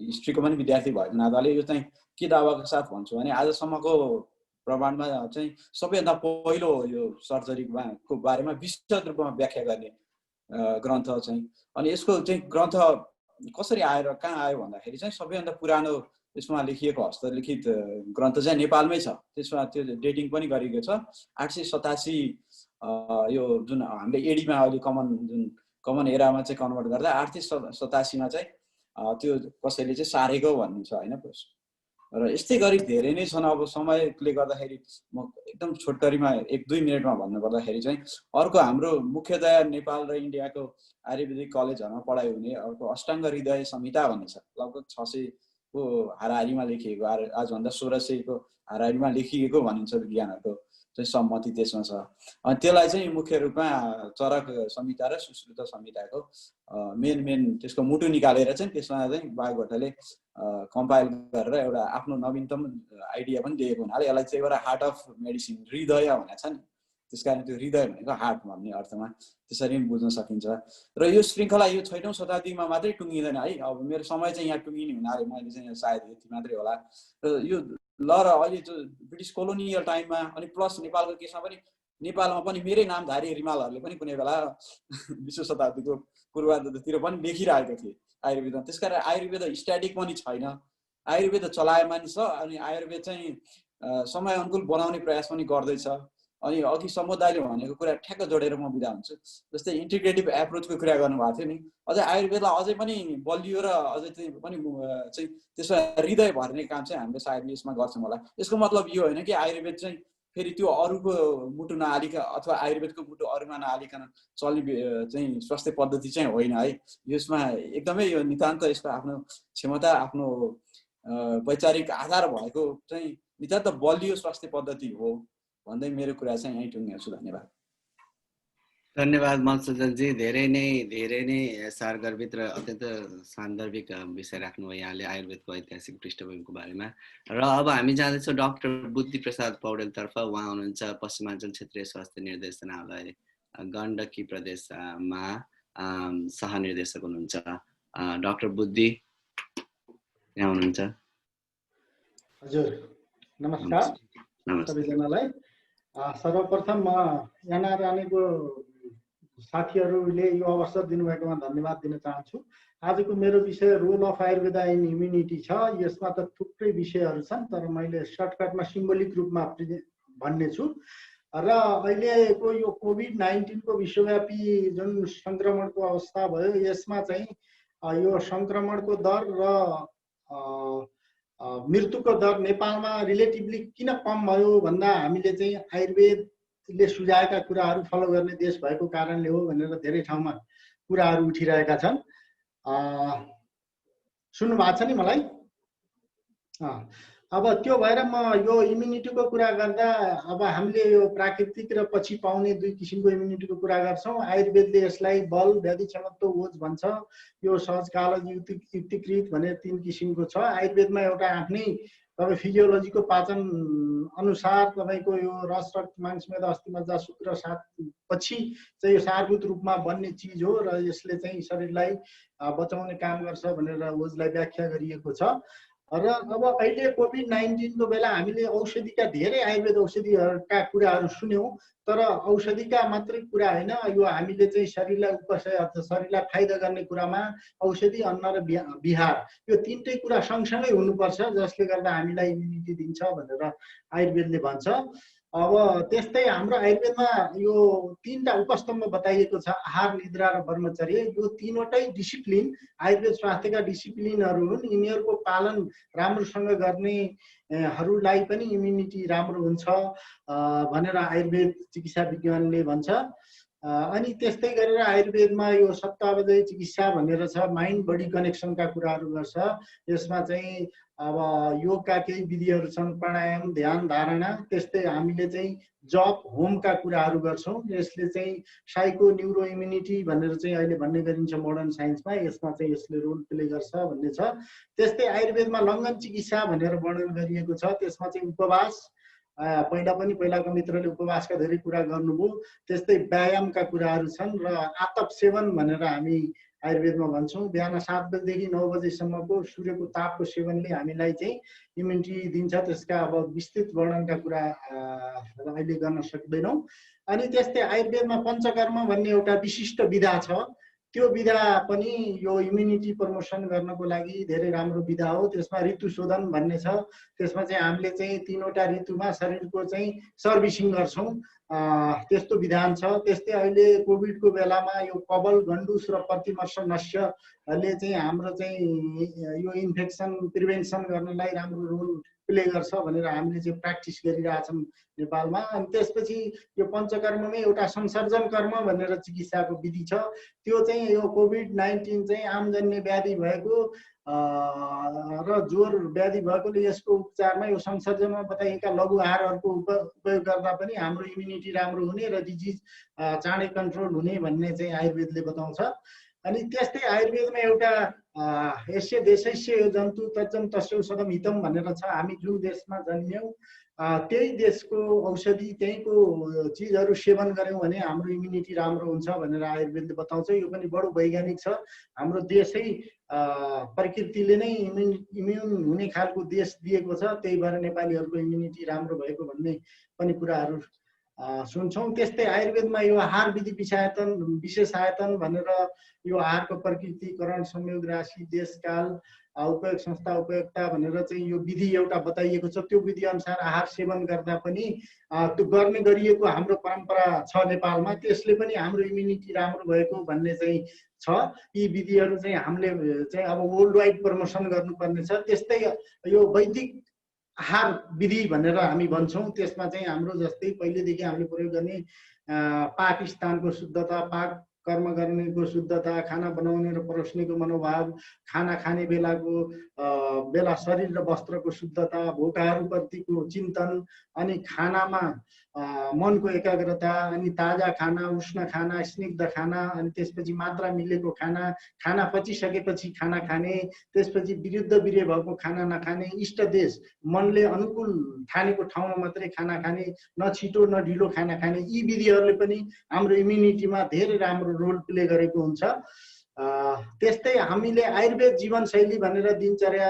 हिस्ट्रीको पनि विद्यार्थी भएको नाताले यो चाहिँ के दावाको साथ भन्छु भने आजसम्मको प्रमाणमा चाहिँ सबैभन्दा पहिलो यो सर्जरीको बारेमा विस्तृत रूपमा व्याख्या गर्ने ग्रन्थ चाहिँ। अनि यसको चाहिँ ग्रन्थ कसरी आएर कहाँ आयो भन्दाखेरि चाहिँ सबैभन्दा पुरानो यसमा लेखिएको हस्तलिखित ग्रन्थ चाहिँ नेपालमै छ। त्यसमा त्यो डेटिङ पनि गरिएको छ 887 यो जुन हामीले एडीमा अहिले कमन एरामा चाहिँ कन्भर्ट गर्दा 887 मा चाहिँ त्यो कसैले चाहिँ सारेको भनिन्छ होइन। र यस्तै गरी धेरै नै छन्। अब समयले गर्दाखेरि म एकदम छोटकरीमा 1-2 मिनटमा भन्नुपर्दाखेरि चाहिँ अर्को हाम्रो मुख्यतया नेपाल र इन्डियाको आयुर्वेदिक कलेजहरूमा पढाइ हुने अर्को अष्टाङ्ग हृदय संहिता भन्ने छ, लगभग 600 को हाराहारीमा लेखिएको, आजभन्दा 1600 को हाराहारीमा लेखिएको भनिन्छ विज्ञानहरूको चाहिँ सम्मति त्यसमा छ। अनि त्यसलाई चाहिँ मुख्य रूपमा चरक संहिता र सुश्रुत संहिताको मेन त्यसको मुटु निकालेर चाहिँ त्यसमा चाहिँ बागभट्टले कम्पाइल गरेर एउटा आफ्नो नवीनतम आइडिया पनि दिएको हुनाले यसलाई चाहिँ एउटा हार्ट अफ मेडिसिन, हृदय भनेको छ नि, त्यसकारण त्यो हृदय भनेको हार्ट भन्ने अर्थमा त्यसरी पनि बुझ्न सकिन्छ। र यो श्रृङ्खला यो 6औं शताब्दीमा मात्रै टुङ्गिँदैन है। अब मेरो समय चाहिँ यहाँ टुङ्गिने हुनाले मैले चाहिँ सायद यति मात्रै होला। र यो ल र अहिले जो ब्रिटिस कोलोनियल टाइममा अनि प्लस नेपालको केसमा पनि नेपालमा पनि मेरै नामधारी रिमालहरूले पनि कुनै बेला 20औं शताब्दीको पूर्वार्धतिर पनि लेखिरहेको थिए आयुर्वेदमा। त्यसकारण आयुर्वेद स्ट्याटिक पनि छैन, आयुर्वेद चलायमान छ। अनि आयुर्वेद चाहिँ समय अनुकूल बनाउने प्रयास पनि गर्दैछ। अनि अघि समुदायले भनेको कुरा ठ्याक्क जोडेर म बिदा हुन्छु। जस्तै इन्टिग्रेटिभ एप्रोचको कुरा गर्नुभएको थियो नि, अझै आयुर्वेदलाई अझै पनि बलियो र अझै पनि चाहिँ त्यसमा हृदय भर्ने काम चाहिँ हामीले सायद यसमा गर्छौँ होला। यसको मतलब यो होइन कि आयुर्वेद चाहिँ फेरि त्यो अरूको मुटु नहालिकन अथवा आयुर्वेदको मुटु अरूमा नहालिकन चल्ने चाहिँ स्वास्थ्य पद्धति चाहिँ होइन है। यसमा एकदमै यो नितान्त यसको आफ्नो क्षमता, आफ्नो वैचारिक आधार भएको चाहिँ नितान्त बलियो स्वास्थ्य पद्धति हो भन्दै मेरो कुरा चाहिँ यहीँ टुङ्ग्याउँछु। धन्यवाद। धन्यवाद मधुसूदनजी। धेरै नै सारगर्भित र अत्यन्त सान्दर्भिक विषय राख्नुभयो यहाँले आयुर्वेदको ऐतिहासिक पृष्ठभूमिको बारेमा। र अब हामी जाँदैछौँ डाक्टर बुद्धि प्रसाद पौडेलतर्फ। उहाँ हुनुहुन्छ पश्चिमाञ्चल क्षेत्रीय स्वास्थ्य निर्देशनालय गण्डकी प्रदेशमा सहनिर्देशक हुनुहुन्छ। डाक्टर बुद्धि यहाँ हुनुहुन्छ। हजुर नमस्कार सबैजनालाई। सर्वप्रथम म एनआरएनको साथीहरूले यो अवसर दिनुभएकोमा धन्यवाद दिन चाहन्छु। आजको मेरो विषय role of Ayurveda in immunity छ। यसमा त थुप्रै विषयहरू छन्, तर मैले सर्टकटमा सिम्बोलिक रूपमा भन्ने छु। र अहिलेको यो कोभिड-19 को विश्वव्यापी जुन सङ्क्रमणको अवस्था भयो, यसमा चाहिँ यो सङ्क्रमणको दर र मृत्युको दर नेपालमा रिलेटिभली किन कम भयो भन्दा हामीले चाहिँ आयुर्वेदले सुझाएका कुराहरू फलो गर्ने देश भएको कारणले हो भनेर धेरै ठाउँमा कुराहरू उठिरहेका छन्। सुन्नु भएको छ नि मलाई? अब त्यो भएर म यो इम्युनिटीको कुरा गर्दा अब हामीले यो प्राकृतिक र पछि पाउने 2 किसिमको इम्युनिटीको कुरा गर्छौँ। आयुर्वेदले यसलाई बल, व्याधि क्षमत्व, ओज भन्छ। यो सहज कालज युक्तिकृत भनेर 3 किसिमको छ। आयुर्वेदमा एउटा आफ्नै तपाईँ फिजियोलोजीको पाचन अनुसार तपाईँको यो रस, रक्त, मांस, मेद, अस्थि, मज्जा, शुक्र, सात पछि चाहिँ यो सारभूत रूपमा बन्ने चिज हो र यसले चाहिँ शरीरलाई बचाउने काम गर्छ भनेर ओजलाई व्याख्या गरिएको छ। र अब अहिले कोभिड-19 को बेला हामीले औषधिका धेरै आयुर्वेद औषधिहरूका कुराहरू सुन्यौँ, तर औषधिका मात्रै कुरा होइन, यो हामीले चाहिँ शरीरलाई उपशय अथवा शरीरलाई फाइदा गर्ने कुरामा औषधि, अन्न र विहार यो तीनटै कुरा सँगसँगै हुनुपर्छ, जसले गर्दा हामीलाई इम्युनिटी दिन्छ भनेर आयुर्वेदले भन्छ। अब त्यस्तै हाम्रो आयुर्वेदमा यो तीनटा उपस्तम्भ बताइएको छ, आहार, निद्रा र ब्रह्मचर्य। यो तीनवटै डिसिप्लिन आयुर्वेद स्वास्थ्यका डिसिप्लिनहरू हुन्। यिनीहरूको पालन राम्रोसँग गर्नेहरूलाई पनि इम्युनिटी राम्रो हुन्छ भनेर आयुर्वेद चिकित्सा विज्ञानले भन्छ। अनि त्यस्तै गरेर आयुर्वेदमा यो सप्तावधि चिकित्सा भनेर छ, माइन्ड बडी कनेक्सनका कुराहरू गर्छ। यसमा चाहिँ अब योगका केही विधिहरू छन्, प्राणायाम, ध्यान, धारणा। त्यस्तै हामीले चाहिँ जप, होमका कुराहरू गर्छौँ। यसले चाहिँ साइको न्युरो इम्युनिटी भनेर चाहिँ अहिले भन्ने गरिन्छ मोडर्न साइन्समा, यसमा चाहिँ यसले रोल प्ले गर्छ भन्ने छ। त्यस्तै आयुर्वेदमा लङ्घन चिकित्सा भनेर वर्णन गरिएको छ, त्यसमा चाहिँ उपवास, पहिलाको मित्रले उपवासका धेरै कुरा गर्नुभयो। त्यस्तै व्यायामका कुराहरू छन् र आतप सेवन भनेर हामी आयुर्वेदमा भन्छौँ। बिहान 7 बजेदेखि 9 बजेसम्मको सूर्यको तापको सेवनले हामीलाई चाहिँ इम्युनिटी दिन्छ। त्यसका अब विस्तृत वर्णनका कुरा अहिले गर्न सक्दैनौँ। अनि त्यस्तै आयुर्वेदमा पञ्चकर्म भन्ने एउटा विशिष्ट विधा छ, त्यो विधा पनि यो इम्युनिटी प्रमोसन गर्नको लागि धेरै राम्रो विधा हो। त्यसमा ऋतु शोधन भन्ने छ, त्यसमा चाहिँ हामीले चाहिँ 3वटा ऋतुमा शरीरको चाहिँ सर्भिसिङ गर्छौँ, त्यस्तो विधान छ। त्यस्तै अहिले कोभिडको बेलामा यो कबल, गन्डुस र प्रतिमर्श नस्यले चाहिँ हाम्रो चाहिँ यो इन्फेक्सन प्रिभेन्सन गर्नलाई राम्रो रोल प्ले गर्छ भनेर हामीले चाहिँ प्र्याक्टिस गरिरहेछौँ नेपालमा। अनि त्यसपछि यो पञ्चकर्ममै एउटा संसर्जन कर्म भनेर चिकित्साको विधि छ, त्यो चाहिँ यो कोभिड-19 चाहिँ आमजन्य व्याधि भएको र ज्वरो व्याधि भएकोले यसको उपचारमा यो संसर्जनमा बताइएका लघु आहारहरूको उपयोग गर्दा पनि हाम्रो इम्युनिटी राम्रो हुने र डिजिज चाँडै कन्ट्रोल हुने भन्ने चाहिँ आयुर्वेदले बताउँछ। अनि त्यस्तै आयुर्वेदमा एउटा यस्य देशस्य जन्तु तज्जम तस्यौषधम हितम भनेर छ। हामी जुन देशमा जन्म्यौँ त्यही देशको औषधि, त्यहीँको चिजहरू सेवन गऱ्यौँ भने हाम्रो इम्युनिटी राम्रो हुन्छ भनेर आयुर्वेदले बताउँछ। यो पनि बडो वैज्ञानिक छ। हाम्रो देशै प्रकृतिले नै इम्युन हुने खालको देश दिएको छ, त्यही भएर नेपालीहरूको इम्युनिटी राम्रो भएको भन्ने पनि कुराहरू सुन्छौँ। त्यस्तै आयुर्वेदमा यो आहार विधि विशेष आयतन भनेर यो आहारको प्रकृतिकरण, संयोग, राशि, देशकाल, उपयोग, संस्था, उपयोगता भनेर चाहिँ यो विधि एउटा बताइएको छ। त्यो विधि अनुसार आहार सेवन गर्दा पनि त्यो गर्ने गरिएको हाम्रो परम्परा छ नेपालमा, त्यसले पनि हाम्रो इम्युनिटी राम्रो भएको भन्ने चाहिँ छ। यी विधिहरू चाहिँ हामीले चाहिँ अब वर्ल्ड वाइड प्रमोसन गर्नुपर्ने छ। त्यस्तै यो वैदिक आहार विधि भनेर हामी भन्छौँ, त्यसमा चाहिँ हाम्रो जस्तै पहिलेदेखि हामीले प्रयोग गर्ने पाक स्थानको शुद्धता, पाक कर्म गर्नेको शुद्धता, खाना बनाउने र परोस्नेको मनोभाव, खाना खाने बेला शरीर र वस्त्रको शुद्धता, भोकाहरूप्रतिको चिन्तन, अनि खानामा मनको एकाग्रता, अनि ताजा खाना, उष्ण खाना, स्निग्ध खाना, अनि त्यसपछि मात्रा मिलेको खाना, खाना पचिसकेपछि खाना खाने, त्यसपछि विरुद्ध बिरे भएको खाना नखाने, इष्ट देश मनले अनुकूल ठानेको ठाउँमा मात्रै खाना खाने, न छिटो न ढिलो खाना खाने। यी विधिहरूले पनि हाम्रो इम्युनिटीमा धेरै राम्रो रोल प्ले गरेको हुन्छ। त्यस्तै हामीले आयुर्वेद जीवनशैली भनेर दिनचर्या,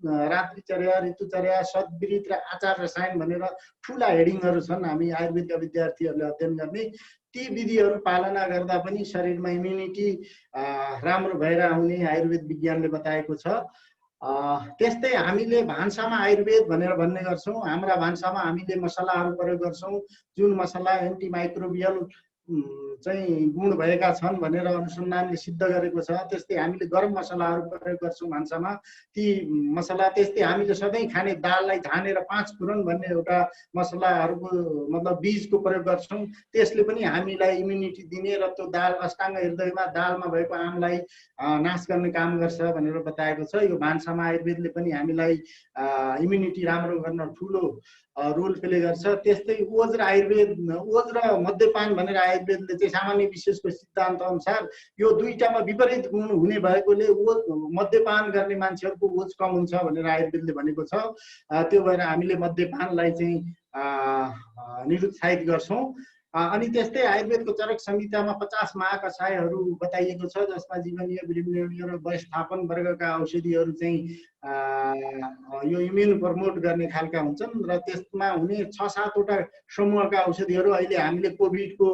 रात्रिचर्या, ऋतुचर्या, सद्विरित र आचार रसायन भनेर ठुला हेडिङहरू छन् हामी आयुर्वेदका विद्यार्थीहरूले अध्ययन गर्ने। ती विधिहरू पालना गर्दा पनि शरीरमा इम्युनिटी राम्रो भएर आउने आयुर्वेद विज्ञानले बताएको छ। त्यस्तै हामीले भान्सामा आयुर्वेद भनेर भन्ने गर्छौँ। हाम्रा भान्सामा हामीले मसलाहरू प्रयोग गर्छौँ, जुन मसला एन्टिमाइक्रोबियल चाहिँ गुण भएका छन् भनेर अनुसन्धानले सिद्ध गरेको छ। त्यस्तै हामीले गरम मसलाहरू प्रयोग गर्छौँ भान्सामा, ती मसला। त्यस्तै हामीले सधैँ खाने दाललाई झानेर 5 फुरन भन्ने एउटा मसलाहरूको मतलब बीजको प्रयोग गर्छौँ, त्यसले पनि हामीलाई इम्युनिटी दिने र त्यो दाल अष्टाङ्ग हृदयमा दालमा भएको आमलाई नाश गर्ने काम गर्छ भनेर बताएको छ। यो भान्सामा आयुर्वेदले पनि हामीलाई इम्युनिटी राम्रो गर्न ठुलो रोल प्ले गर्छ। त्यस्तै ओज र आयुर्वेद, ओज र मद्यपान भनेर आयुर्वेदले चाहिँ सामान्य विशेषको सिद्धान्त अनुसार यो दुईटामा विपरीत गुण हुने भएकोले ओज मद्यपान गर्ने मान्छेहरूको ओज कम हुन्छ भनेर आयुर्वेदले भनेको छ। त्यो भएर हामीले मद्यपानलाई चाहिँ निरुत्साहित गर्छौँ। अनि त्यस्तै आयुर्वेदको चरक संहितामा 50 महाकषायहरू बताइएको छ, जसमा जीवनीय, विनिमय र व्यवस्थापन वर्गका औषधिहरू चाहिँ यो इम्युन प्रमोट गर्ने खालका हुन्छन् र त्यसमा हुने 6-7 वटा समूहका औषधिहरू अहिले हामीले कोभिडको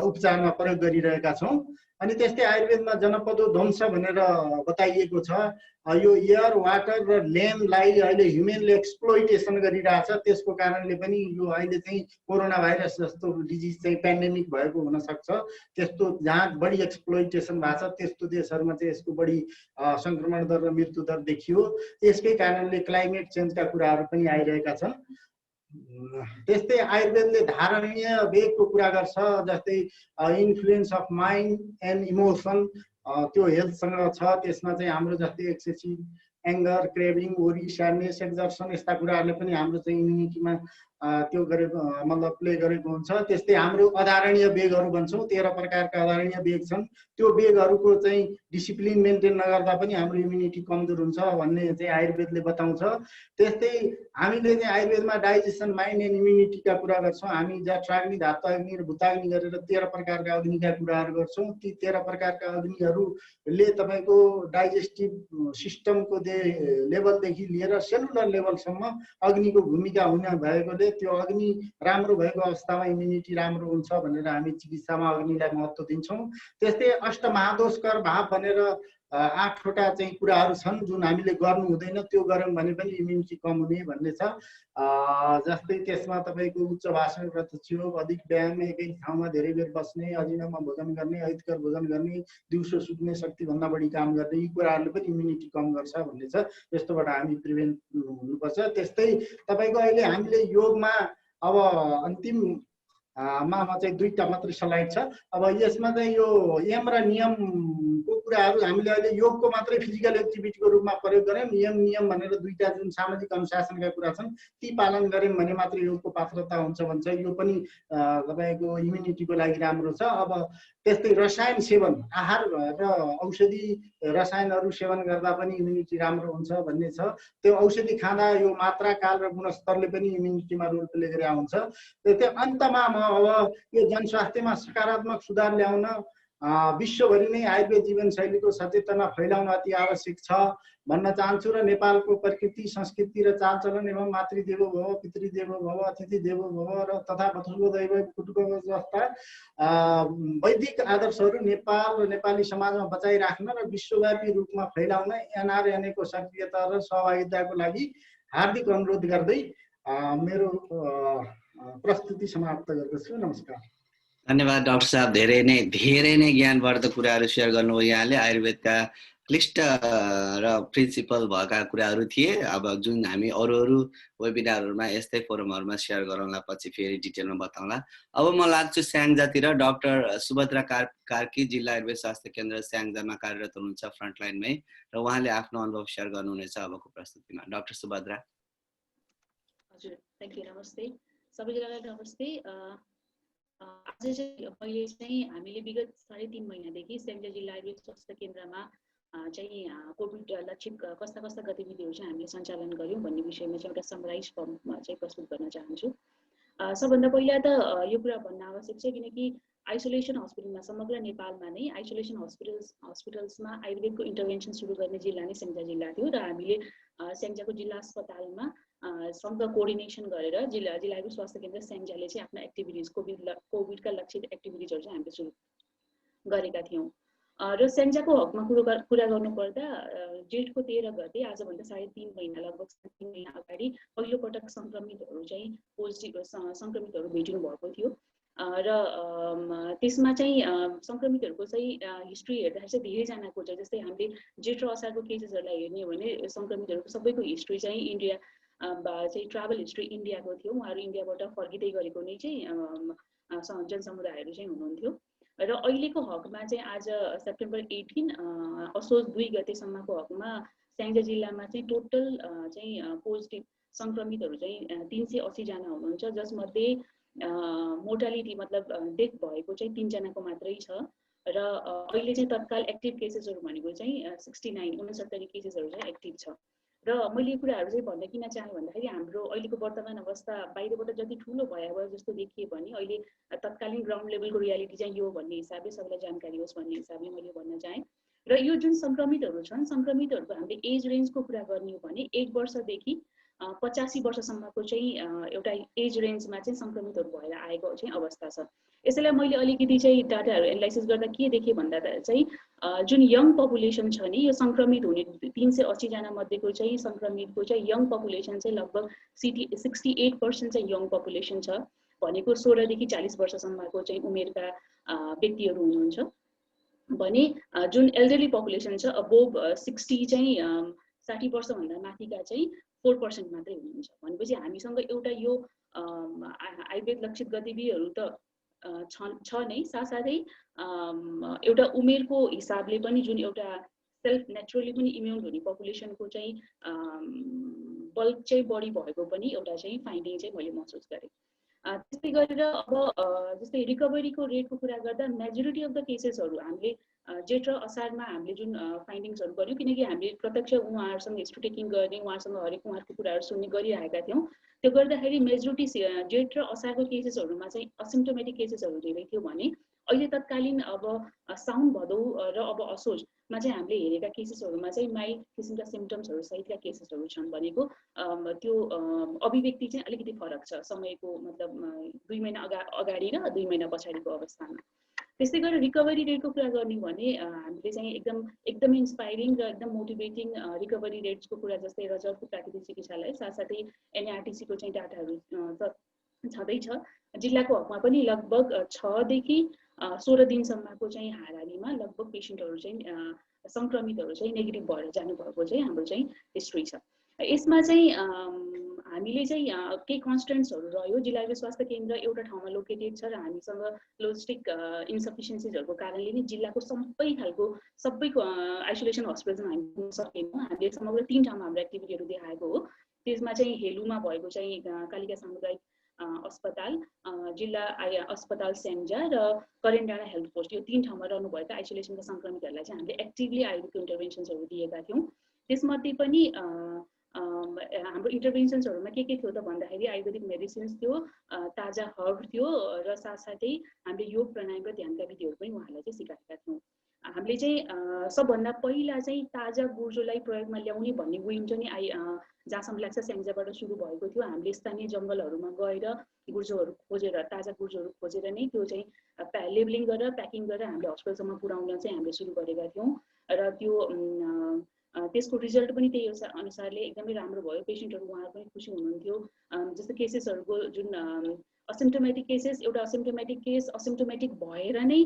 उपचारमा प्रयोग गरिरहेका छौँ। अनि त्यस्तै आयुर्वेदमा जनपदो ध्वंस भनेर बताइएको छ। यो एयर वाटर र ल्यान्डलाई अहिले ह्युमनले एक्सप्लोइटेसन गरिरहेछ। त्यसको कारणले पनि यो अहिले चाहिँ कोरोना भाइरस जस्तो डिजिज चाहिँ पेन्डेमिक भएको हुनसक्छ। त्यस्तो जहाँ बढी एक्सप्लोइटेसन भएको छ त्यस्तो देशहरूमा चाहिँ यसको बढी सङ्क्रमण दर र मृत्यु दर देखियो। यसकै कारणले क्लाइमेट चेन्जका कुराहरू पनि आइरहेका छन्। त्यस्तै आयुर्वेदले धारणीय वेगको कुरा गर्छ, जस्तै influence of mind and emotion, त्यो हेल्थसँग छ। त्यसमा चाहिँ हाम्रो जस्तै excessive anger, craving, worry, sadness, exertion यस्ता कुराहरूले पनि हाम्रो चाहिँ इम्युनिटीमा त्यो गरेको मतलब प्ले गरेको हुन्छ। त्यस्तै हाम्रो अधारणीय वेगहरू भन्छौँ, 13 प्रकारका अधारणीय वेग छन्। त्यो वेगहरूको चाहिँ डिसिप्लिन मेन्टेन नगर्दा पनि हाम्रो इम्युनिटी कमजोर हुन्छ भन्ने चाहिँ आयुर्वेदले बताउँछ। त्यस्तै हामीले चाहिँ आयुर्वेदमा डाइजेसन, माइन्ड एन्ड इम्युनिटीका कुरा गर्छौँ। हामी जठराग्नि, धात्वाग्नि र भूताग्नि गरेर 13 प्रकारका अग्निका कुराहरू गर्छौँ। ती 13 प्रकारका अग्निहरूले तपाईँको डाइजेस्टिभ सिस्टमको लेभलदेखि लिएर सेलुलर लेभलसम्म अग्निको भूमिका हुने भएकोले त्यो अग्नि राम्रो भएको अवस्थामा इम्युनिटी राम्रो हुन्छ भनेर हामी चिकित्सामा अग्निलाई महत्त्व दिन्छौँ। त्यस्तै अष्टमहादोषकर भाव भनेर 8 वटा चाहिँ कुराहरू छन् जुन हामीले गर्नु हुँदैन, त्यो गऱ्यौँ भने पनि इम्युनिटी कम हुने भन्ने छ। जस्तै त्यसमा तपाईँको उच्च भाषण, व्रतच्योग, अधिक व्यायाम, एकै ठाउँमा धेरै बेर बस्ने, अजिनामा भोजन गर्ने, अहितकर भोजन गर्ने, दिउँसो सुत्ने, शक्तिभन्दा बढी काम गर्ने, यी कुराहरूले पनि इम्युनिटी कम गर्छ भन्ने छ। यस्तोबाट हामी प्रिभेन्ट हुनुपर्छ। त्यस्तै तपाईँको अहिले हामीले योगमा अब अन्तिम मा चाहिँ 2टा मात्रै स्लाइड छ। अब यसमा चाहिँ यो यम र नियमको कुराहरू हामीले अहिले योगको मात्रै फिजिकल एक्टिभिटीको रूपमा प्रयोग गऱ्यौँ। नियम भनेर 2टा जुन सामाजिक अनुशासनका कुरा छन् ती पालन गऱ्यौँ भने मात्रै योगको पात्रता हुन्छ भन्छ। यो पनि तपाईँको इम्युनिटीको लागि राम्रो छ। अब त्यस्तै रसायन सेवन, आहार र औषधि रसायनहरू सेवन गर्दा पनि इम्युनिटी राम्रो हुन्छ भन्ने छ। त्यो औषधि खाँदा यो मात्रा, काल र गुणस्तरले पनि इम्युनिटीमा रोल प्ले गरेर हुन्छ। त्यस्तै अन्तमा म अब यो जनस्वास्थ्यमा सकारात्मक सुधार ल्याउन विश्वभरि नै आयुर्वेद जीवनशैलीको सचेतना फैलाउन अति आवश्यक छ भन्न चाहन्छु। र नेपालको प्रकृति, संस्कृति र चालचलन एवं मातृदेवो भव, पितृदेवो भव, अतिथि देवो भव र तथा वसुधैव कुटुम्बकम जस्ता वैदिक आदर्शहरू नेपाल र नेपाली समाजमा बचाइराख्न र विश्वव्यापी रूपमा फैलाउन एनआरएनएको सक्रियता र सहभागिताको लागि हार्दिक अनुरोध गर्दै मेरो प्रस्तुति समाप्त गर्दछु। नमस्कार। धन्यवाद डाक्टर साहब, धेरै नै ज्ञानवर्धक कुराहरू सेयर गर्नुभयो यहाँले। आयुर्वेदका क्लिष्ट र प्रिन्सिपल भएका कुराहरू थिए। अब जुन हामी अरू वेबिनारहरूमा यस्तै फोरमहरूमा सेयर गरौँला, पछि फेरि डिटेलमा बताउँला। अब म लाग्छु स्याङ्जातिर। डाक्टर सुभद्रा कार्की, जिल्ला आयुर्वेद स्वास्थ्य केन्द्र स्याङ्जामा कार्यरत हुनुहुन्छ फ्रन्टलाइनमै, र उहाँले आफ्नो अनुभव सेयर गर्नुहुनेछ अबको प्रस्तुतिमा। डाक्टर सुभद्रा। हजुर, थ्याङ्क यू। नमस्ते सबैजनालाई। नमस्ते। आज चाहिँ मैले चाहिँ हामीले विगत 3.5 महिनादेखि स्याङ्जा जिल्ला आयुर्वेद स्वास्थ्य केन्द्रमा चाहिँ कोभिड लक्षित कस्ता गतिविधिहरू चाहिँ हामीले सञ्चालन गऱ्यौँ भन्ने विषयमा चाहिँ एउटा समराइज फर्ममा चाहिँ प्रस्तुत गर्न चाहन्छु। सबभन्दा पहिला त यो कुरा भन्न आवश्यक छ किनकि आइसोलेसन हस्पिटलमा समग्र नेपालमा नै आइसोलेसन हस्पिटल्समा आयुर्वेदको इन्टरभेन्सन सुरु गर्ने जिल्ला नै स्याङ्जा जिल्ला थियो र हामीले स्याङ्जाको जिल्ला अस्पतालमा सँग कोअर्डिनेसन गरेर जिल्ला आयुर्वेद स्वास्थ्य केन्द्र स्याङ्जाले चाहिँ आफ्नो एक्टिभिटिज कोभिडका लक्षित एक्टिभिटिजहरू चाहिँ हामीले सुरु गरेका थियौँ। र स्याङ्जाको हकमा कुरा गर्नुपर्दा जेठको 13 गते, आजभन्दा 3.5 महिना, लगभग 3 महिना अगाडि पहिलोपटक सङ्क्रमितहरू चाहिँ पोजिटिभ सङ्क्रमितहरू भेटिनु भएको थियो। र त्यसमा चाहिँ सङ्क्रमितहरूको चाहिँ हिस्ट्री हेर्दाखेरि चाहिँ धेरैजनाको छ। जस्तै हामीले जेठ र असारको केसेसहरूलाई हेर्ने हो भने सङ्क्रमितहरूको सबैको हिस्ट्री चाहिँ इन्डिया चाहिँ ट्राभल हिस्ट्री इन्डियाको थियो। उहाँहरू इन्डियाबाट फर्किँदै गरेको नै चाहिँ जनसमुदायहरू चाहिँ हुनुहुन्थ्यो। र अहिलेको हकमा चाहिँ आज सेप्टेम्बर 18 असोज 2 गतेसम्मको हकमा स्याङ्जा जिल्लामा चाहिँ टोटल चाहिँ पोजिटिभ सङ्क्रमितहरू चाहिँ 380 जना हुनुहुन्छ, जसमध्ये मोर्टालिटी मतलब डेथ भएको चाहिँ 3 जनाको मात्रै छ। र अहिले चाहिँ तत्काल एक्टिभ केसेसहरू भनेको चाहिँ 69 केसेसहरू चाहिँ एक्टिभ छ। र मैले यो कुराहरू चाहिँ भन्न किन चाहेँ भन्दाखेरि हाम्रो अहिलेको वर्तमान अवस्था बाहिरबाट जति ठुलो भयावह जस्तो देखिए पनि अहिले तत्कालीन ग्राउन्ड लेभलको रियालिटी चाहिँ यो भन्ने हिसाबले सबैलाई जानकारी होस् भन्ने हिसाबले मैले भन्न चाहेँ। र यो जुन सङ्क्रमितहरू छन्, सङ्क्रमितहरूको हामीले एज रेन्जको कुरा गर्ने हो भने 1 वर्षदेखि 85 वर्षसम्मको चाहिँ एउटा एज रेन्जमा चाहिँ सङ्क्रमितहरू भएर आएको चाहिँ अवस्था छ। यसैलाई मैले अलिकति चाहिँ डाटाहरू एनालाइसिस गर्दा के देखेँ भन्दा चाहिँ जुन यङ पपुलेसन छ नि, यो सङ्क्रमित हुने 380 जना मध्येको चाहिँ सङ्क्रमितको चाहिँ यङ पपुलेसन चाहिँ लगभग 68% चाहिँ यङ पपुलेसन छ, भनेको 16 देखि 40 वर्षसम्मको चाहिँ उमेरका व्यक्तिहरू हुनुहुन्छ भने जुन एल्डरली पपुलेसन छ अबोभ 60 चाहिँ 60 वर्षभन्दा माथिका चाहिँ 4% मात्रै हुनुहुन्छ। भनेपछि हामीसँग एउटा यो आयुर्वेद लक्षित गतिविधिहरू त छ नै, साथसाथै एउटा उमेरको हिसाबले पनि जुन एउटा सेल्फ नेचुरली पनि इम्युन हुने पपुलेसनको चाहिँ बल्क चाहिँ बढी भएको पनि एउटा चाहिँ फाइन्डिङ चाहिँ मैले महसुस गरेँ। त्यस्तै गरेर अब जस्तै रिकभरीको रेटको कुरा गर्दा मेजोरिटी अफ द केसेसहरू हामीले जेठ र असारमा हामीले जुन फाइन्डिङ्सहरू गर्यौँ, किनकि हामीले प्रत्यक्ष उहाँहरूसँग हिस्ट्री टेकिङ गर्ने, उहाँसँग हरेक उहाँहरूको कुराहरू सुन्ने गरिरहेका थियौँ। त्यो गर्दाखेरि मेजोरिटी जेठ र असारको केसेसहरूमा चाहिँ असिम्टोमेटिक केसेसहरू धेरै थियो भने अहिले तत्कालीन अब साउन भदौ र अब असोजमा चाहिँ हामीले हेरेका केसेसहरूमा चाहिँ माइल्ड किसिमका सिम्टम्सहरू सहितका केसेसहरू छन् भनेको त्यो अभिव्यक्ति चाहिँ अलिकति फरक छ समयको, मतलब 2 महिना अगाडि र 2 महिना पछाडिको अवस्थामा। त्यस्तै गरेर रिकभरी रेटको कुरा गर्ने भने हामीले चाहिँ एकदमै इन्स्पायरिङ र एकदम मोटिभेटिङ रिकभरी रेट्सको कुरा जस्तै रजरको प्राकृतिक चिकित्सालय साथसाथै एनआरटिसीको चाहिँ डाटाहरू छँदैछ। जिल्लाको हकमा पनि लगभग 6 देखि 16 दिनसम्मको चाहिँ हाराहारीमा लगभग पेसेन्टहरू चाहिँ सङ्क्रमितहरू चाहिँ नेगेटिभ भएर जानुभएको चाहिँ हाम्रो चाहिँ हिस्ट्री छ। यसमा चाहिँ हामीले चाहिँ केही कन्स्टेन्ट्सहरू रह्यो। जिल्ला स्वास्थ्य केन्द्र एउटा ठाउँमा लोकेटेड छ र हामीसँग लोजिस्टिक इन्सफिसियन्सिजहरूको कारणले नै जिल्लाको सबैको आइसोलेसन हस्पिटलमा हामी पुग्न सकेनौँ। हामीले समग्र 3 ठाउँमा हाम्रो एक्टिभिटीहरू देखाएको हो। त्यसमा चाहिँ हेलुमा भएको चाहिँ कालिका सामुदायिक अस्पताल, जिल्ला अस्पताल स्याङ्जा र करेन्ट डाँडा हेल्थ पोस्ट, यो 3 ठाउँमा रहनुभएका आइसोलेसनका सङ्क्रमितहरूलाई चाहिँ हामीले एक्टिभली आयुर्वेदिक इन्टरभेन्सन्सहरू दिएका थियौँ। त्यसमध्ये पनि हाम्रो इन्टरभेन्सन्सहरूमा के थियो त भन्दाखेरि आयुर्वेदिक मेडिसिन्स थियो, ताजा हर्ब थियो र साथसाथै हामीले योग प्राणायाम र ध्यानका विधिहरू पनि उहाँहरूलाई चाहिँ सिकाएका थियौँ। हामीले चाहिँ सबभन्दा पहिला चाहिँ ताजा गुर्जोलाई प्रयोगमा ल्याउने भन्ने मुहिम चाहिँ जहाँसम्म लाग्छ स्याङ्जाबाट सुरु भएको थियो। हामीले स्थानीय जङ्गलहरूमा गएर गुर्जोहरू खोजेर, ताजा गुर्जोहरू खोजेर नै त्यो चाहिँ लेबलिङ गरेर प्याकिङ गरेर हामीले हस्पिटलसम्म पुर्याउन चाहिँ हामीले सुरु गरेका थियौँ र त्यो त्यसको रिजल्ट पनि त्यही अनुसारले एकदमै राम्रो भयो। पेसेन्टहरू उहाँहरू पनि खुसी हुनुहुन्थ्यो। जस्तो केसेसहरूको जुन असिम्टोमेटिक केसेस, एउटा असिम्टोमेटिक केस असिम्टोमेटिक भएर नै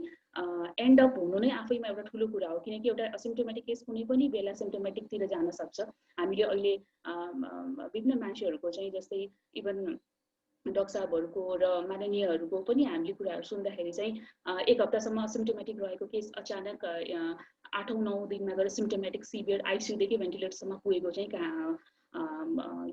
एन्ड अप हुनु नै आफैमा एउटा ठुलो कुरा हो, किनकि एउटा असिम्टोमेटिक केस कुनै पनि बेला सिम्टोमेटिकतिर जान सक्छ। हामीले अहिले विभिन्न मान्छेहरूको चाहिँ जस्तै इभन डाक्टर साहबहरूको र माननीयहरूको पनि हामीले कुराहरू सुन्दाखेरि चाहिँ 1 हप्तासम्म असिम्टोमेटिक रहेको केस अचानक 8औं 9औं दिनमा गएर सिम्टोमेटिक सिभियर आइसियुदेखि भेन्टिलेटरसम्म पुगेको चाहिँ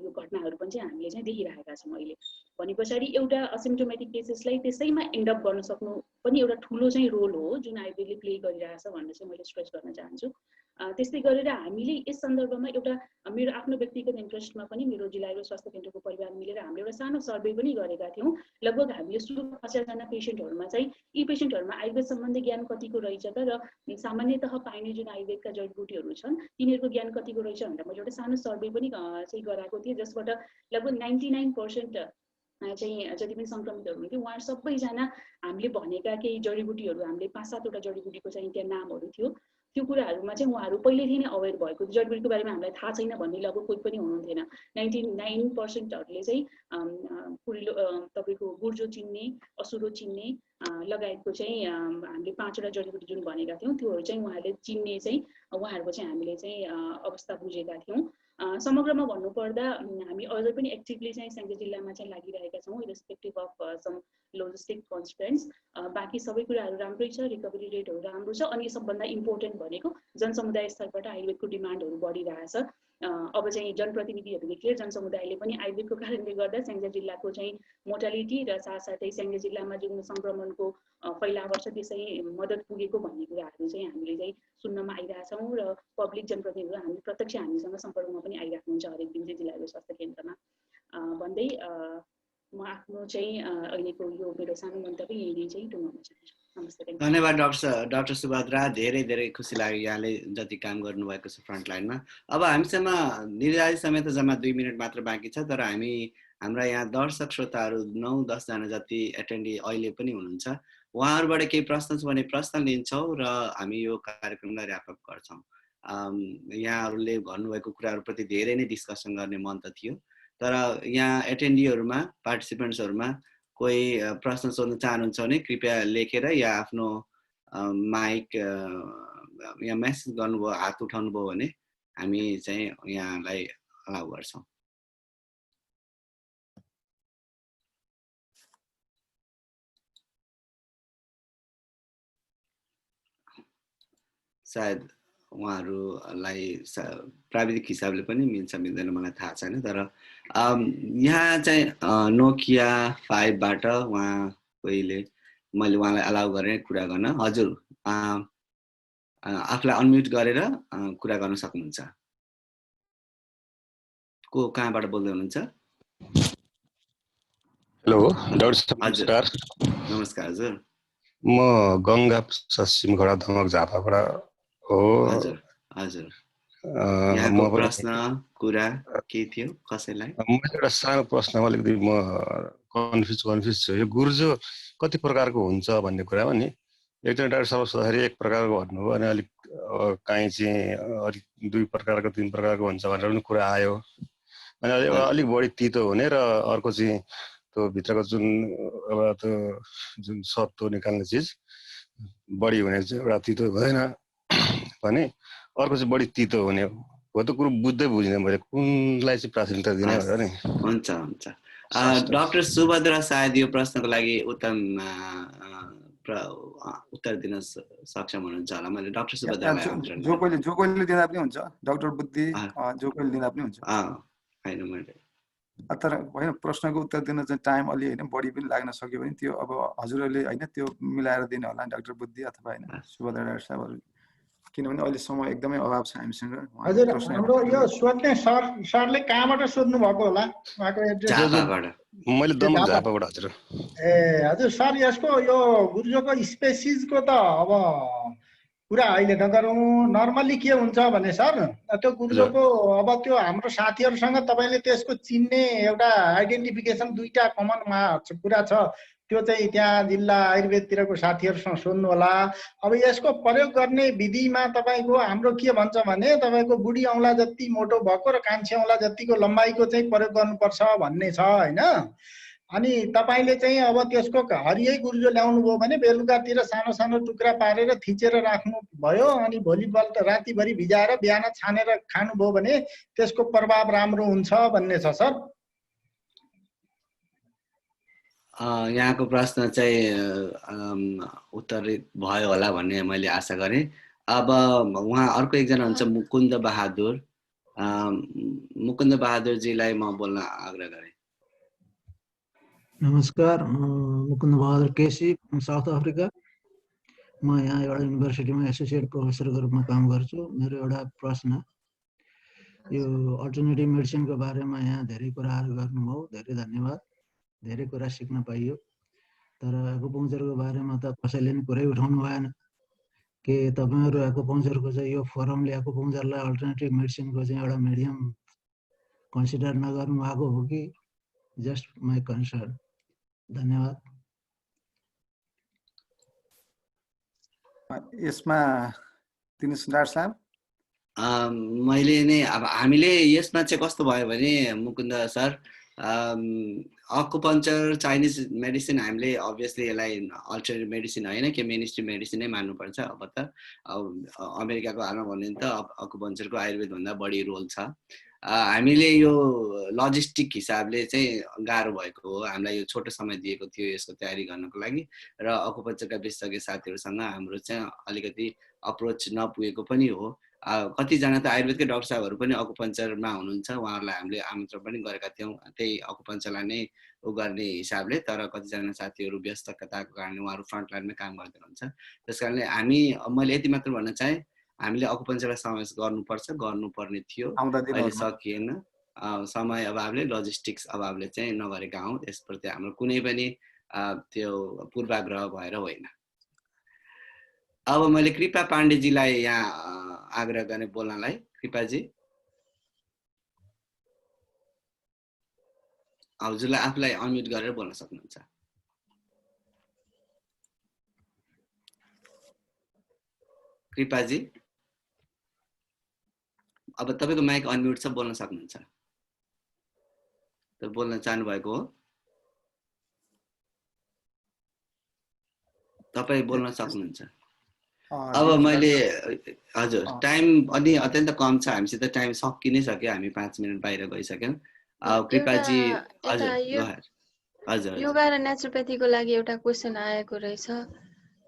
यो घटनाहरू पनि चाहिँ हामीले चाहिँ देखिरहेका छौँ अहिले। भने पछाडि एउटा असिम्टोमेटिक केसेसलाई त्यसैमा एन्ड अप गर्न सक्नु पनि एउटा ठुलो चाहिँ रोल हो जुन आयुर्वेदले प्ले गरिरहेछ भनेर चाहिँ मैले स्ट्रेस गर्न चाहन्छु। त्यस्तै गरेर हामीले यस सन्दर्भमा एउटा मेरो आफ्नो व्यक्तिगत इन्ट्रेस्टमा पनि मेरो जिल्ला आयुर्वेद स्वास्थ्य केन्द्रको परिवार मिलेर हामीले एउटा सानो सर्वे पनि गरेका थियौँ। लगभग हामीले सुरुमा 50 जना पेसेन्टहरूमा चाहिँ यी पेसेन्टहरूमा आयुर्वेद सम्बन्धी ज्ञान कतिको रहेछ त र सामान्यतः पाइने जुन आयुर्वेदका जडीबुटीहरू छन् तिनीहरूको ज्ञान कतिको रहेछ भनेर मैले एउटा सानो सर्वे पनि चाहिँ गराएको थिएँ, जसबाट लगभग 99% चाहिँ जति पनि सङ्क्रमितहरू हुन्थ्यो उहाँहरू सबैजना हामीले भनेका केही जडीबुटीहरू, हामीले 5-7 वटा जडीबुटीको चाहिँ त्यहाँ नामहरू थियो, त्यो कुराहरूमा चाहिँ उहाँहरू पहिलेदेखि नै अवेर भएको थियो। जडीबुटीको बारेमा हामीलाई थाहा छैन भन्ने लगभग कोही पनि हुनुहुन्थेन। 99%हरूले चाहिँ कुरिलो तपाईँको गुर्जो चिन्ने, असुरो चिन्ने लगायतको चाहिँ हामीले 5 वटा जडीबुटी जुन भनेका थियौँ त्योहरू चाहिँ उहाँहरूले चिन्ने चाहिँ उहाँहरूको चाहिँ हामीले चाहिँ अवस्था बुझेका थियौँ। समग्रमा भन्नुपर्दा हामी अझै पनि एक्टिभली चाहिँ स्याङ्जा जिल्लामा चाहिँ लागिरहेका छौँ इरेस्पेक्टिभ अफ सम लोजिस्टिक कन्स्टेन्ट्स। बाँकी सबै कुराहरू राम्रै छ, रिकभरी रेटहरू राम्रो छ, अनि सबभन्दा इम्पोर्टेन्ट भनेको जनसमुदाय स्तरबाट आयुर्वेदको डिमान्डहरू बढिरहेछ। अब चाहिँ जनप्रतिनिधिहरूले के जनसमुदायले पनि आयुर्वेदको कारणले गर्दा स्याङ्जा जिल्लाको चाहिँ मोर्टालिटी र साथसाथै स्याङ्जा जिल्लामा जुन सङ्क्रमणको फैलाव छ त्यसै मद्दत पुगेको भन्ने कुराहरू चाहिँ हामीले चाहिँ सुन्नमा आइरहेछौँ र पब्लिक जनप्रतिनिधिहरू हामी प्रत्यक्ष हामीसँग सम्पर्कमा पनि आइराख्नुहुन्छ हरेक दिन चाहिँ जिल्ला स्वास्थ्य केन्द्रमा। भन्दै म आफ्नो चाहिँ अहिलेको यो मेरो सानो मन्तव्य यही चाहिँ टुङ्गाउन चाहन्छु। नमस्ते। धन्यवाद डाक्टर सुभद्रा, धेरै धेरै खुसी लाग्यो यहाँले जति काम गर्नुभएको छ फ्रन्ट लाइनमा। अब हामीसँग निर्धारित समय त जम्मा 2 मिनट मात्र बाँकी छ, तर हाम्रा यहाँ दर्शक श्रोताहरू 9-10 जना जति एटेन्डी अहिले पनि हुनुहुन्छ। उहाँहरूबाट केही प्रश्न छ भने प्रश्न लिन्छौँ र हामी यो कार्यक्रमलाई ऱ्यापअप गर्छौँ। यहाँहरूले भन्नुभएको कुराहरूप्रति धेरै नै डिस्कसन गर्ने मन त थियो, तर यहाँ एटेन्डीहरूमा पार्टिसिपेन्ट्सहरूमा कोही प्रश्न सोध्न चाहनुहुन्छ भने कृपया लेखेर या आफ्नो माइक या मेसेज गर्नुभयो, हात उठाउनु भयो भने हामी चाहिँ यहाँलाई अलाउ गर्छौँ। सायद उहाँहरूलाई प्राविधिक हिसाबले पनि मिल्छ मिल्दैन मलाई थाहा छैन, तर यहाँ चाहिँ नोकिया 5बाट उहाँ कोहीले मैले उहाँलाई अलाउ गरेँ कुरा गर्न। हजुर, आफूलाई अनम्युट गरेर कुरा गर्न सक्नुहुन्छ। को कहाँबाट बोल्दै हुनुहुन्छ? हेलो डाक्टर साहब, नमस्कार। नमस्कार हजुर, म गङ्गा सिमखडा धमक झापाबाट हो। हजुर हजुर, यहाँको प्रश्न कुरा के थियो कसैलाई? मैले एउटा सानो प्रश्नमा अलिकति म कन्फ्युज छु। यो गुर्जो कति प्रकारको हुन्छ भन्ने कुरामा नि एकजना डाक्टर साहब सोद्धाखेरि 1 प्रकारको भन्नुभयो, अनि अलिक काहीँ चाहिँ अलिक 2 प्रकारको 3 प्रकारको हुन्छ भनेर पनि कुरा आयो। अनि अलिक बढी तितो हुने र अर्को चाहिँ त्यो भित्रको जुन सत्तो निकाल्ने चिज बढी हुने चाहिँ एउटा तितो भएन भने अर्को चाहिँ बढी तितो हुने हो। त्यो कुरो बुझ्ने मैले कुनलाई चाहिँ प्राथमिकता दिने भनेर नि। हुन्छ हुन्छ। डाक्टर सुभद्रा सायद यो प्रश्नको लागि उत्तर दिन सक्षम हुनुहुन्छ होला। मैले डाक्टर सुभद्रालाई जो कोहीले दिँदा पनि हुन्छ, डाक्टर बुद्धि जो कोहीले दिँदा पनि हुन्छ। हैन मैले तर होइन, प्रश्नको उत्तर दिन चाहिँ टाइम अलि होइन बढी पनि लाग्न सक्यो भने त्यो अब हजुरहरूले होइन त्यो मिलाएर दिनु होला डाक्टर बुद्धि अथवा होइन सुभद्रा डाक्टर साहबहरू, किनभने अहिले समय एकदमै अभाव छ हामीसँग। हजुर, हाम्रो यो सोध्ने सरले कहाँबाट सोध्नु भएको होला? उहाँको एड्रेस? मैले दमक झापाबाट हजुर। हजुर सर, यसको यो गुर्जोको स्पेसिसको त अब कुरा अहिले नगरौँ। नर्मल्ली के हुन्छ भने सर, त्यो गुर्जोको अब त्यो हाम्रो साथीहरूसँग तपाईँले त्यसको चिन्ने एउटा आइडेन्टिफिकेसन 2टा कमनमा कुरा छ। त्यो चाहिँ त्यहाँ जिल्ला आयुर्वेदतिरको साथीहरूसँग सोध्नु होला। अब यसको प्रयोग गर्ने विधिमा तपाईँको हाम्रो के भन्छ भने तपाईँको बुढी औँला जति मोटो भएको र कान्छी औँला जतिको लम्बाइको चाहिँ प्रयोग गर्नुपर्छ भन्ने छ होइन। अनि तपाईँले चाहिँ अब त्यसको हरियै गुर्जो ल्याउनु भयो भने बेलुकातिर सानो सानो टुक्रा पारेर थिचेर राख्नु भयो, अनि भोलिपल्ट रातिभरि भिजाएर बिहान छानेर खानुभयो भने त्यसको प्रभाव राम्रो हुन्छ भन्ने छ सर। यहाँको प्रश्न चाहिँ उत्तरित भयो होला भन्ने मैले आशा गरेँ। अब उहाँ अर्को एकजना हुन्छ मुकुन्द बहादुर। मुकुन्द बहादुरजीलाई म बोल्न आग्रह गरेँ। नमस्कार, मुकुन्द बहादुर केसी, साउथ अफ्रिका। म यहाँ एउटा युनिभर्सिटीमा एसोसिएट प्रोफेसरको रूपमा काम गर्छु। मेरो एउटा प्रश्न, यो अल्टरनेटिभ मेडिसिनको बारेमा यहाँ धेरै कुराहरू गर्नुभयो, धेरै धन्यवाद। धेरै कुरा सिक्न पाइयो। तर एकुपङ्क्चरको बारेमा त कसैले नि कुरै उठाउनु भएन। के तपाईँहरू एकुपङ्क्चरको चाहिँ यो फोरमले एकुपङ्क्चरलाई अल्टरनेटिभ मेडिसिनको चाहिँ एउटा मिडियम कन्सिडर नगर्नु भएको हो कि? Just my concern. धन्यवाद। यसमा दिनुहोस् डाक्टर साहब। मैले नै अब हामीले यसमा चाहिँ कस्तो भयो भने मुकुन्द सर, अकुपङ्चर चाइनिज मेडिसिन हामीले अभियसली यसलाई अल्टरनेटिभ मेडिसिन होइन कि मेनस्ट्रिम मेडिसिन नै मान्नुपर्छ। अब त अमेरिकाको हालमा भन्यो भने त अकुपङ्चरको आयुर्वेदभन्दा बढी रोल छ। हामीले यो लजिस्टिक हिसाबले चाहिँ गाह्रो भएको हो। हामीलाई यो छोटो समय दिएको थियो यसको तयारी गर्नको लागि, र अकुपङ्चरका विशेषज्ञ साथीहरूसँग हाम्रो चाहिँ अलिकति अप्रोच नपुगेको पनि हो। कतिजना त आयुर्वेदकै डाक्टर साहबहरू पनि अकुपङ्चरमा हुनुहुन्छ, उहाँहरूलाई हामीले आमन्त्रण पनि गरेका थियौँ त्यही अकुपङ्चरलाई नै गर्ने हिसाबले। तर कतिजना साथीहरू व्यस्तताको कारणले उहाँहरू फ्रन्ट लाइनमै काम गर्दै हुनुहुन्छ। त्यस कारणले मैले यति मात्र भन्न चाहेँ, हामीले अकुपङ्चरलाई समावेश गर्नुपर्ने थियो, अहिले सकिएन। समय अभावले, लजिस्टिक्स अभावले चाहिँ नगरेका हौँ। यसप्रति हाम्रो कुनै पनि त्यो पूर्वाग्रह भएर होइन। अब मैले कृपा पाण्डेजीलाई यहाँ आग्रह गर्ने बोल्नलाई। कृपाजी हजुरलाई आफूलाई अनम्युट गरेर बोल्न सक्नुहुन्छ। कृपाजी अब तपाईको माइक अनम्युट छ, बोल्न सक्नुहुन्छ। त बोल्न चाहनु भएको हो? तपाई बोल्न सक्नुहुन्छ। अब मैले हजुर टाइम अलि अत्यन्त कम छ, हामीसित टाइम सकि नै सक्यो, हामी 5 मिनेट बाहिर गइसक्यौं। कृपाजी हजुर हजुर योगा र नेचुरोप्याथीको लागि एउटा क्वेशन आएको रहेछ।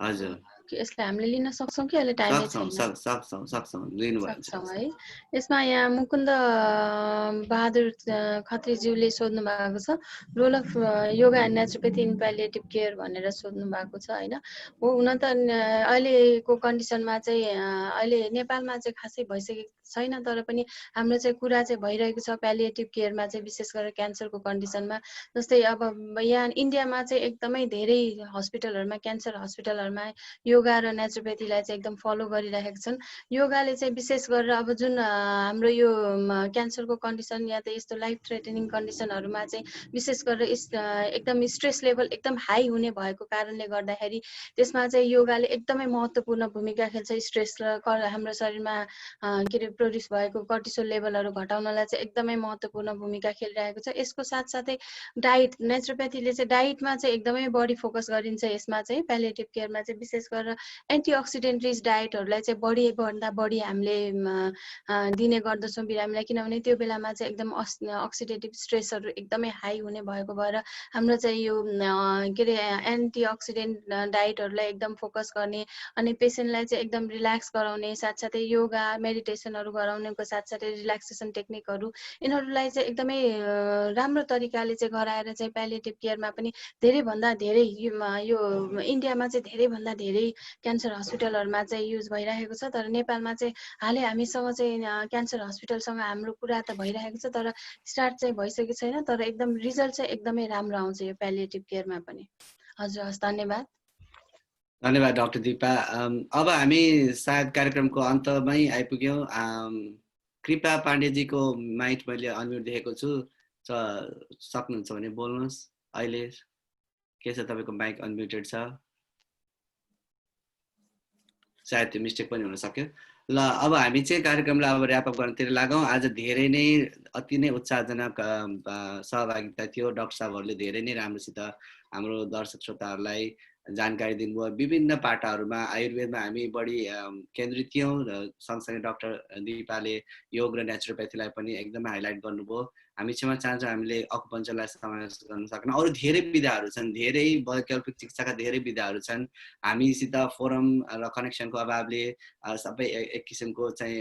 हजुर यसलाई हामीले लिन सक्छौं कि अहिले टाइमै छैन? सक्छौं लिनु भन्छ है। यसमा यहाँ मुकुन्द बहादुर खत्रीज्यूले सोध्नु भएको छ, role of yoga and naturopathy in palliative care भनेर सोध्नु भएको छ हैन। हो, हुन त अहिलेको कन्डिसनमा चाहिँ अहिले नेपालमा चाहिँ खासै भइसकेको छैन, तर पनि हाम्रो चाहिँ कुरा चाहिँ भइरहेको छ प्यालिएटिभ केयरमा चाहिँ, विशेष गरेर क्यान्सरको कन्डिसनमा। जस्तै अब यहाँ इन्डियामा चाहिँ एकदमै धेरै हस्पिटलहरुमा, क्यान्सर हस्पिटलहरुमा योगा र नेचुरोप्याथीलाई चाहिँ एकदम फलो गरिरहेका छन्। योगाले चाहिँ विशेष गरेर अब जुन हाम्रो यो क्यान्सरको कन्डिसन या त यस्तो लाइफ थ्रेटनिङ कन्डिसनहरुमा चाहिँ विशेष गरेर एकदम स्ट्रेस लेभल एकदम हाई हुने भएको कारणले गर्दाखेरि त्यसमा चाहिँ योगाले एकदमै महत्त्वपूर्ण भूमिका खेल्छ। स्ट्रेस र हाम्रो शरीरमा के रे प्रोड्युस भएको कर्टिसोल लेभलहरु घटाउनलाई चाहिँ एकदमै महत्त्वपूर्ण भूमिका खेलिरहेको छ। यसको साथसाथै डाइट, नेचुरोप्याथीले चाहिँ डाइटमा चाहिँ एकदमै बढी फोकस गरिन्छ। यसमा चाहिँ प्यालिएटिभ केयरमा चाहिँ विशेष गरेर एन्टिअक्सिडेन्ट रिच डाइटहरुलाई चाहिँ बढी भन्दा बढी हामीले दिने गर्दछौँ बिरामीलाई, किनभने त्यो बेलामा चाहिँ एकदम अक्सिडेटिभ स्ट्रेसहरु एकदमै हाई हुने भएको भएर हाम्रो चाहिँ यो के रे एन्टिअक्सिडेन्ट डाइटहरुलाई एकदम फोकस गर्ने अनि पेशेन्टलाई चाहिँ एकदम रिल्याक्स गराउने, साथसाथै योगा मेडिटेसनहरु गराउनेको साथसाथै रिल्याक्सेसन टेक्निकहरु यिनीहरुलाई चाहिँ एकदमै राम्रो तरिकाले चाहिँ गराएर चाहिँ प्यालिएटिभ केयरमा पनि धेरै भन्दा धेरै यो इन्डियामा चाहिँ धेरै भन्दा धेरै क्यान्सर हस्पिटलहरुमा चाहिँ युज भइरहेको छ। तर नेपालमा चाहिँ हालै हामीसँग चाहिँ क्यान्सर हस्पिटलसँग हाम्रो कुरा त भइरहेको छ, तर स्टार्ट चाहिँ भइसकेको छैन। तर एकदम रिजल्ट चाहिँ एकदमै राम्रो आउँछ यो प्यालिएटिभ केयरमा पनि। हजुर, हस्, धन्यवाद। धन्यवाद डाक्टर दिपा। अब हामी सायद कार्यक्रमको अन्तमै आइपुग्यौं। कृपा पाण्डेजीको माइक मैले अनम्युट देखेको छु, सक्नुहुन्छ भने बोल्नुहोस्। अहिले के छ, तपाईको माइक अनम्युटेड छ, सायद त्यो मिस्टेक पनि हुन सक्यो। ल अब हामी चाहिँ कार्यक्रमलाई अब ऱ्याप अप गर्नतिर लागौं। आज धेरै नै अति नै उत्साहजनक सहभागिता थियो। डाक्टर साहबहरूले धेरै नै राम्रोसित हाम्रो दर्शक श्रोताहरूलाई जानकारी दिनुभयो। विभिन्न पाटाहरूमा आयुर्वेदमा हामी बढी केन्द्रित थियौँ र सँगसँगै डाक्टर दिपाले योग र नेचुरोप्याथीलाई पनि एकदमै हाइलाइट गर्नुभयो। हामी क्षमा चाहन्छौँ हामीले अकुपञ्चरलाई समावेश गर्न सक्न। अरू धेरै विधाहरू छन्, धेरै वैकल्पिक चिकित्साका धेरै विधाहरू छन्। हामीसित फोरम र कनेक्सनको अभावले सबै एक किसिमको चाहिँ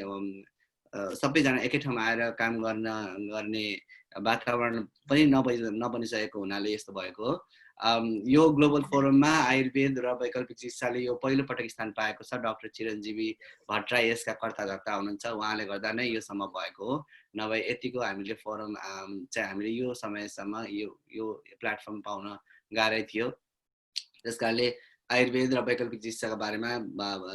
सबैजना एकै ठाउँमा आएर काम गर्ने वातावरण पनि नबनिसकेको हुनाले यस्तो भएको हो। यो ग्लोबल फोरममा आयुर्वेद र वैकल्पिक चिकित्साले यो पहिलो पटक स्थान पाएको छ। डाक्टर चिरञ्जीवी भट्टराई यसका कर्ताधर्ता हुनुहुन्छ, उहाँले गर्दा नै यो सम्भव भएको हो। नभए यतिको हामीले फोरम चाहिँ हामीले यो समयसम्म यो प्लेटफर्म पाउन गाह्रै थियो। त्यसकारणले आयुर्वेद र वैकल्पिक चिकित्साका बारेमा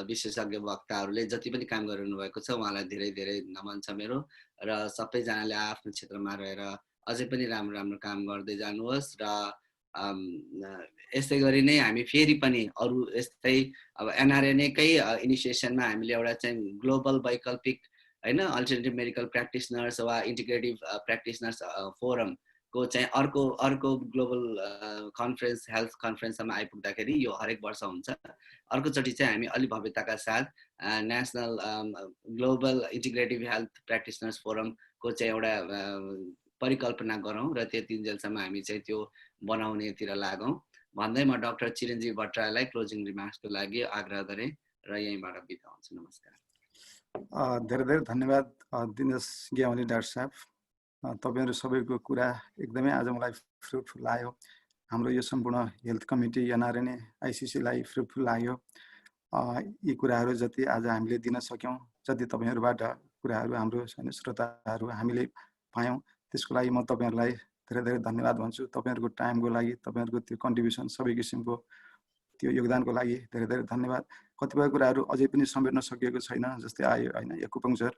विशेषज्ञ वक्ताहरूले जति पनि काम गरिरहनु भएको छ उहाँलाई धेरै धेरै नमन छ मेरो। र सबैजनाले आफ्नो क्षेत्रमा रहेर अझै पनि राम्रो राम्रो काम गर्दै जानुहोस्। र यसै गरी नै हामी फेरि पनि अरू यस्तै अब एनआरएनएकै इनिसिएसनमा हामीले एउटा चाहिँ ग्लोबल वैकल्पिक हैन अल्टरनेटिभ मेडिकल प्र्याक्टिसनर्स वा इन्टिग्रेटिभ प्र्याक्टिसनर्स फोरमको चाहिँ अर्को ग्लोबल कन्फरेन्स हेल्थ कन्फरेन्समा आइपुग्दाखेरि यो हरेक वर्ष हुन्छ। अर्कोचोटि चाहिँ हामी अलि भव्यताका साथ national global integrative health practitioners फोरमको चाहिँ एउटा परिकल्पना गरौँ र त्यतिन्जेलसम्म हामी चाहिँ त्यो बनाउनेतिर लागौँ भन्दै म डाक्टर चिरञ्जीवी भट्टराईलाई क्लोजिङ रिमार्क्सको लागि आग्रह गरेँ र यहीँबाट बिदा हुन्छु। नमस्कार। धेरै धेरै धन्यवाद दिनेश ग्यावाली डाक्टर साहब। तपाईहरु सबैको कुरा एकदमै आज मलाई फ्रुटफुल लाग्यो। हाम्रो यो सम्पूर्ण हेल्थ कमिटी एनआरएनए आइसिसीलाई फ्रुटफुल लाग्यो। यी कुराहरू जति आज हामीले दिन सक्यौं, जति तपाईहरुबाट कुराहरू हाम्रो श्रोताहरू हामीले पायौं, त्यसको लागि म तपाईहरुलाई धेरै धेरै धन्यवाद भन्छु। तपाईहरुको टाइमको लागि, तपाईहरुको त्यो कन्ट्रिब्युसन सबै किसिमको त्यो योगदानको लागि धेरै धेरै धन्यवाद। कतिपय कुराहरू अझै पनि समेट्न सकिएको छैन, जस्तै आयो होइन एक्युपङ्क्चर,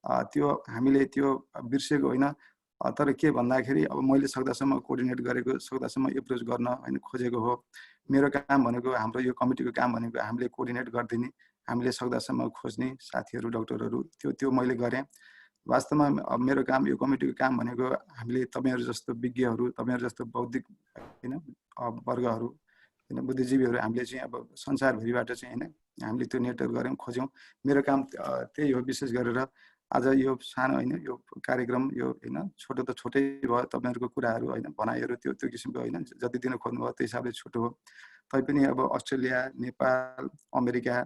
त्यो हामीले त्यो बिर्सेको होइन, तर के भन्दाखेरि अब मैले सक्दासम्म कोअर्डिनेट गरेको, सक्दासम्म एप्रोच गर्न होइन खोजेको हो। मेरो काम भनेको, हाम्रो यो कमिटीको काम भनेको हामीले कोअर्डिनेट गरिदिने, हामीले सक्दासम्म खोज्ने साथीहरू डक्टरहरू, त्यो मैले गरेँ। वास्तवमा मेरो काम, यो कमिटीको काम भनेको हामीले तपाईँहरू जस्तो विज्ञहरू, तपाईँहरू जस्तो बौद्धिक होइन वर्गहरू होइन बुद्धिजीवीहरू हामीले चाहिँ अब संसारभरिबाट चाहिँ होइन हामीले त्यो नेटवर्क गऱ्यौँ, खोज्यौँ। मेरो काम त्यही हो, विशेष गरेर आज यो सानो होइन यो कार्यक्रम, यो होइन छोटो त छोटै भयो, तपाईँहरूको कुराहरू होइन भनाइहरू त्यो किसिमको होइन जति दिन खोज्नुभयो त्यो हिसाबले छोटो हो। तैपनि अब अस्ट्रेलिया, नेपाल, अमेरिका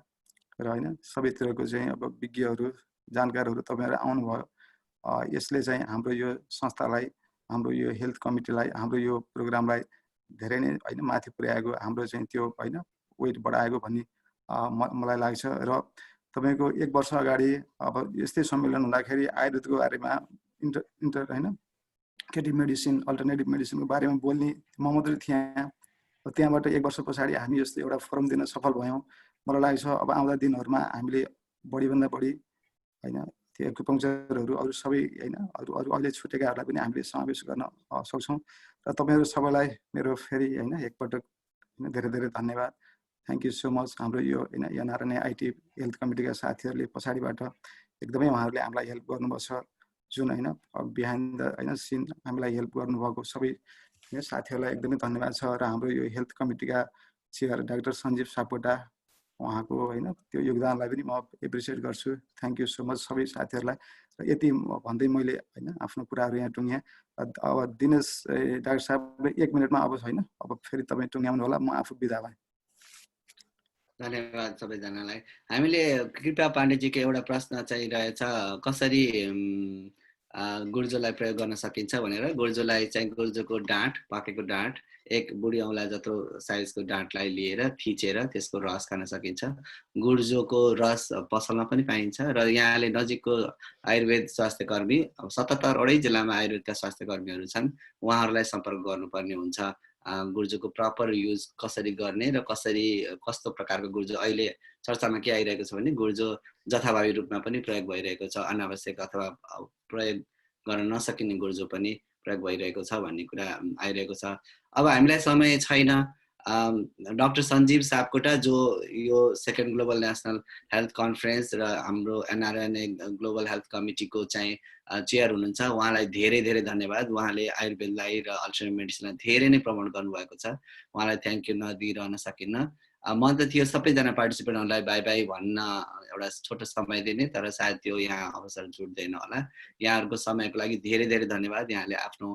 र होइन सबैतिरको चाहिँ अब विज्ञहरू, जानकारहरू तपाईँहरू आउनुभयो। यसले चाहिँ हाम्रो यो संस्थालाई, हाम्रो यो हेल्थ कमिटीलाई, हाम्रो यो प्रोग्रामलाई धेरै नै होइन माथि पुर्याएको, हाम्रो चाहिँ त्यो होइन वेट बढाएको भन्ने मलाई लाग्छ। र तपाईँको 1 वर्ष अगाडि अब यस्तै सम्मेलन हुँदाखेरि आयुर्वेदको बारेमा होइन केटिभ मेडिसिन, अल्टरनेटिभ मेडिसिनको बारेमा बोल्ने म मात्रै थिएँ। त्यहाँबाट 1 वर्ष पछाडि हामी यस्तो एउटा फोरम दिन सफल भयौँ। मलाई लाग्छ अब आउँदा दिनहरूमा हामीले बढीभन्दा बढी होइन त्यो एक्युपङ्क्चरहरू अरू सबै होइन अरू अहिले छुटेकाहरूलाई पनि हामीले समावेश गर्न सक्छौँ। र तपाईँहरू सबैलाई मेरो फेरि होइन एकपटक होइन धेरै धेरै धन्यवाद। Thank you so much. हाम्रो यो होइन एनआरएनए आइटी हेल्थ कमिटीका साथीहरूले पछाडिबाट एकदमै उहाँहरूले हामीलाई हेल्प गर्नुभएको छ, जुन होइन बिहाइन्ड द होइन सिन हामीलाई हेल्प गर्नुभएको सबै साथीहरूलाई एकदमै धन्यवाद छ। र हाम्रो यो हेल्थ कमिटीका चेयर डाक्टर सञ्जीव सापकोटा, उहाँको होइन त्यो योगदानलाई पनि म एप्रिसिएट गर्छु। थ्याङ्क यू सो मच सबै साथीहरूलाई। र यति भन्दै मैले होइन आफ्नो कुराहरू यहाँ टुङ्गेँ। अब दिनेश डाक्टर साहबले 1 मिनटमा अब होइन अब फेरि तपाईँ टुङ्ग्याउनु होला, म आफू बिदा भएँ। धन्यवाद सबैजनालाई। हामीले कृपा पाण्डेजीको एउटा प्रश्न चाहिँ रहेछ, कसरी गुर्जोलाई प्रयोग गर्न सकिन्छ भनेर। गुर्जोलाई चाहिँ गुर्जोको डाँठ, पाकेको डाँठ, एक बुढी औँला जत्रो साइजको डाँठलाई लिएर थिचेर त्यसको रस खान सकिन्छ। गुर्जोको रस पसलमा पनि पाइन्छ र यहाँले नजिकको आयुर्वेद स्वास्थ्य कर्मी, 77वटै जिल्लामा आयुर्वेदका स्वास्थ्य कर्मीहरू छन्, उहाँहरूलाई सम्पर्क गर्नुपर्ने हुन्छ। गुर्जोको प्रपर युज कसरी गर्ने र कस्तो प्रकारको गुर्जो अहिले चर्चामा के आइरहेको छ भने गुर्जो जथाभावी रूपमा पनि प्रयोग भइरहेको छ, अनावश्यक अथवा प्रयोग गर्न नसकिने गुर्जो पनि प्रयोग भइरहेको छ भन्ने कुरा आइरहेको छ। अब हामीलाई समय छैन। डाक्टर सञ्जीव सापकोटा जो यो 2nd global national health conference र हाम्रो एनआरएनए ग्लोबल हेल्थ कमिटीको चाहिँ चेयर हुनुहुन्छ, उहाँलाई धेरै धेरै धन्यवाद। उहाँले आयुर्वेदलाई र अल्टरनेटिभ मेडिसिनलाई धेरै नै प्रमोट गर्नुभएको छ। उहाँलाई थ्याङ्क यू नदिइरहन सकिन्न। मन त थियो सबैजना पार्टिसिपेन्टहरूलाई बाई बाई भन्न एउटा छोटो समय दिने, तर सायद त्यो यहाँ अवसर जुट्दैन होला। यहाँहरूको समयको लागि धेरै धेरै धन्यवाद। यहाँले आफ्नो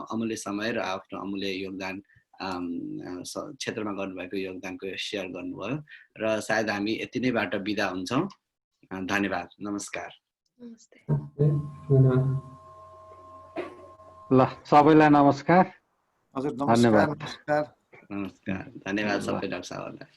अमूल्य समय र आफ्नो अमूल्य योगदान क्षेत्रमा गर्नुभएको योगदानको सेयर गर्नुभयो र सायद हामी यति नैबाट बिदा हुन्छौँ। धन्यवाद। नमस्कार। ल सबैलाई नमस्कार। हजुर नमस्कार। नमस्कार। धन्यवाद सबै डाक्टर साहबहरूलाई।